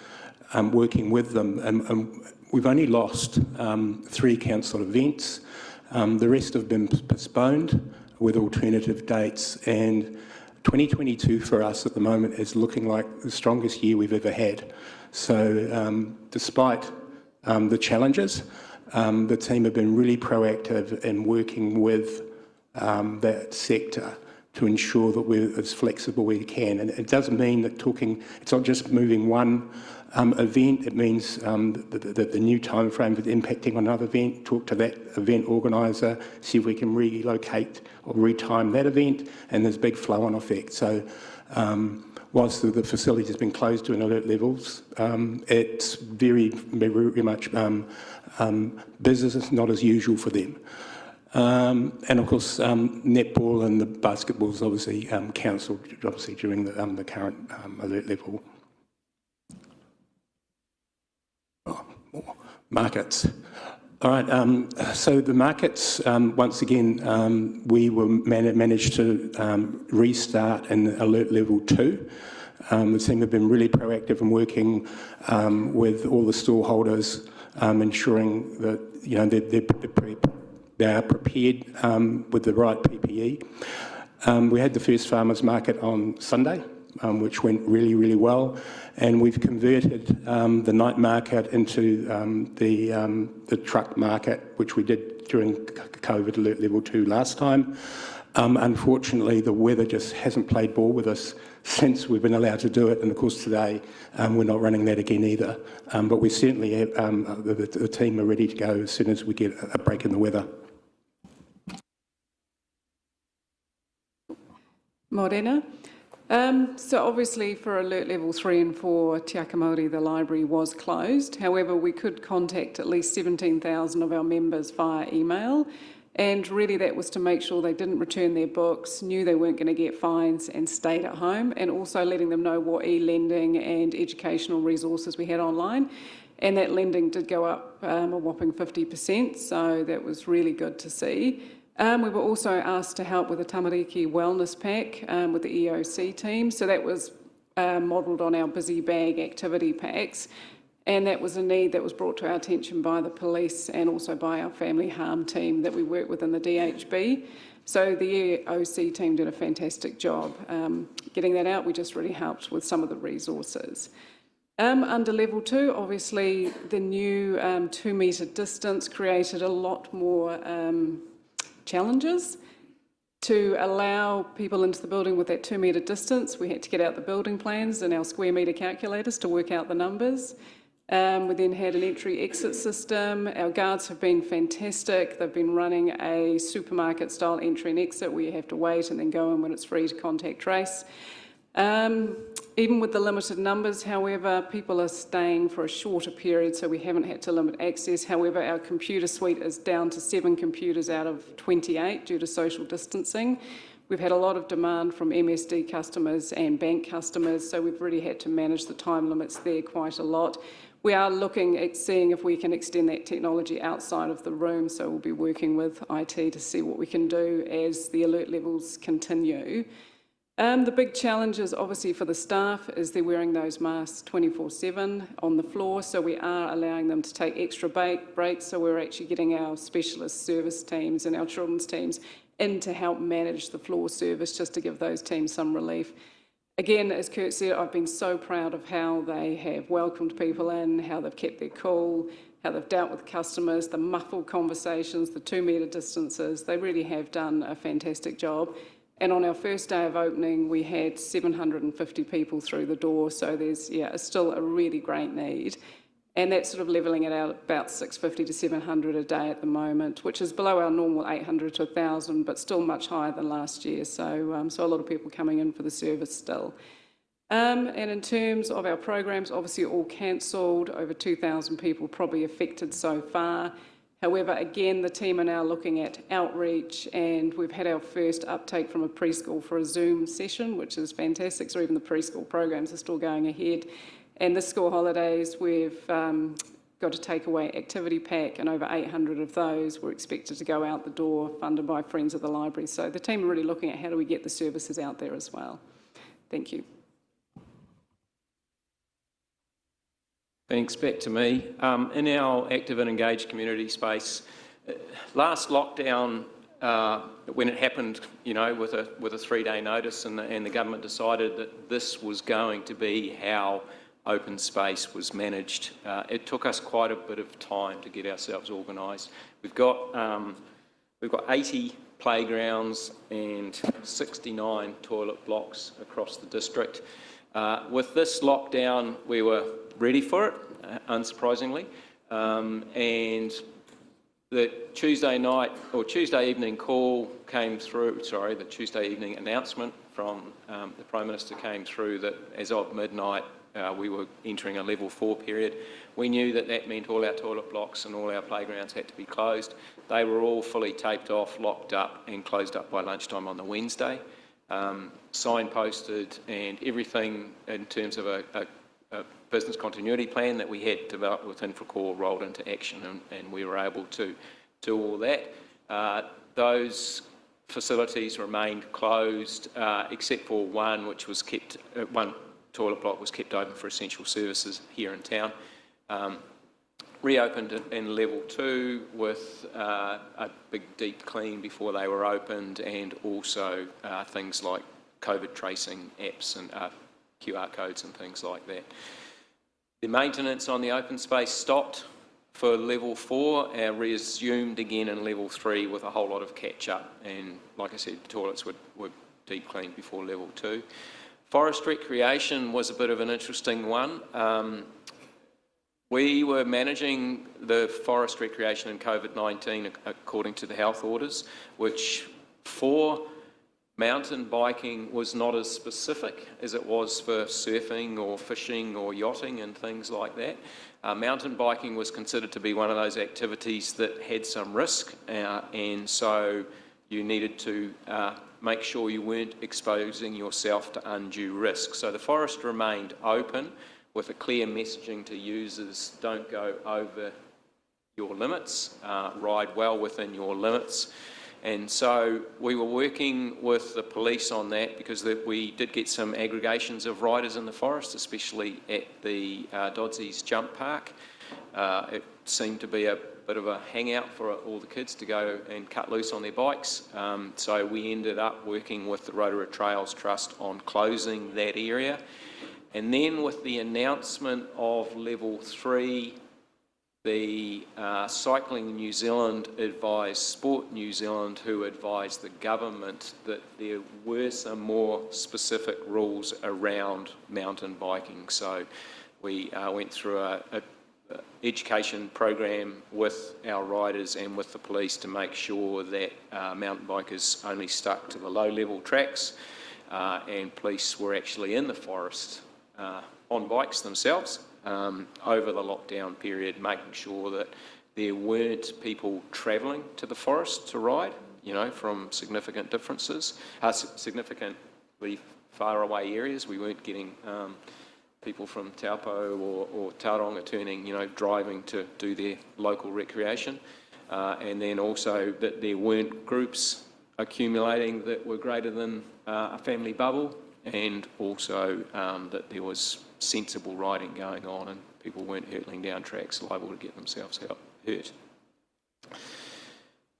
working with them. And we've only lost 3 council events. The rest have been postponed with alternative dates, and 2022 for us at the moment is looking like the strongest year we've ever had. So despite the challenges, the team have been really proactive in working with that sector to ensure that we're as flexible as we can. And it doesn't mean that it's not just moving one event, it means that the new time frame is impacting on another event, talk to that event organiser, see if we can relocate or retime that event, and there's big flow-on effect. So whilst the facility has been closed to alert levels, it's very much business is not as usual for them. And of course, netball and the basketball is obviously cancelled, obviously during the current alert level. Markets. All right, so the markets, once again, we managed to restart in alert level 2. The team have been really proactive in working with all the stallholders, ensuring that they are prepared with the right PPE. We had the first farmers market on Sunday, which went really, really well, and we've converted the night market into the truck market, which we did during COVID alert level 2 last time. Unfortunately, the weather just hasn't played ball with us since we've been allowed to do it, and of course today we're not running that again either. But we certainly have, the team are ready to go as soon as we get a break in the weather. Morena. So obviously for alert level 3 and 4, Te Aka Māori, the library was closed. However, we could contact at least 17,000 of our members via email, and really that was to make sure they didn't return their books, knew they weren't going to get fines and stayed at home, and also letting them know what e-lending and educational resources we had online. And that lending did go up a whopping 50%, so that was really good to see. We were also asked to help with the Tamariki Wellness Pack with the EOC team. So that was modelled on our Busy Bag activity packs. And that was a need that was brought to our attention by the police and also by our family harm team that we work with in the DHB. So the EOC team did a fantastic job getting that out. We just really helped with some of the resources. Under level 2, obviously the new 2 metre distance created a lot more challenges. To allow people into the building with that 2 metre distance, we had to get out the building plans and our square metre calculators to work out the numbers. We then had an entry-exit system. Our guards have been fantastic. They've been running a supermarket-style entry and exit where you have to wait and then go in when it's free to contact trace. Even with the limited numbers, however, people are staying for a shorter period, so we haven't had to limit access. However, our computer suite is down to 7 computers out of 28 due to social distancing. We've had a lot of demand from MSD customers and bank customers, so we've really had to manage the time limits there quite a lot. We are looking at seeing if we can extend that technology outside of the room, so we'll be working with IT to see what we can do as the alert levels continue. The big challenge is obviously for the staff is they're wearing those masks 24/7 on the floor, so we are allowing them to take extra breaks, so we're actually getting our specialist service teams and our children's teams in to help manage the floor service just to give those teams some relief. Again, as Kurt said, I've been so proud of how they have welcomed people in, how they've kept their cool, how they've dealt with customers, the muffled conversations, the 2 metre distances. They really have done a fantastic job. And on our first day of opening, we had 750 people through the door, so there's still a really great need. And that's sort of levelling it out at about 650 to 700 a day at the moment, which is below our normal 800 to 1,000, but still much higher than last year. So, so a lot of people coming in for the service still. And in terms of our programs, obviously all cancelled, over 2,000 people probably affected so far. However, again, the team are now looking at outreach, and we've had our first uptake from a preschool for a Zoom session, which is fantastic. So even the preschool programs are still going ahead. And this school holidays, we've got a takeaway activity pack, and over 800 of those were expected to go out the door, funded by Friends of the Library. So the team are really looking at how do we get the services out there as well. Thank you. Thanks. Back to me. In our active and engaged community space, last lockdown, when it happened, you know, with a 3-day notice, and the government decided that this was going to be how open space was managed, it took us quite a bit of time to get ourselves organised. We've got 80 playgrounds and 69 toilet blocks across the district. With this lockdown, we were ready for it, unsurprisingly, and the Tuesday night or Tuesday evening call came through, sorry, the Tuesday evening announcement from the Prime Minister came through that as of midnight we were entering a level 4 period. We knew that that meant all our toilet blocks and all our playgrounds had to be closed. They were all fully taped off, locked up and closed up by lunchtime on the Wednesday. Signposted and everything in terms of a business continuity plan that we had developed with Infracore rolled into action, and we were able to do all that. Those facilities remained closed except for one, which was kept, one toilet block was kept open for essential services here in town. Reopened in level 2 with a big deep clean before they were opened, and also things like COVID tracing apps and QR codes and things like that. The maintenance on the open space stopped for level 4, resumed again in level 3 with a whole lot of catch up, and like I said, the toilets were deep cleaned before level 2. Forest recreation was a bit of an interesting one. We were managing the forest recreation in COVID-19 according to the health orders, which for mountain biking was not as specific as it was for surfing or fishing or yachting and things like that. Mountain biking was considered to be one of those activities that had some risk, and so you needed to make sure you weren't exposing yourself to undue risk. So the forest remained open with a clear messaging to users: don't go over your limits, ride well within your limits. And so we were working with the police on that, because we did get some aggregations of riders in the forest, especially at the Dodsies Jump Park. It seemed to be a bit of a hangout for all the kids to go and cut loose on their bikes. So we ended up working with the Rotorua Trails Trust on closing that area. And then with the announcement of level 3, the Cycling New Zealand advised Sport New Zealand, who advised the government that there were some more specific rules around mountain biking. So we went through a education program with our riders and with the police to make sure that mountain bikers only stuck to the low-level tracks, and police were actually in the forest on bikes themselves over the lockdown period, making sure that there weren't people travelling to the forest to ride, you know, from significant differences, significantly far away areas. We weren't getting people from Taupo or Tauranga turning, you know, driving to do their local recreation, and then also that there weren't groups accumulating that were greater than a family bubble, and also that there was sensible riding going on and people weren't hurtling down tracks liable to get themselves hurt.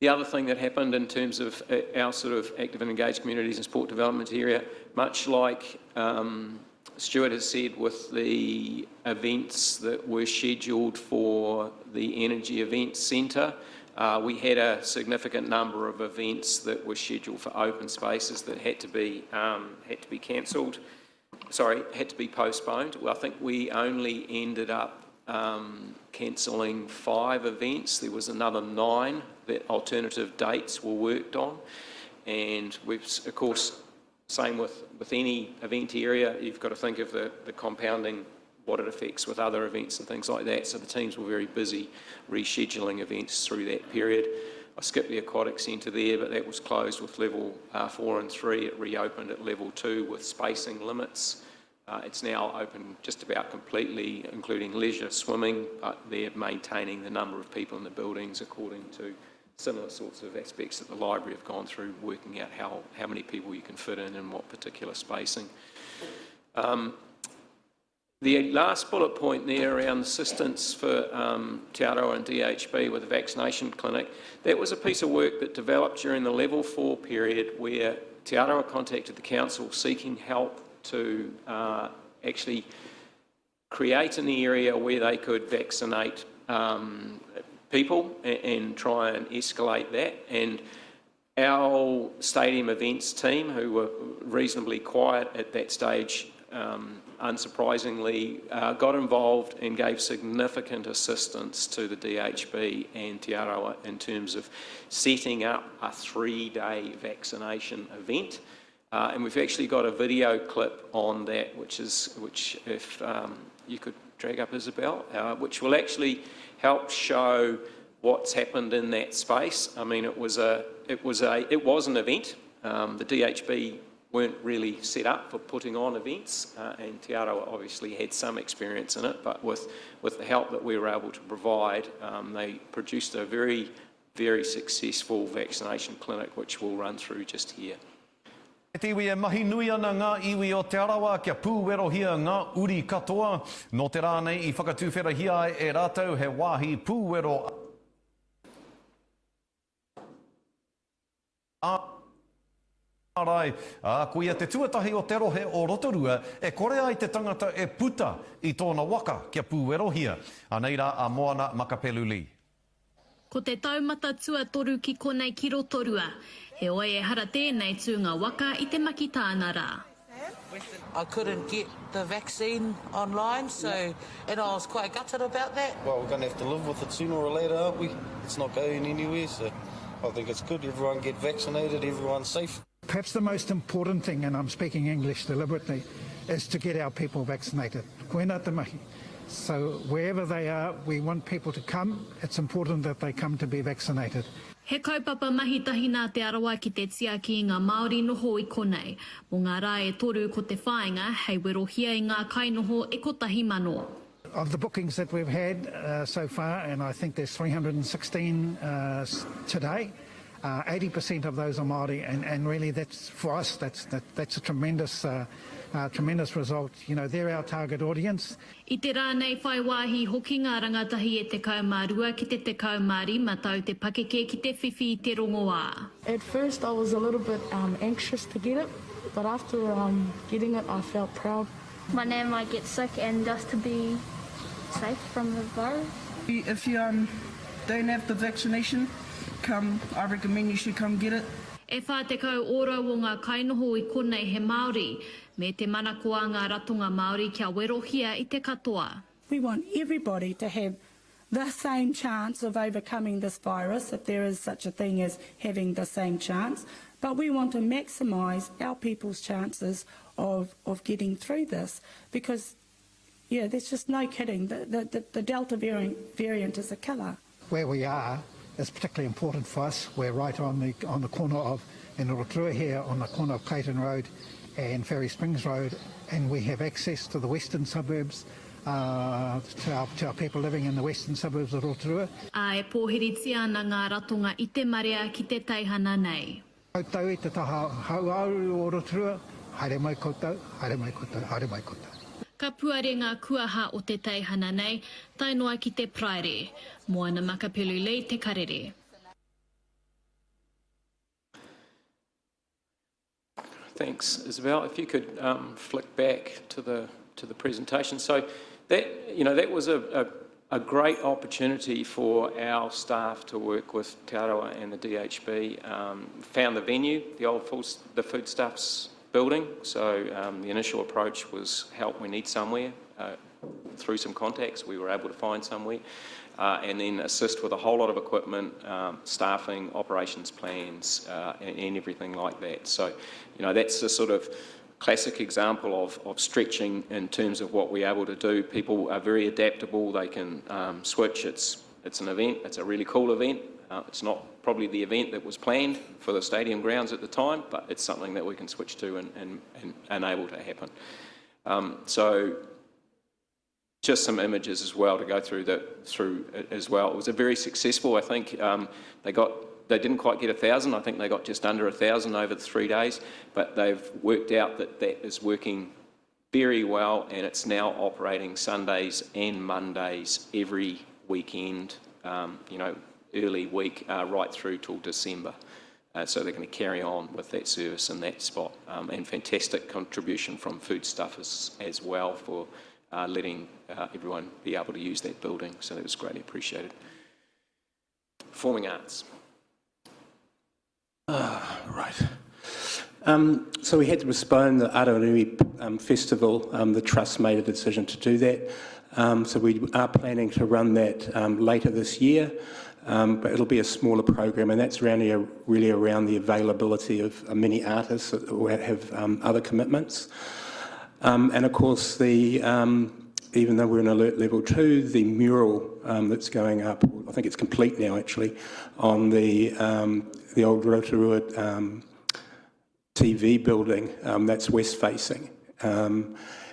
The other thing that happened in terms of our sort of active and engaged communities and sport development area, much like Stuart has said with the events that were scheduled for the Energy Events Centre, we had a significant number of events that were scheduled for open spaces that had to be cancelled. Sorry, had to be postponed. Well, I think we only ended up cancelling 5 events. There was another 9 that alternative dates were worked on, and we've, of course, same with any event area, you've got to think of the compounding what it affects with other events and things like that. So the teams were very busy rescheduling events through that period. I skipped the aquatic centre there, but that was closed with level 4 and 3. It reopened at level 2 with spacing limits. It's now open just about completely, including leisure swimming, but they're maintaining the number of people in the buildings according to similar sorts of aspects that the library have gone through, working out how many people you can fit in what particular spacing. The last bullet point there around assistance for Te Aroha and DHB with the vaccination clinic, that was a piece of work that developed during the level 4 period where Te Aroha contacted the council seeking help to actually create an area where they could vaccinate people and try and escalate that. And our stadium events team, who were reasonably quiet at that stage, unsurprisingly, got involved and gave significant assistance to the DHB and Te Aroha in terms of setting up a 3-day vaccination event. And we've actually got a video clip on that, which if you could drag up Isabel, which will actually help show what's happened in that space. I mean, it was an event. The DHB weren't really set up for putting on events, and Te Aroha obviously had some experience in it, but with the help that we were able to provide, they produced a very, very successful vaccination clinic, which we'll run through just here. Te iwi e mahi nui ana ngā iwi o Te Aroha kia pūwerohia ngā uri katoa. No te rā nei I whakatūwherahia e rātou he wāhi pūwero ārai. Ko ia te tuatahi o te rohe o Rotorua e kore ai te tangata e puta I tōna waka kia pūwerohia. Anei rā a Moana Makapeluli. Ko te taumata tuatoru ki konei ki Rotorua. He oe e hara tēnei tū ngā waka I te maki tāna rā. I couldn't get the vaccine online, and I was quite gutted about that. Well, we're going to have to live with it sooner or later, aren't we? It's not going anywhere, so I think it's good. Everyone get vaccinated, everyone's safe. Perhaps the most important thing, and I'm speaking English deliberately, is to get our people vaccinated. Koina te mahi. So wherever they are, we want people to come. It's important that they come to be vaccinated. He kaupapa mahitahi nā Te Aroha ki te tia ki ngā Māori noho I konei. Mō ngā rā e toru ko te whāinga, hei werohia I ngā kainoho e kotahi mano. Of the bookings that we've had so far, and I think there's 316 today, 80% of those are Māori, and really that's, for us, that's a tremendous result. You know, they're our target audience. I te rā nei whai wāhi hoki ngā rangatahi e te kaumārua ki te kaumāri matau te pakeke ki te whiwhi I te rongoā. At first I was a little bit anxious to get it, but after getting it I felt proud. My name might get sick and just to be safe from the virus. If you don't have the vaccination, I recommend you should come get it. E whā te kau ora o ngā kainoho I konei he Māori, me te manakoa ngā ratonga Māori kia werohia I te katoa. We want everybody to have the same chance of overcoming this virus, if there is such a thing as having the same chance, but we want to maximise our people's chances of getting through this, because, yeah, there's just no kidding. The Delta variant is a killer. Where we are is particularly important for us. We're right on the corner of, in Rotorua here, on the corner of Clayton Road and Ferry Springs Road, and we have access to the western suburbs, to our people living in the western suburbs of Rotorua. A e pōhiritia ana ngā ratonga I te marea ki te teihana nei. Koutou I te taha hauauru o Rotorua, haere mai koutou, haere mai koutou, haere mai koutou. Ka puare ngā kuaha o te teihana nei, tai noa ki te praere. Moana Makapeluli te karere. Thanks, Isabel. If you could flick back to the presentation. So that was a great opportunity for our staff to work with Te Aroha and the DHB. Found the venue, the Foodstuffs building. So the initial approach was help. We need somewhere. Through some contacts, we were able to find somewhere. And then assist with a whole lot of equipment, staffing, operations plans, and everything like that. So, that's the sort of classic example of stretching in terms of what we're able to do. People are very adaptable. They can switch. It's an event. It's a really cool event. It's not probably the event that was planned for the stadium grounds at the time, but it's something that we can switch to and enable to happen. So just some images as well to go through as well. It was a very successful, I think, they didn't quite get 1,000. I think they got just under 1,000 over the 3 days, but they've worked out that is working very well, and it's now operating Sundays and Mondays every weekend, early week right through till December. So they're going to carry on with that service in that spot, and fantastic contribution from Foodstuffers as well for letting everyone be able to use that building. So that was greatly appreciated. Performing arts. Right. So we had to postpone the Faranui festival. The Trust made a decision to do that. So we are planning to run that later this year, but it'll be a smaller program, and that's really around the availability of many artists who have other commitments. And of course, even though we're in alert level 2, the mural that's going up, I think it's complete now actually, on the old Rotorua TV building that's west facing,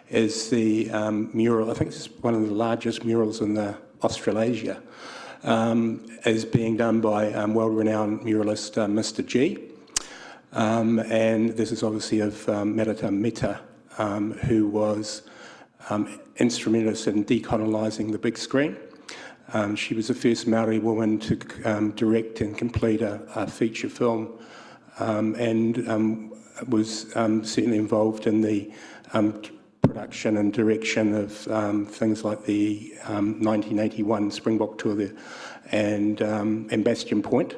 is the mural. I think it's one of the largest murals in Australasia, is being done by world-renowned muralist Mr. G. And this is obviously of Merata Meta, who was instrumentalist in decolonising the big screen. She was the first Maori woman to direct and complete a feature film, and was certainly involved in the production and direction of things like the 1981 Springbok tour and Bastion Point.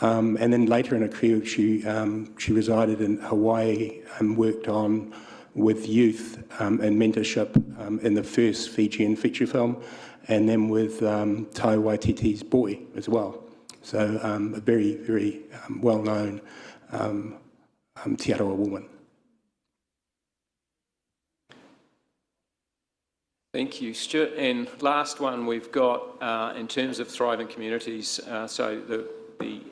And then later in her career, she resided in Hawaii and worked on with youth and mentorship in the first Fijian feature film, and then with Tai Waititi's Boy as well. So a very, very well-known Te Arawa woman. Thank you, Stuart. And last one we've got in terms of thriving communities, so the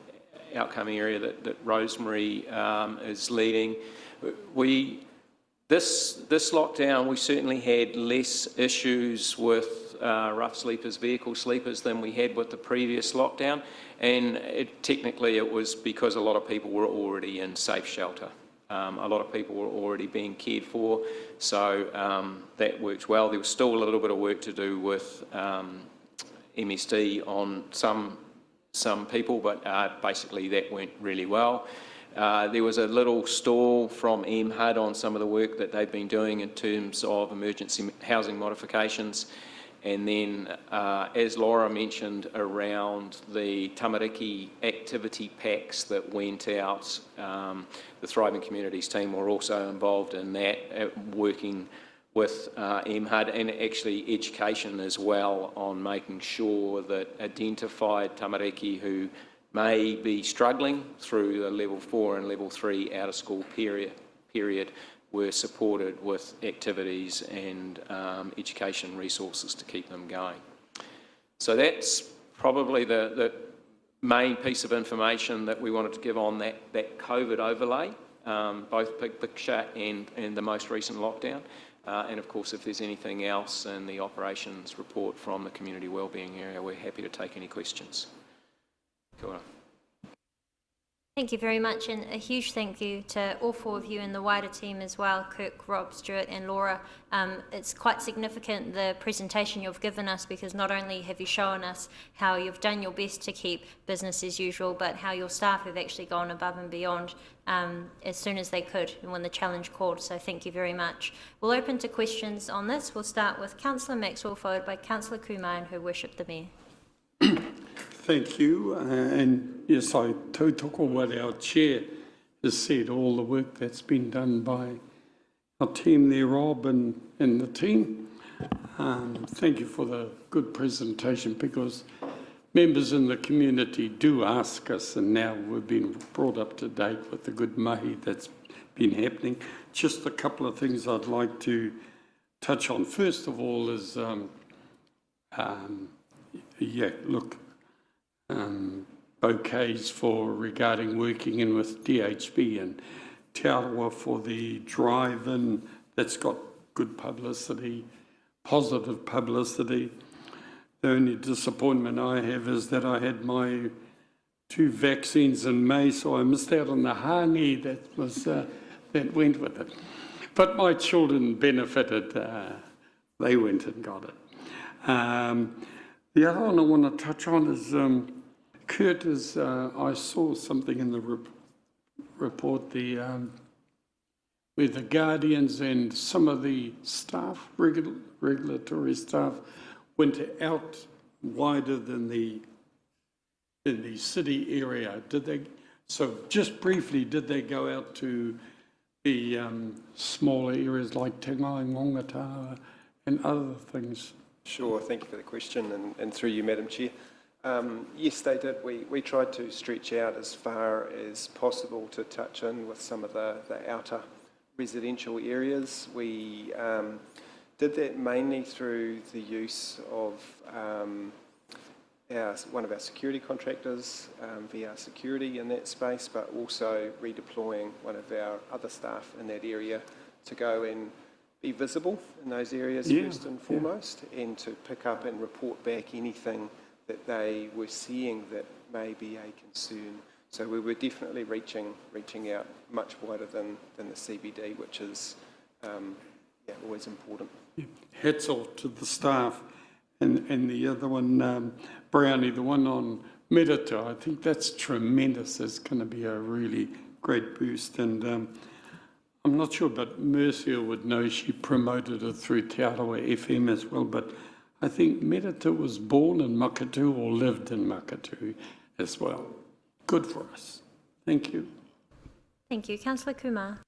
outcoming area that Rosemary is leading. This lockdown, we certainly had less issues with rough sleepers, vehicle sleepers, than we had with the previous lockdown. And technically it was because a lot of people were already in safe shelter. A lot of people were already being cared for, so that worked well. There was still a little bit of work to do with MSD on some people, but basically that went really well. There was a little stall from MHUD on some of the work that they've been doing in terms of emergency housing modifications. And then, as Laura mentioned, around the tamariki activity packs that went out, the Thriving Communities team were also involved in that, working with MHUD and actually education as well on making sure that identified tamariki who may be struggling through the level 4 and level 3 out of school period were supported with activities and education resources to keep them going. So that's probably the main piece of information that we wanted to give on that COVID overlay, both big picture and the most recent lockdown. And of course, if there's anything else in the operations report from the community wellbeing area, we're happy to take any questions. Kia ora. Thank you very much, and a huge thank you to all 4 of you and the wider team as well, Kirk, Rob, Stuart and Laura. It's quite significant, the presentation you've given us, because not only have you shown us how you've done your best to keep business as usual, but how your staff have actually gone above and beyond as soon as they could and when the challenge called, so thank you very much. We'll open to questions on this. We'll start with Councillor Maxwell, followed by Councillor Kumain, who worshipped the Mayor. Thank you, and yes, I tautoko what our chair has said, all the work that's been done by our team there, Rob and the team. Thank you for the good presentation, because members in the community do ask us, and now we've been brought up to date with the good mahi that's been happening. just a couple of things I'd like to touch on. First of all is, bouquets for regarding working in with DHB and Te Arawa for the drive-in that's got good publicity, positive publicity. The only disappointment I have is that I had my 2 vaccines in May, so I missed out on the hangi that went with it. But my children benefited. They went and got it. The other one I want to touch on is, Kurt, I saw something in the report, where the guardians and some of the staff, regulatory staff, went out wider than the city area. So just briefly, did they go out to the smaller areas like Te Ngāi and other things? Sure, thank you for the question, and through you, Madam Chair. Yes, they did. We tried to stretch out as far as possible to touch in with some of the outer residential areas. We did that mainly through the use of one of our security contractors, VR Security, in that space, but also redeploying one of our other staff in that area to go and be visible in those areas first and foremost, and to pick up and report back anything that they were seeing that may be a concern. So we were definitely reaching out much wider than the CBD, which is always important. Hats off to the staff. And the other one, Brownie, the one on Merita, I think that's tremendous. It's going to be a really great boost. And I'm not sure, but Mercia would know, she promoted it through Te Arawa FM as well. But I think Merita was born in Makatu or lived in Makatu as well. Good for us. Thank you. Thank you. Councillor Kumar.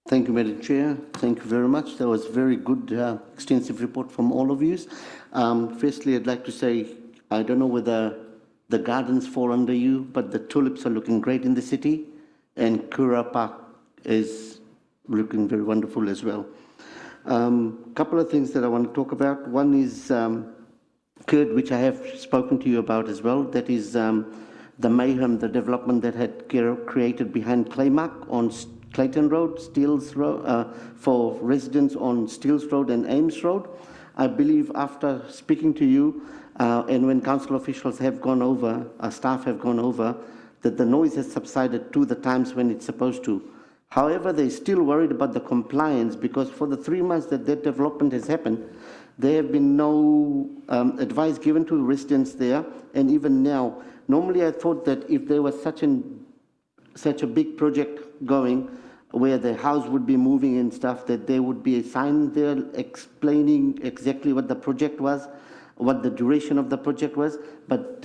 Thank you, Madam Chair. Thank you very much. That was a very good, extensive report from all of you. Firstly, I'd like to say, I don't know whether the gardens fall under you, but the tulips are looking great in the city, and Kura Park is looking very wonderful as well. Couple of things that I want to talk about. One is Kurt, which I have spoken to you about as well. That is the mayhem, the development that had created behind Claymark on Clayton Road, Steeles Road, for residents on Steeles Road and Ames Road. I believe after speaking to you and when council officials have gone over, staff have gone over, that the noise has subsided to the times when it's supposed to. However, they're still worried about the compliance, because for the 3 months that development has happened, there have been no advice given to residents there. And even now, normally I thought that if there was such a big project going, where the house would be moving and stuff, that there would be a sign there explaining exactly what the project was, what the duration of the project was. But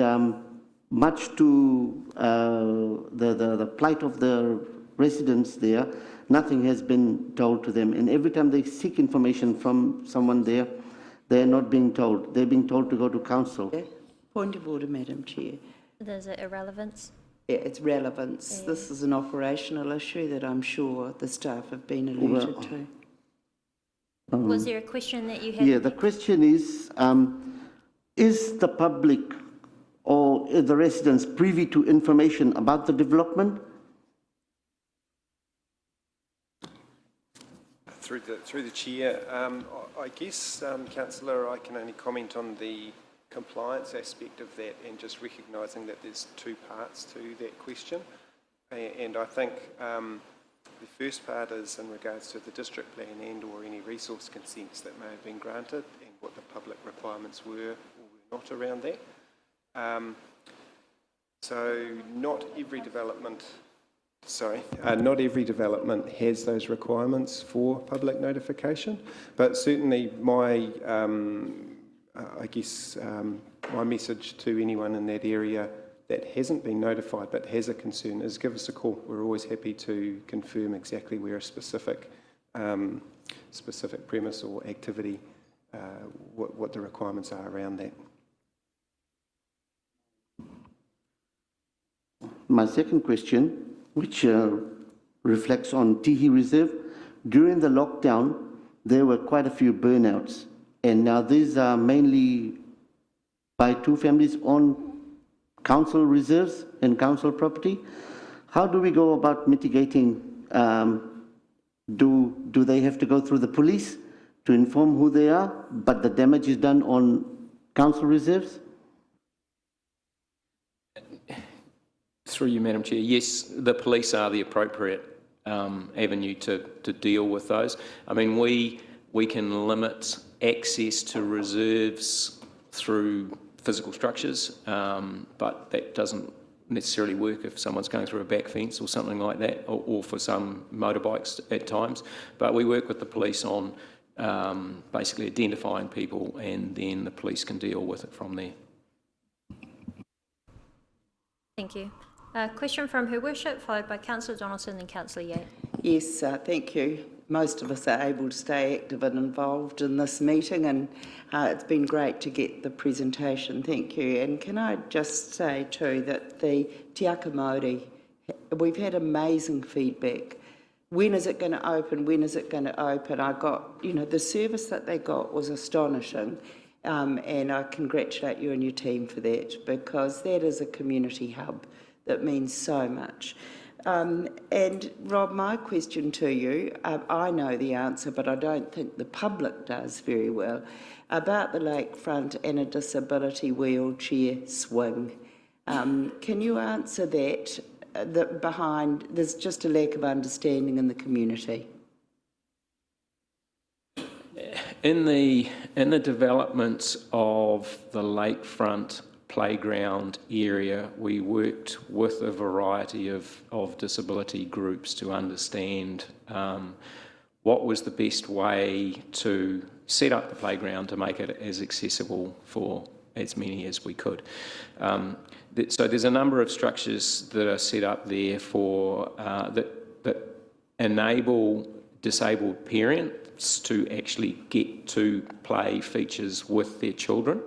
much to the plight of the residents there, nothing has been told to them. And every time they seek information from someone there, they're not being told. They're being told to go to council. Point of order, Madam Chair. There's an irrelevance. Yeah, it's relevance. Yeah. This is an operational issue that I'm sure the staff have been alerted to. Was there a question that you had? Yeah, the question is the public or the residents privy to information about the development? Through the chair, I guess, Councillor, I can only comment on the compliance aspect of that, and just recognising that there's 2 parts to that question. And I think the first part is in regards to the district plan and or any resource consents that may have been granted, and what the public requirements were or were not around that. So not every development has those requirements for public notification, but certainly my my message to anyone in that area that hasn't been notified but has a concern is give us a call. We're always happy to confirm exactly where a specific premise or activity, what the requirements are around that. My second question, which reflects on Tihi Reserve. During the lockdown, there were quite a few burnouts, and now these are mainly by two families on council reserves and council property. How do we go about mitigating? Do they have to go through the police to inform who they are, but the damage is done on council reserves? Through you, Madam Chair, yes, the police are the appropriate avenue to deal with those. I mean, we can limit access to reserves through physical structures, but that doesn't necessarily work if someone's going through a back fence or something like that, or for some motorbikes at times. But we work with the police on basically identifying people, and then the police can deal with it from there. Thank you. Question from Her Worship, followed by Councillor Donaldson and Councillor Yates. Yes, thank you. Most of us are able to stay active and involved in this meeting, and it's been great to get the presentation. Thank you. And can I just say too that the Te Aka Māori, we've had amazing feedback. When is it going to open? When is it going to open? I got, the service that they got was astonishing, and I congratulate you and your team for that, because that is a community hub that means so much. And Rob, my question to you, I know the answer, but I don't think the public does very well, about the lakefront and a disability wheelchair swing. Can you answer that? Behind, there's just a lack of understanding in the community. In the development of the lakefront playground area, we worked with a variety of disability groups to understand what was the best way to set up the playground to make it as accessible for as many as we could. So there's a number of structures that are set up there for that enable disabled parents to actually get to play features with their children.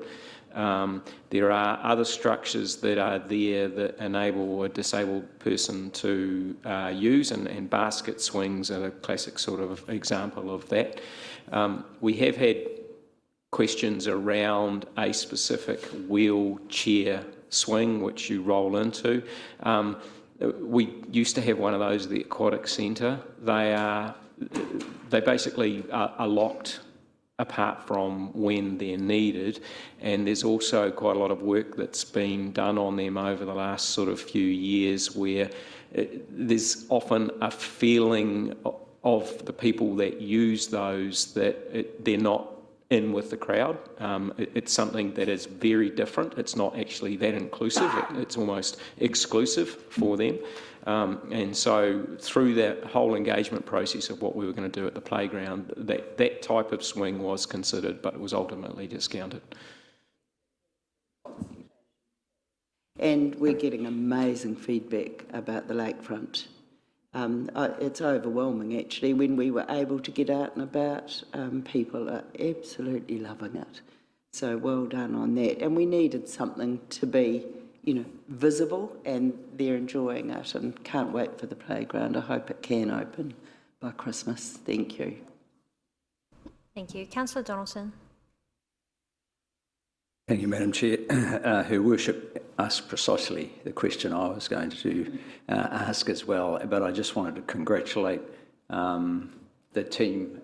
There are other structures that are there that enable a disabled person to use, and basket swings are a classic sort of example of that. We have had questions around a specific wheelchair swing which you roll into. We used to have one of those at the Aquatic Centre. They basically are locked apart from when they're needed, and there's also quite a lot of work that's been done on them over the last sort of few years, where there's often a feeling of the people that use those that they're not in with the crowd. It's something that is very different. It's not actually that inclusive. It's almost exclusive for them. And so through that whole engagement process of what we were going to do at the playground, that type of swing was considered, but it was ultimately discounted. And we're getting amazing feedback about the lakefront. It's overwhelming, actually, when we were able to get out and about. People are absolutely loving it. So well done on that. And we needed something to be, visible, and they're enjoying it, and can't wait for the playground. I hope it can open by Christmas. Thank you. Thank you. Councillor Donaldson. Thank you, Madam Chair. Her Worship asked precisely the question I was going to ask as well, but I just wanted to congratulate the team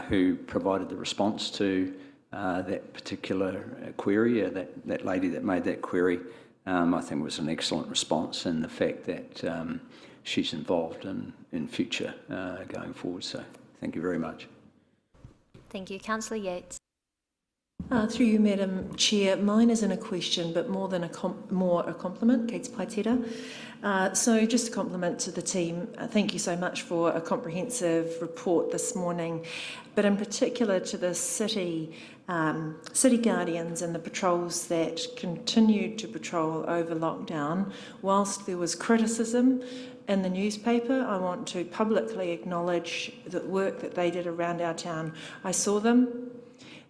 who provided the response to that particular query, that lady that made that query. I think it was an excellent response, and the fact that she's involved in future going forward. So thank you very much. Thank you. Councillor Yates. Through you, Madam Chair, mine isn't a question, but more a compliment. Kate's Paitera. So just a compliment to the team. Thank you so much for a comprehensive report this morning, but in particular to the city guardians and the patrols that continued to patrol over lockdown. Whilst there was criticism in the newspaper, I want to publicly acknowledge the work that they did around our town. I saw them.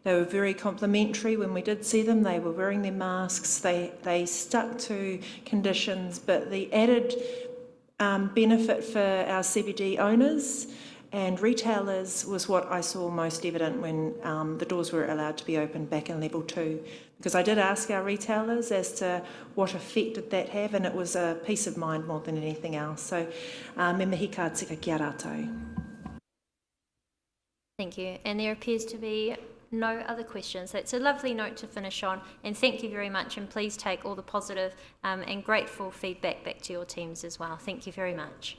They were very complimentary when we did see them. They were wearing their masks. They stuck to conditions, but the added benefit for our CBD owners and retailers was what I saw most evident when the doors were allowed to be opened back in level 2. Because I did ask our retailers as to what effect did that have, and it was a peace of mind more than anything else. So, me mihi ka tika ki a rātou. Thank you. And there appears to be no other questions. That's a lovely note to finish on. And thank you very much. And please take all the positive and grateful feedback back to your teams as well. Thank you very much.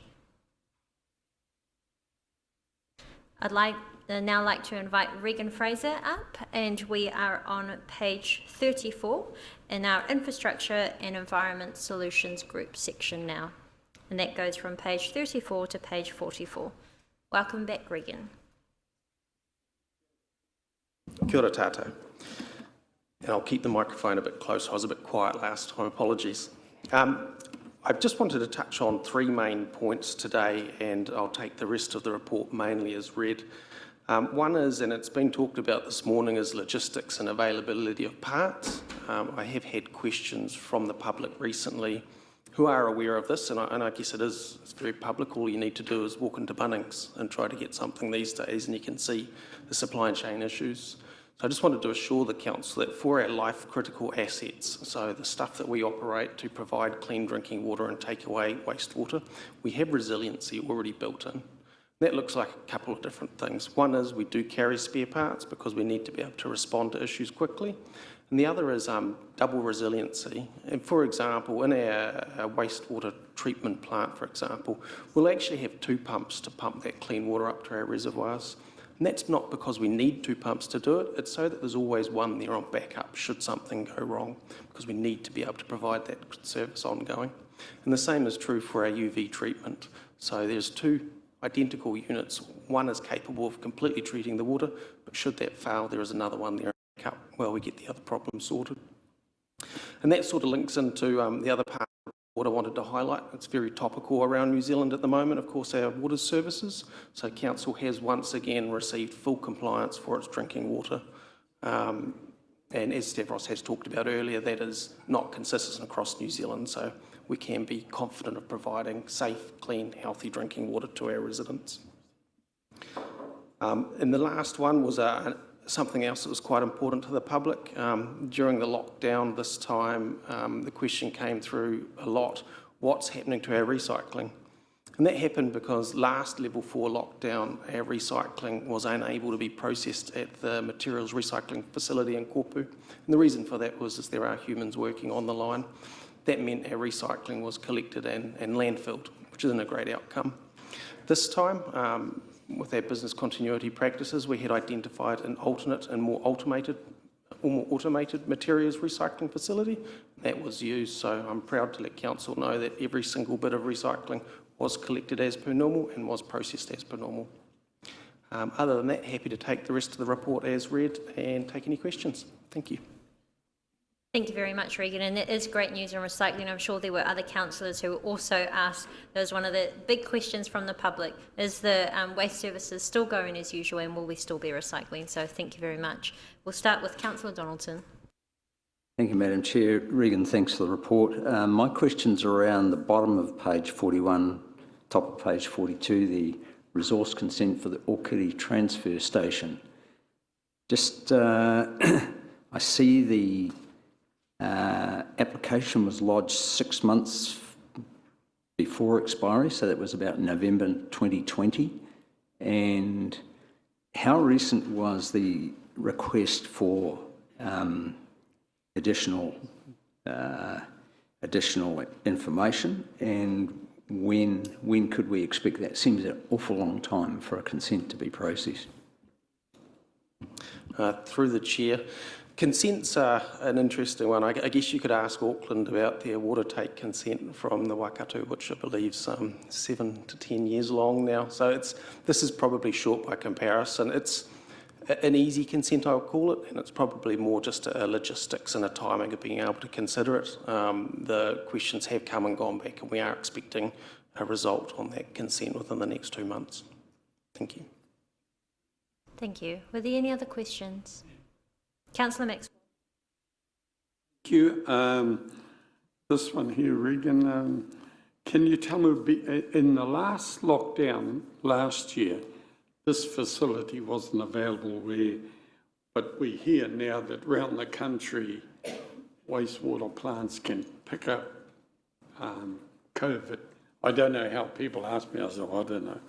I'd now like to invite Regan Fraser up, and we are on page 34 in our Infrastructure and Environment Solutions Group section now. And that goes from page 34 to page 44. Welcome back, Regan. Kia ora tātou. And I'll keep the microphone a bit close. I was a bit quiet last time, apologies. I just wanted to touch on 3 main points today, and I'll take the rest of the report mainly as read. One is, and it's been talked about this morning, is logistics and availability of parts. I have had questions from the public recently who are aware of this, and I guess it's very public. All you need to do is walk into Bunnings and try to get something these days, and you can see the supply chain issues. So I just wanted to assure the Council that for our life-critical assets, so the stuff that we operate to provide clean drinking water and take away wastewater, we have resiliency already built in. That looks like a couple of different things. One is we do carry spare parts because we need to be able to respond to issues quickly. And the other is double resiliency. And for example, in our wastewater treatment plant, for example, we'll actually have 2 pumps to pump that clean water up to our reservoirs. And that's not because we need 2 pumps to do it, it's so that there's always one there on backup should something go wrong, because we need to be able to provide that service ongoing. And the same is true for our UV treatment. So there's 2 identical units. One is capable of completely treating the water, but should that fail, there is another one there on backup while we get the other problem sorted. And that sort of links into the other part of what I wanted to highlight. It's very topical around New Zealand at the moment, of course, our water services. So Council has once again received full compliance for its drinking water. And as Stavros has talked about earlier, that is not consistent across New Zealand, so we can be confident of providing safe, clean, healthy drinking water to our residents. And the last one was something else that was quite important to the public. During the lockdown this time, the question came through a lot, what's happening to our recycling? And that happened because last level 4 lockdown, our recycling was unable to be processed at the materials recycling facility in Kopu. And the reason for that was there are humans working on the line. That meant our recycling was collected and landfilled, which isn't a great outcome. This time, with our business continuity practices, we had identified an alternate and more automated materials recycling facility. That was used, so I'm proud to let Council know that every single bit of recycling was collected as per normal and was processed as per normal. Other than that, happy to take the rest of the report as read and take any questions. Thank you. Thank you very much, Regan. And it is great news on recycling. I'm sure there were other councillors who also asked, that was one of the big questions from the public, is the waste services still going as usual and will we still be recycling? So thank you very much. We'll start with Councillor Donaldson. Thank you, Madam Chair. Regan, thanks for the report. My question's around the bottom of page 41, top of page 42, the resource consent for the Okiri transfer station. Just, I see the application was lodged 6 months before expiry, so that was about November 2020. And how recent was the request for additional information, and when could we expect that? Seems an awful long time for a consent to be processed. Through the Chair, consents are an interesting one. I guess you could ask Auckland about their water take consent from the Waikato, which I believe is 7 to 10 years long now. So this is probably short by comparison. It's an easy consent, I would call it, and it's probably more just a logistics and a timing of being able to consider it. The questions have come and gone back, and we are expecting a result on that consent within the next 2 months. Thank you. Thank you. Were there any other questions? Councillor Maxwell. Thank you. This one here, Regan. Can you tell me, in the last lockdown last year, this facility wasn't available but we hear now that around the country, wastewater plants can pick up COVID. I don't know how people ask me, I said, I don't know.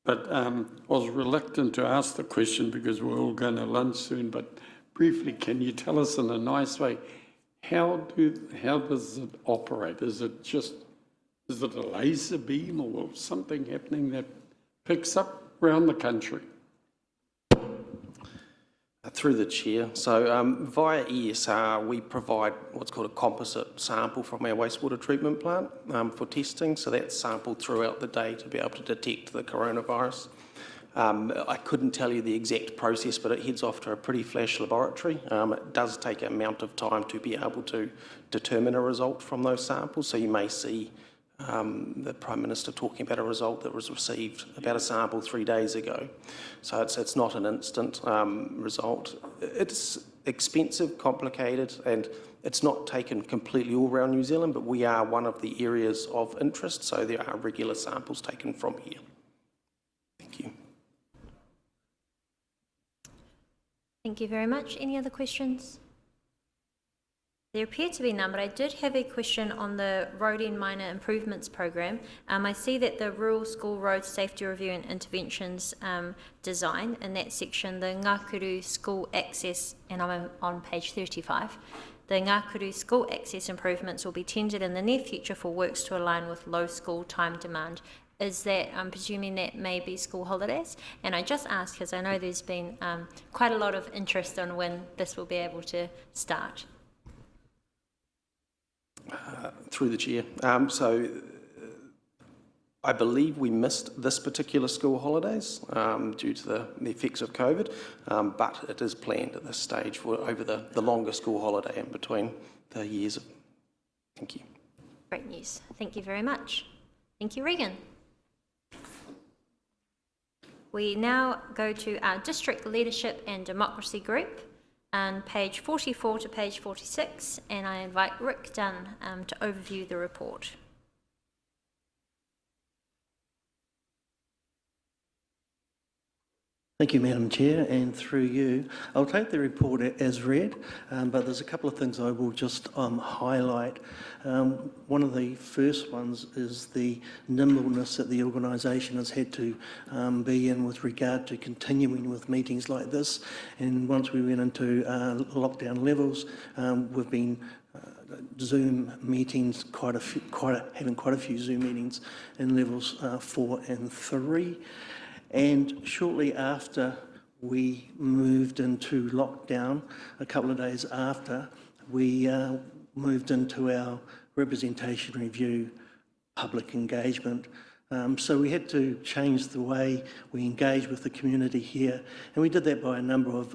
But I was reluctant to ask the question because we're all going to lunch soon, but briefly, can you tell us in a nice way, how does it operate? Is it a laser beam or something happening that picks up around the country? Through the chair. So via ESR, we provide what's called a composite sample from our wastewater treatment plant for testing. So that's sampled throughout the day to be able to detect the coronavirus. I couldn't tell you the exact process, but it heads off to a pretty flash laboratory. It does take an amount of time to be able to determine a result from those samples. So you may see the Prime Minister talking about a result that was received about a sample 3 days ago. So it's not an instant result. It's expensive, complicated, and it's not taken completely all around New Zealand, but we are one of the areas of interest, so there are regular samples taken from here. Thank you. Thank you very much. Any other questions? There appear to be none, but I did have a question on the Road and Minor Improvements Program. I see that the Rural School Road Safety Review and Interventions design, in that section, the Ngākuru School Access, and I'm on page 35, the Ngākuru School Access improvements will be tendered in the near future for works to align with low school time demand. Is that, I'm presuming that may be school holidays? And I just asked because I know there's been quite a lot of interest on when this will be able to start. Through the chair. So I believe we missed this particular school holidays due to the effects of COVID, but it is planned at this stage for over the longer school holiday in between the years. Thank you. Great news. Thank you very much. Thank you, Regan. We now go to our District Leadership and Democracy Group, on page 44 to page 46, and I invite Rick Dunn to overview the report. Thank you, Madam Chair, and through you, I'll take the report as read, but there's a couple of things I will just highlight. One of the first ones is the nimbleness that the organisation has had to be in with regard to continuing with meetings like this. And once we went into lockdown levels, we've been Zoom meetings, having quite a few Zoom meetings in levels 4 and 3. And shortly after we moved into lockdown, a couple of days after, we moved into our representation review public engagement. So we had to change the way we engage with the community here. And we did that by a number of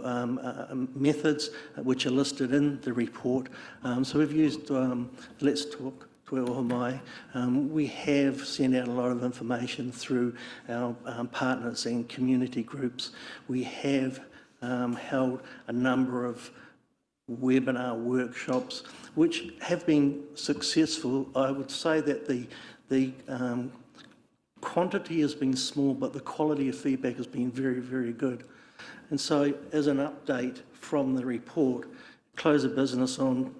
methods which are listed in the report. So we've used Let's Talk, we have sent out a lot of information through our partners and community groups. We have held a number of webinar workshops which have been successful. I would say that the quantity has been small, but the quality of feedback has been very, very good. And so as an update from the report, close of business on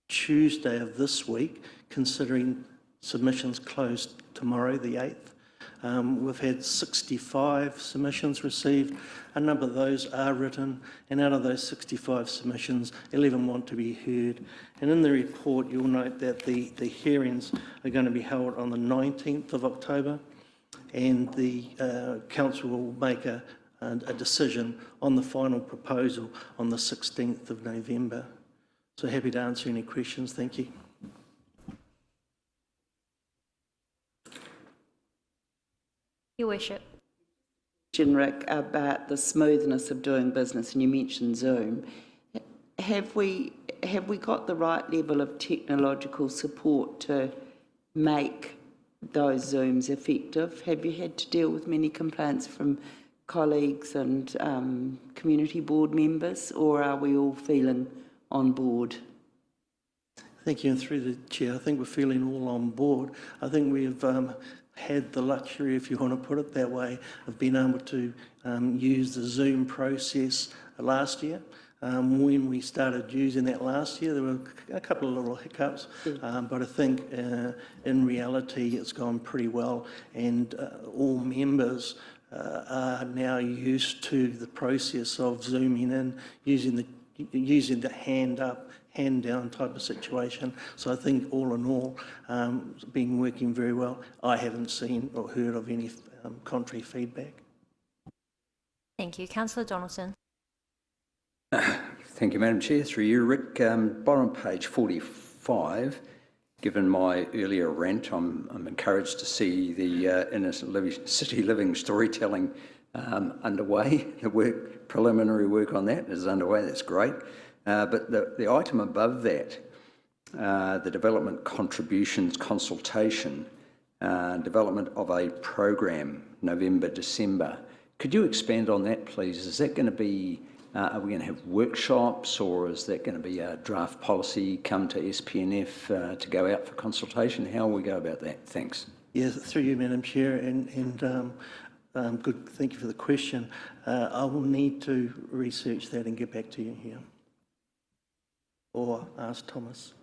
Tuesday of this week, considering submissions closed tomorrow, the 8th. We've had 65 submissions received. A number of those are written, and out of those 65 submissions, 11 want to be heard. And in the report, you'll note that the hearings are going to be held on the 19th of October, and the Council will make a decision on the final proposal on the 16th of November. So happy to answer any questions. Thank you. Your Worship. Rick, about the smoothness of doing business, and you mentioned Zoom. Have we got the right level of technological support to make those Zooms effective? Have you had to deal with many complaints from colleagues and community board members, or are we all feeling on board? Thank you, and through the Chair, I think we're feeling all on board. I think we've had the luxury, if you want to put it that way, of being able to use the Zoom process last year. When we started using that last year, there were a couple of little hiccups, but I think in reality it's gone pretty well, and all members are now used to the process of Zooming in, using the hand up, hand down type of situation. So I think all in all, it's been working very well. I haven't seen or heard of any contrary feedback. Thank you. Councillor Donaldson. Thank you, Madam Chair. Through you, Rick. Bottom page 45, given my earlier rant, I'm encouraged to see the inner city living storytelling underway. The preliminary work on that is underway. That's great. But the item above that, the development contributions consultation, development of a program, November, December. Could you expand on that, please? Is that going to be, are we going to have workshops, or is that going to be a draft policy come to SPNF to go out for consultation? How will we go about that? Thanks. Yes, through you, Madam Chair, and good. Thank you for the question. I will need to research that and get back to you here, or ask Thomas.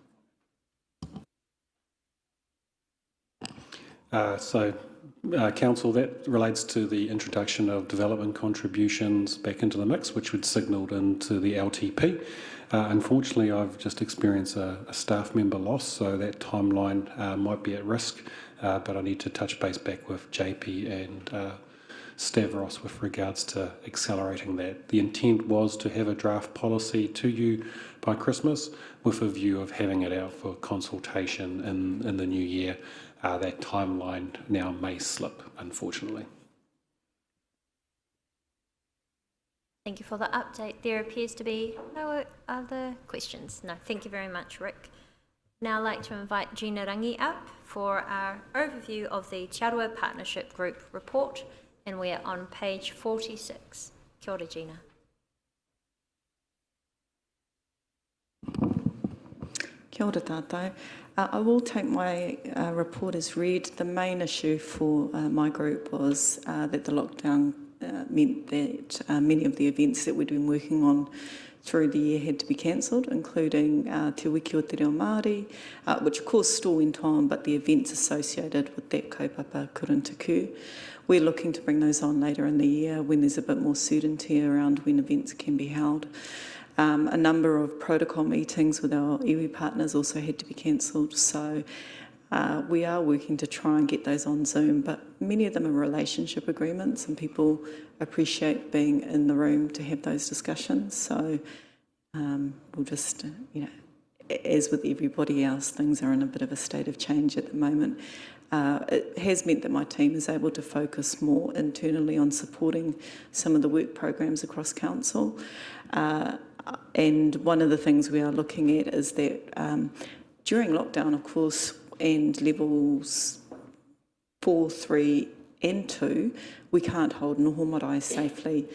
Council, that relates to the introduction of development contributions back into the mix, which would signalled into the LTP. Unfortunately, I've just experienced a staff member loss, so that timeline might be at risk, but I need to touch base back with JP and Stavros with regards to accelerating that. The intent was to have a draft policy to you by Christmas with a view of having it out for consultation in the new year. That timeline now may slip, unfortunately. Thank you for the update. There appears to be no other questions. No, thank you very much, Rick. Now I'd like to invite Gina Rangi up for our overview of the Te Aroha Partnership Group report, and we're on page 46. Kia ora, Gina. Kia ora tātou. I will take my report as read. The main issue for my group was that the lockdown meant that many of the events that we'd been working on through the year had to be cancelled, including Te Wiki o Te Reo Māori, which of course still went on, but the events associated with that kaupapa couldn't occur. We're looking to bring those on later in the year when there's a bit more certainty around when events can be held. A number of protocol meetings with our iwi partners also had to be cancelled, so we are working to try and get those on Zoom, but many of them are relationship agreements and people appreciate being in the room to have those discussions. So we'll just, as with everybody else, things are in a bit of a state of change at the moment. It has meant that my team is able to focus more internally on supporting some of the work programs across council. And one of the things we are looking at is that during lockdown, of course, and levels 4, 3 and 2, we can't hold noho marae safely,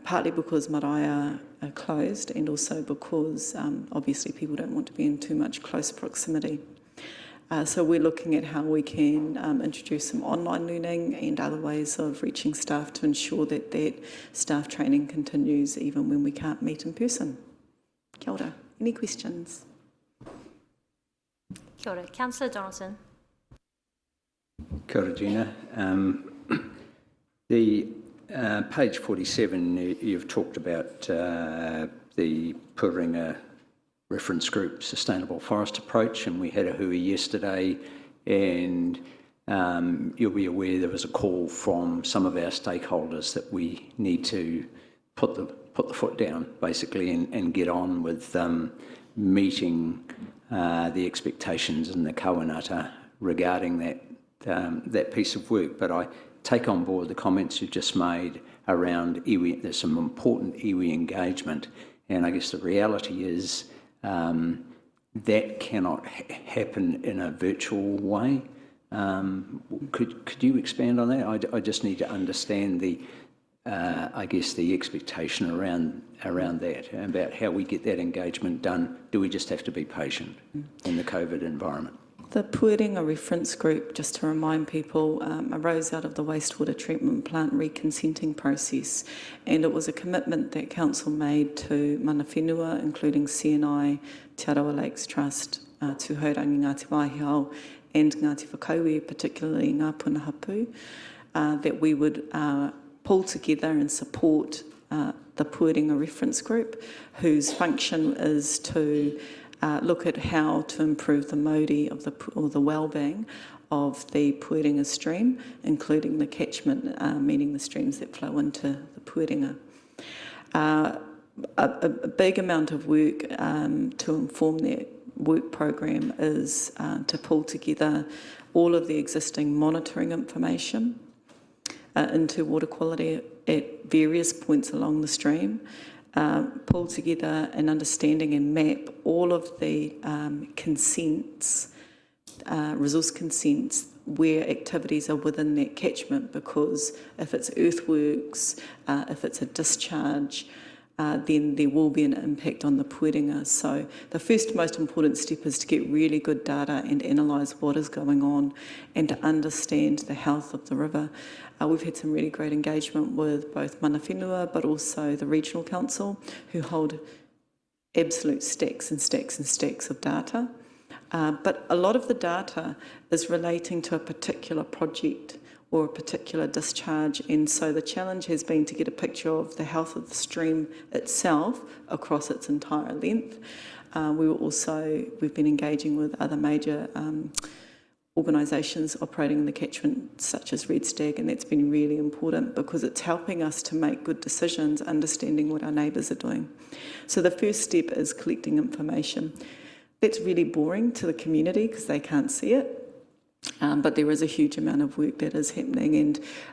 partly because marae are closed and also because obviously people don't want to be in too much close proximity. So we're looking at how we can introduce some online learning and other ways of reaching staff to ensure that that staff training continues even when we can't meet in person. Kia ora. Any questions? Kia ora. Councillor Donaldson. Kia ora, Gina. The page 47, you've talked about the Puringa reference group sustainable forest approach, and we had a hui yesterday, and you'll be aware there was a call from some of our stakeholders that we need to put the foot down basically and get on with meeting the expectations in the kawanata regarding that piece of work. But I take on board the comments you've just made around iwi. There's some important iwi engagement, and I guess the reality is that cannot happen in a virtual way. Could you expand on that? I just need to understand I guess, the expectation around that, about how we get that engagement done. Do we just have to be patient in the COVID environment? The Pueringa Reference Group, just to remind people, arose out of the wastewater treatment plant reconsenting process, and it was a commitment that Council made to mana whenua, including CNI, Te Rotorua Lakes Trust, Tūhaurangi Ngāti Wahiao and Ngāti Whakauē, particularly Ngā Punahapu, that we would pull together and support the Pueringa Reference Group, whose function is to look at how to improve the mauri of the well-being of the Pueringa stream, including the catchment, meaning the streams that flow into the Pueringa. A big amount of work to inform that work program is to pull together all of the existing monitoring information into water quality at various points along the stream, pull together an understanding and map all of the consents, resource consents, where activities are within that catchment, because if it's earthworks, if it's a discharge, then there will be an impact on the Pueringa. So the first most important step is to get really good data and analyse what is going on and to understand the health of the river. We've had some really great engagement with both mana whenua, but also the Regional Council, who hold absolute stacks and stacks and stacks of data. But a lot of the data is relating to a particular project or a particular discharge, and so the challenge has been to get a picture of the health of the stream itself across its entire length. We've been engaging with other major organisations operating in the catchment, such as Red Stag, and that's been really important because it's helping us to make good decisions, understanding what our neighbours are doing. So the first step is collecting information. That's really boring to the community because they can't see it. But there is a huge amount of work that is happening,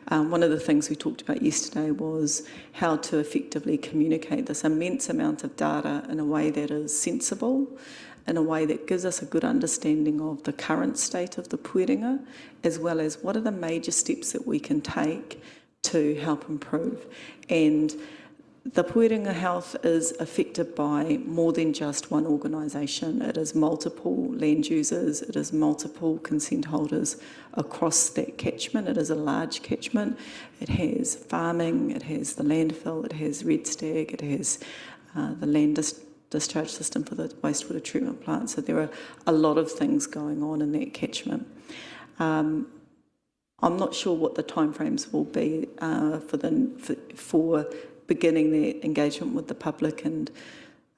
and one of the things we talked about yesterday was how to effectively communicate this immense amount of data in a way that is sensible, in a way that gives us a good understanding of the current state of the Pueringa, as well as what are the major steps that we can take to help improve. And the Pueringa health is affected by more than just one organisation. It is multiple land users, it is multiple consent holders across that catchment. It is a large catchment. It has farming, it has the landfill, it has Red Stag, it has the land discharge system for the wastewater treatment plant. So there are a lot of things going on in that catchment. I'm not sure what the timeframes will be for beginning the engagement with the public and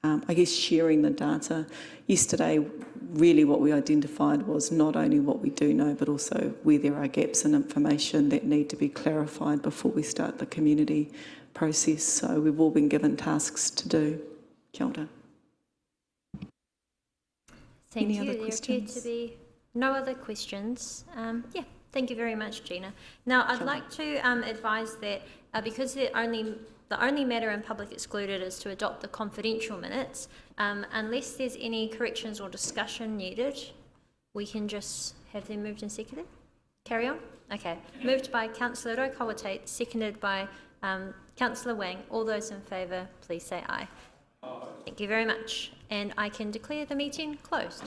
I guess sharing the data. Yesterday, really what we identified was not only what we do know, but also where there are gaps in information that need to be clarified before we start the community process. So we've all been given tasks to do. Kia ora. Thank Any you. other There questions? appear to be no other questions. Thank you very much, Gina. Now, I'd like to advise that because the only matter in public excluded is to adopt the confidential minutes, unless there's any corrections or discussion needed, we can just have them moved and seconded. Carry on? Okay. Moved by Councillor Rokawate, seconded by Councillor Wang. All those in favour, please say aye. Thank you very much. And I can declare the meeting closed.